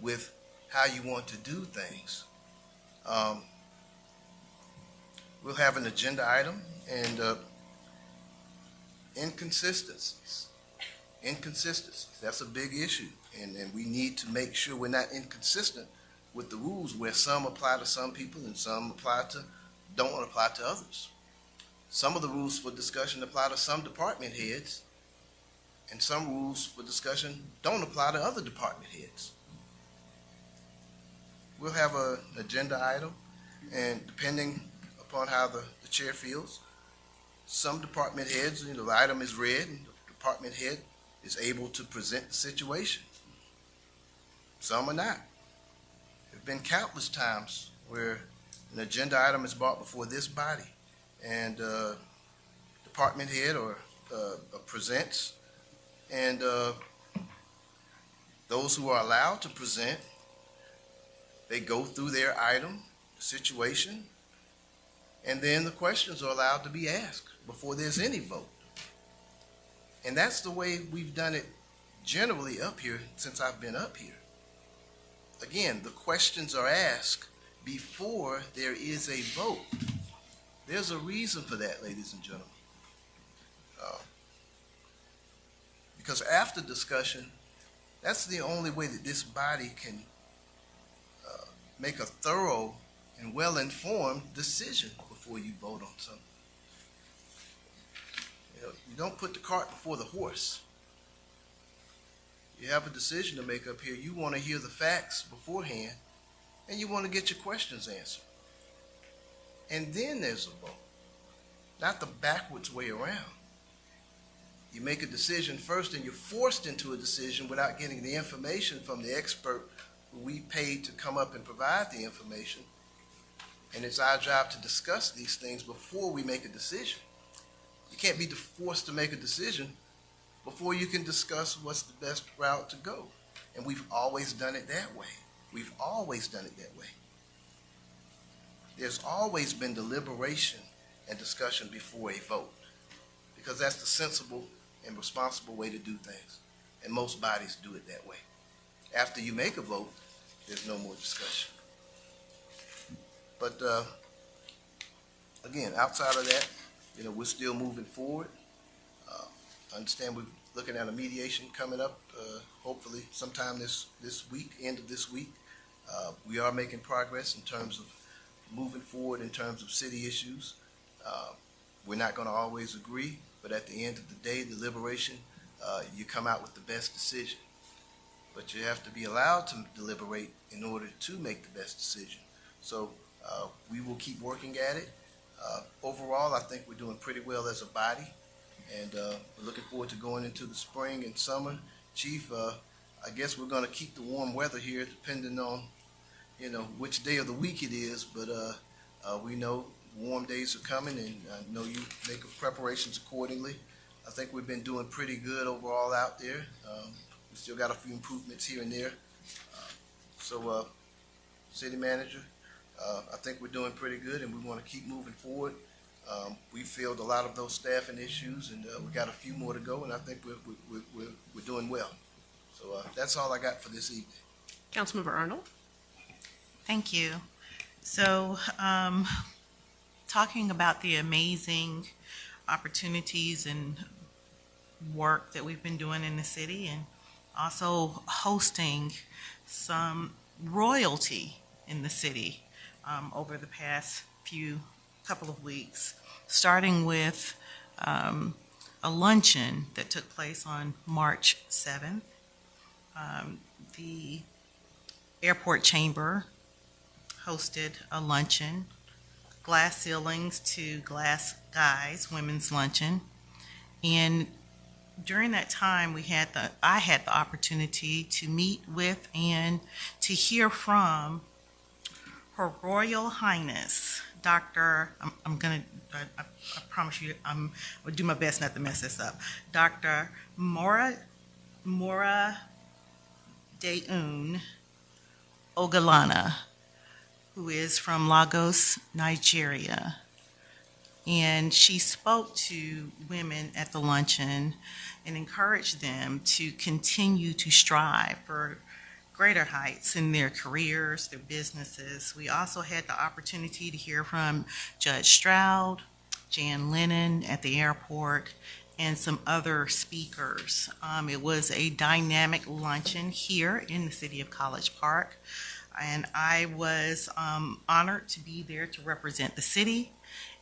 with how you want to do things. We'll have an agenda item and inconsistencies. That's a big issue. And we need to make sure we're not inconsistent with the rules where some apply to some people and some don't apply to others. Some of the rules for discussion apply to some department heads, and some rules for discussion don't apply to other department heads. We'll have an agenda item, and depending upon how the chair feels, some department heads, the item is read, and the department head is able to present the situation. Some are not. There have been countless times where an agenda item is brought before this body, and department head or presents, and those who are allowed to present, they go through their item, situation, and then the questions are allowed to be asked before there's any vote. And that's the way we've done it generally up here since I've been up here. Again, the questions are asked before there is a vote. There's a reason for that, ladies and gentlemen. Because after discussion, that's the only way that this body can make a thorough and well-informed decision before you vote on something. You don't put the cart before the horse. You have a decision to make up here. You want to hear the facts beforehand, and you want to get your questions answered. And then there's a vote, not the backwards way around. You make a decision first, and you're forced into a decision without getting the information from the expert who we paid to come up and provide the information. And it's our job to discuss these things before we make a decision. You can't be forced to make a decision before you can discuss what's the best route to go. And we've always done it that way. We've always done it that way. There's always been deliberation and discussion before a vote, because that's the sensible and responsible way to do things. And most bodies do it that way. After you make a vote, there's no more discussion. But again, outside of that, we're still moving forward. I understand we're looking at a mediation coming up, hopefully sometime this week, end of this week. We are making progress in terms of moving forward in terms of city issues. We're not going to always agree, but at the end of the day, deliberation, you come out with the best decision. But you have to be allowed to deliberate in order to make the best decision. So we will keep working at it. Overall, I think we're doing pretty well as a body, and we're looking forward to going into the spring and summer. Chief, I guess we're going to keep the warm weather here, depending on which day of the week it is, but we know warm days are coming, and I know you make preparations accordingly. I think we've been doing pretty good overall out there. We still got a few improvements here and there. So, City Manager, I think we're doing pretty good, and we want to keep moving forward. We filled a lot of those staffing issues, and we got a few more to go, and I think we're doing well. So that's all I got for this evening. Councilmember Arnold. Thank you. So, talking about the amazing opportunities and work that we've been doing in the city, and also hosting some royalty in the city over the past couple of weeks, starting with a luncheon that took place on March 7th. The Airport Chamber hosted a luncheon, Glass Ceilings to Glass Guys Women's Luncheon, and during that time I had the opportunity to meet with and to hear from Her Royal Highness, Dr. I promise you, I'm gonna do my best not to mess this up. Dr. Mora Deun Ogalana, who is from Lagos, Nigeria. And she spoke to women at the luncheon and encouraged them to continue to strive for greater heights in their careers, their businesses. We also had the opportunity to hear from Judge Stroud, Jan Lennon at the airport, and some other speakers. It was a dynamic luncheon here in the city of College Park, and I was honored to be there to represent the city.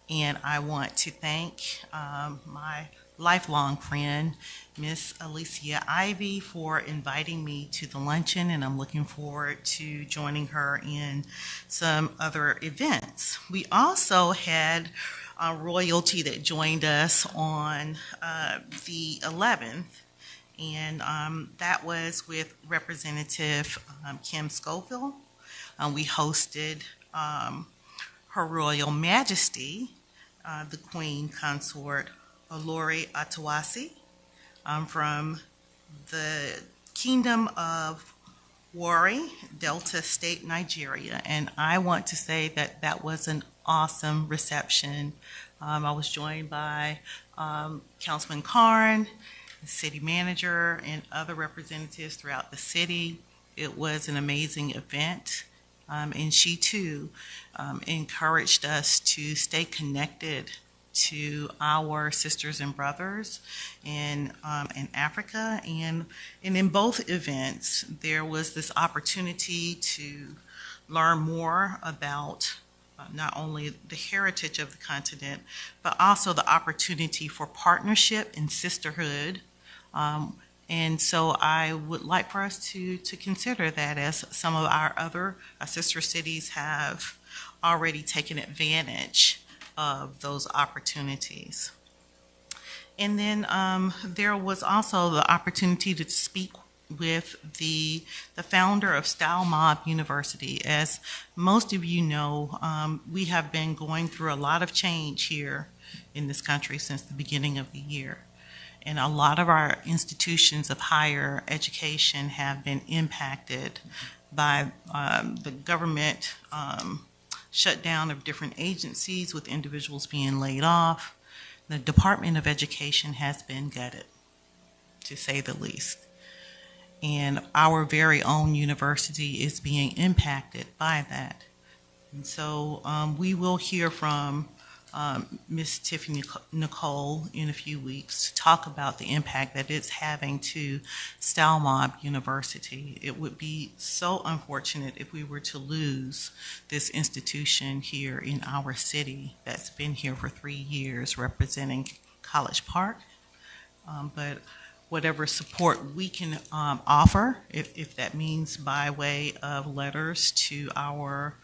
And I want to thank my lifelong friend, Miss Alicia Ivy, for inviting me to the luncheon, and I'm looking forward to joining her in some other events. We also had royalty that joined us on the 11th, and that was with Representative Kim Scoville. We hosted Her Royal Majesty, the Queen Consort Olori Atawasi, from the Kingdom of Warri, Delta State, Nigeria. And I want to say that that was an awesome reception. I was joined by Councilman Karn, the city manager, and other representatives throughout the city. It was an amazing event. And she too encouraged us to stay connected to our sisters and brothers in Africa. And in both events, there was this opportunity to learn more about not only the heritage of the continent, but also the opportunity for partnership and sisterhood, And so I would like for us to consider that, as some of our other sister cities have already taken advantage of those opportunities. And then there was also the opportunity to speak with the founder of Style Mob University. As most of you know, we have been going through a lot of change here in this country since the beginning of the year. And a lot of our institutions of higher education have been impacted by the government shutdown of different agencies, with individuals being laid off. The Department of Education has been gutted, to say the least. And our very own university is being impacted by that. And so we will hear from Ms. Tiffany Nicole in a few weeks to talk about the impact that it's having to Style Mob University. It would be so unfortunate if we were to lose this institution here in our city that's been here for 3 years representing College Park. But whatever support we can offer, if that means by way of letters to our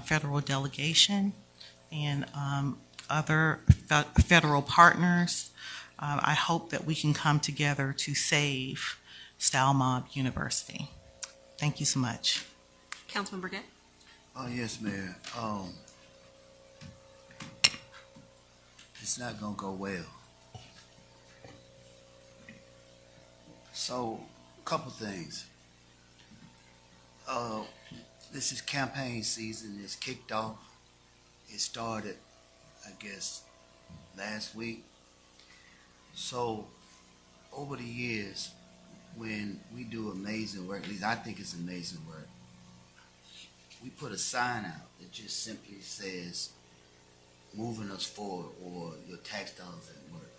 federal delegation and other federal partners, I hope that we can come together to save Style Mob University. Thank you so much. Councilmember Gay? Oh, yes, Mayor. It's not gonna go well. So, a couple things. This is campaign season. It's kicked off. It started, I guess, last week. So, over the years, when we do amazing work, at least I think it's amazing work, we put a sign out that just simply says, moving us forward, or your tax dollars at work.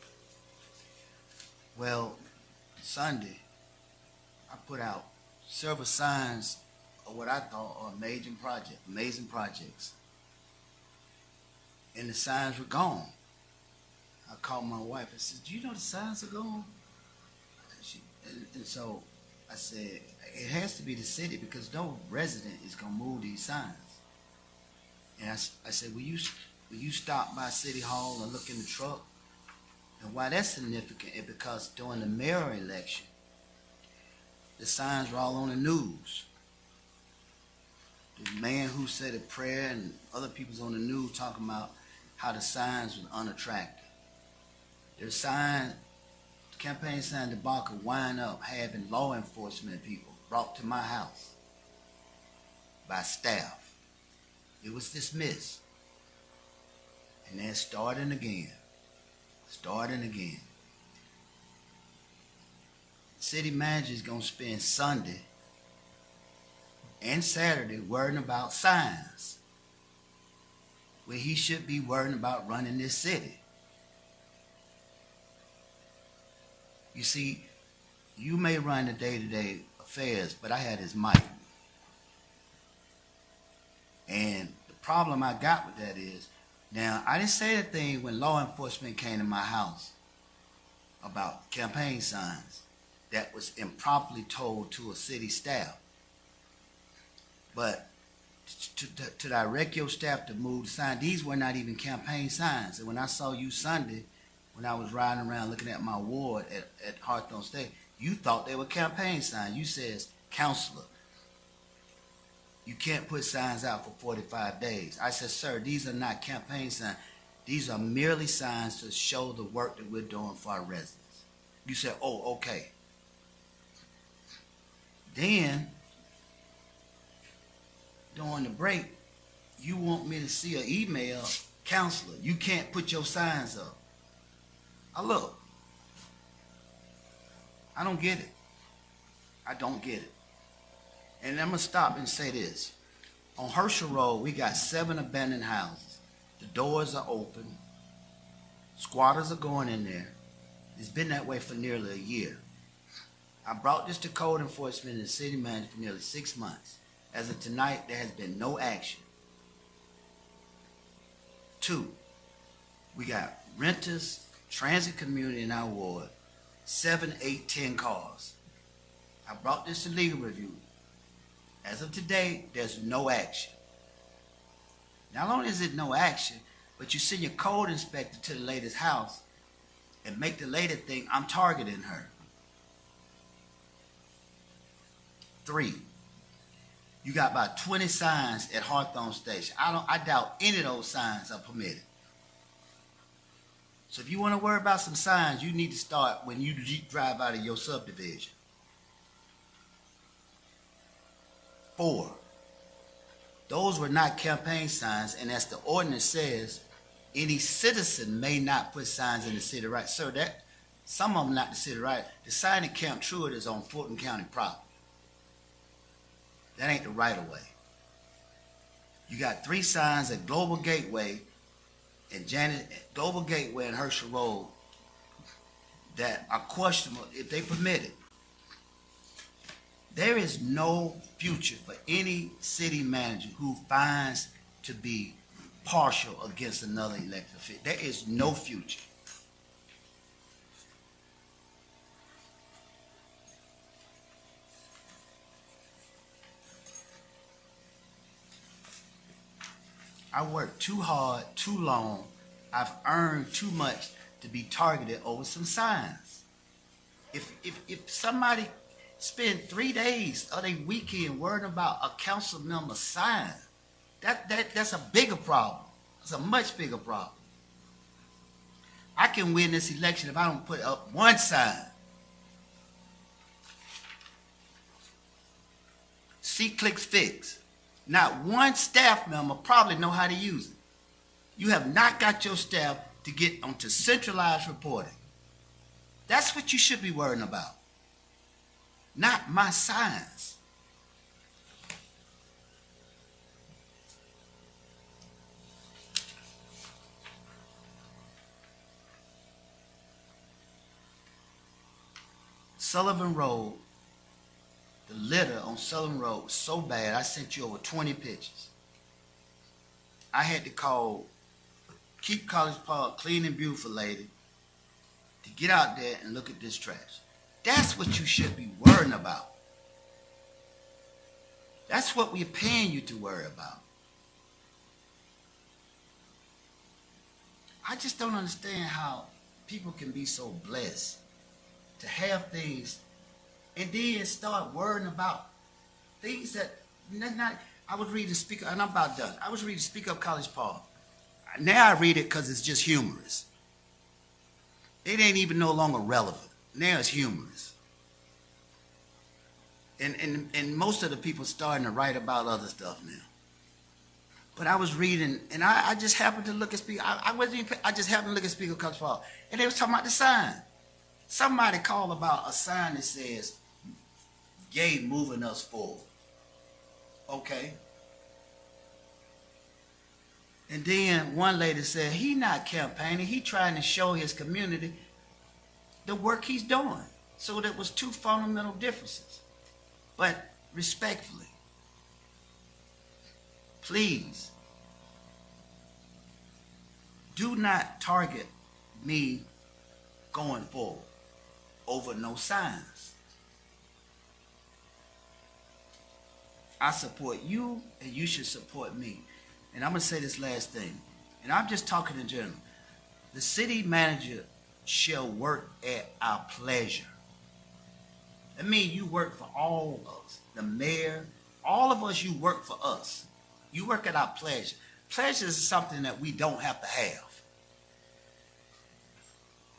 Well, Sunday, I put out several signs of what I thought are amazing projects. And the signs were gone. I called my wife and said, "Do you know the signs are gone?" And so I said, it has to be the city, because no resident is gonna move these signs. And I said, will you stop by City Hall and look in the truck? And why that's significant is because during the mayor election, the signs were all on the news. The man who said a prayer and other people's on the news talking about how the signs were unattractive. There's sign, campaign sign debacle wind up having law enforcement people brought to my house by staff. It was dismissed. And then starting again. City manager is going to spend Sunday and Saturday worrying about signs, where he should be worrying about running this city. You see, you may run the day-to-day affairs, but I had his mic. And the problem I got with that is, now, I didn't say that thing when law enforcement came to my house about campaign signs that was improperly told to a city staff. But to direct your staff to move the sign, these were not even campaign signs. And when I saw you Sunday, when I was riding around looking at my ward at Hawthorne State, you thought they were campaign signs. You says, "Counselor, you can't put signs out for 45 days. I said, "Sir, these are not campaign signs. These are merely signs to show the work that we're doing for our residents." You said, "Oh, okay." Then, during the break, you want me to see an email, "Counselor, you can't put your signs up." I look. I don't get it. I don't get it. And I'm going to stop and say this. On Herschel Road, we got 7 abandoned houses. The doors are open. Squatters are going in there. It's been that way for nearly a year. I brought this to code enforcement and the city manager for nearly 6 months. As of tonight, there has been no action. 2, we got renters, transit community in our ward 7, 8, 10 cars. I brought this to legal review. As of today, there's no action. Not only is it no action, but you send your code inspector to the lady's house and make the lady think I'm targeting her. 3, you got about 20 signs at Hawthorne Station. I doubt any of those signs are permitted. So if you want to worry about some signs, you need to start when you drive out of your subdivision. 4, those were not campaign signs, and as the ordinance says, any citizen may not put signs in the city right. So that some of them not the city right. The sign at Camp Truett is on Fulton County property. That ain't the right of way. You got 3 signs at Global Gateway and Global Gateway and Herschel Road that are questionable if they permit it. There is no future for any city manager who finds to be partial against another elected official. There is no future. I worked too hard, too long. I've earned too much to be targeted over some signs. If somebody spend 3 days of their weekend worrying about a council member's sign, that's a bigger problem. It's a much bigger problem. I can win this election if I don't put up one sign. See, clicks, fix. Not one staff member probably know how to use it. You have not got your staff to get onto centralized reporting. That's what you should be worrying about. Not my signs. Sullivan Road, the litter on Sullivan Road was so bad, I sent you over 20 pictures. I had to call Keep College Park Clean and Beautiful lady to get out there and look at this trash. That's what you should be worrying about. That's what we're paying you to worry about. I just don't understand how people can be so blessed to have things and then start worrying about things that not. I was reading Speak Up, and I'm about done. I was reading Speak Up College Park. Now I read it because it's just humorous. It ain't even no longer relevant. Now it's humorous. And most of the people starting to write about other stuff now. But I was reading, and I just happened to look at Speak. I just happened to look at Speak Up College Park, and they was talking about the sign. Somebody called about a sign that says, "Gay moving us forward." Okay. And then one lady said, he not campaigning, he trying to show his community the work he's doing. So there was 2 fundamental differences. But respectfully, please, do not target me going forward over no signs. I support you, and you should support me. And I'm going to say this last thing, and I'm just talking in general. The city manager shall work at our pleasure. That means you work for all of us, the mayor, all of us, you work for us. You work at our pleasure. Pleasure is something that we don't have to have.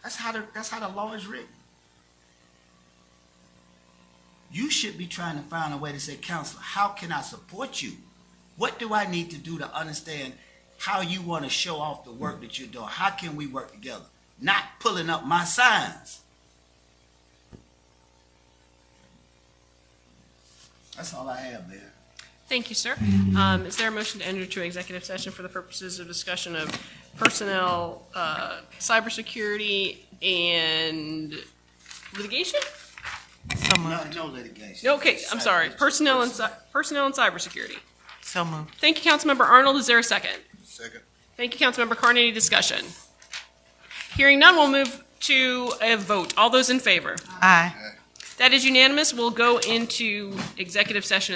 That's how the law is written. You should be trying to find a way to say, "Counselor, how can I support you? What do I need to do to understand how you want to show off the work that you're doing? How can we work together?" Not pulling up my signs. That's all I have there. Thank you, sir. Is there a motion to enter into executive session for the purposes of discussion of personnel, cybersecurity, and litigation? No litigation. Okay, I'm sorry. Personnel and cybersecurity. So moved. Thank you, Councilmember Arnold. Is there a second? Second. Thank you, Councilmember Carney. Any discussion? Hearing none, we'll move to a vote. All those in favor? Aye. That is unanimous. We'll go into executive session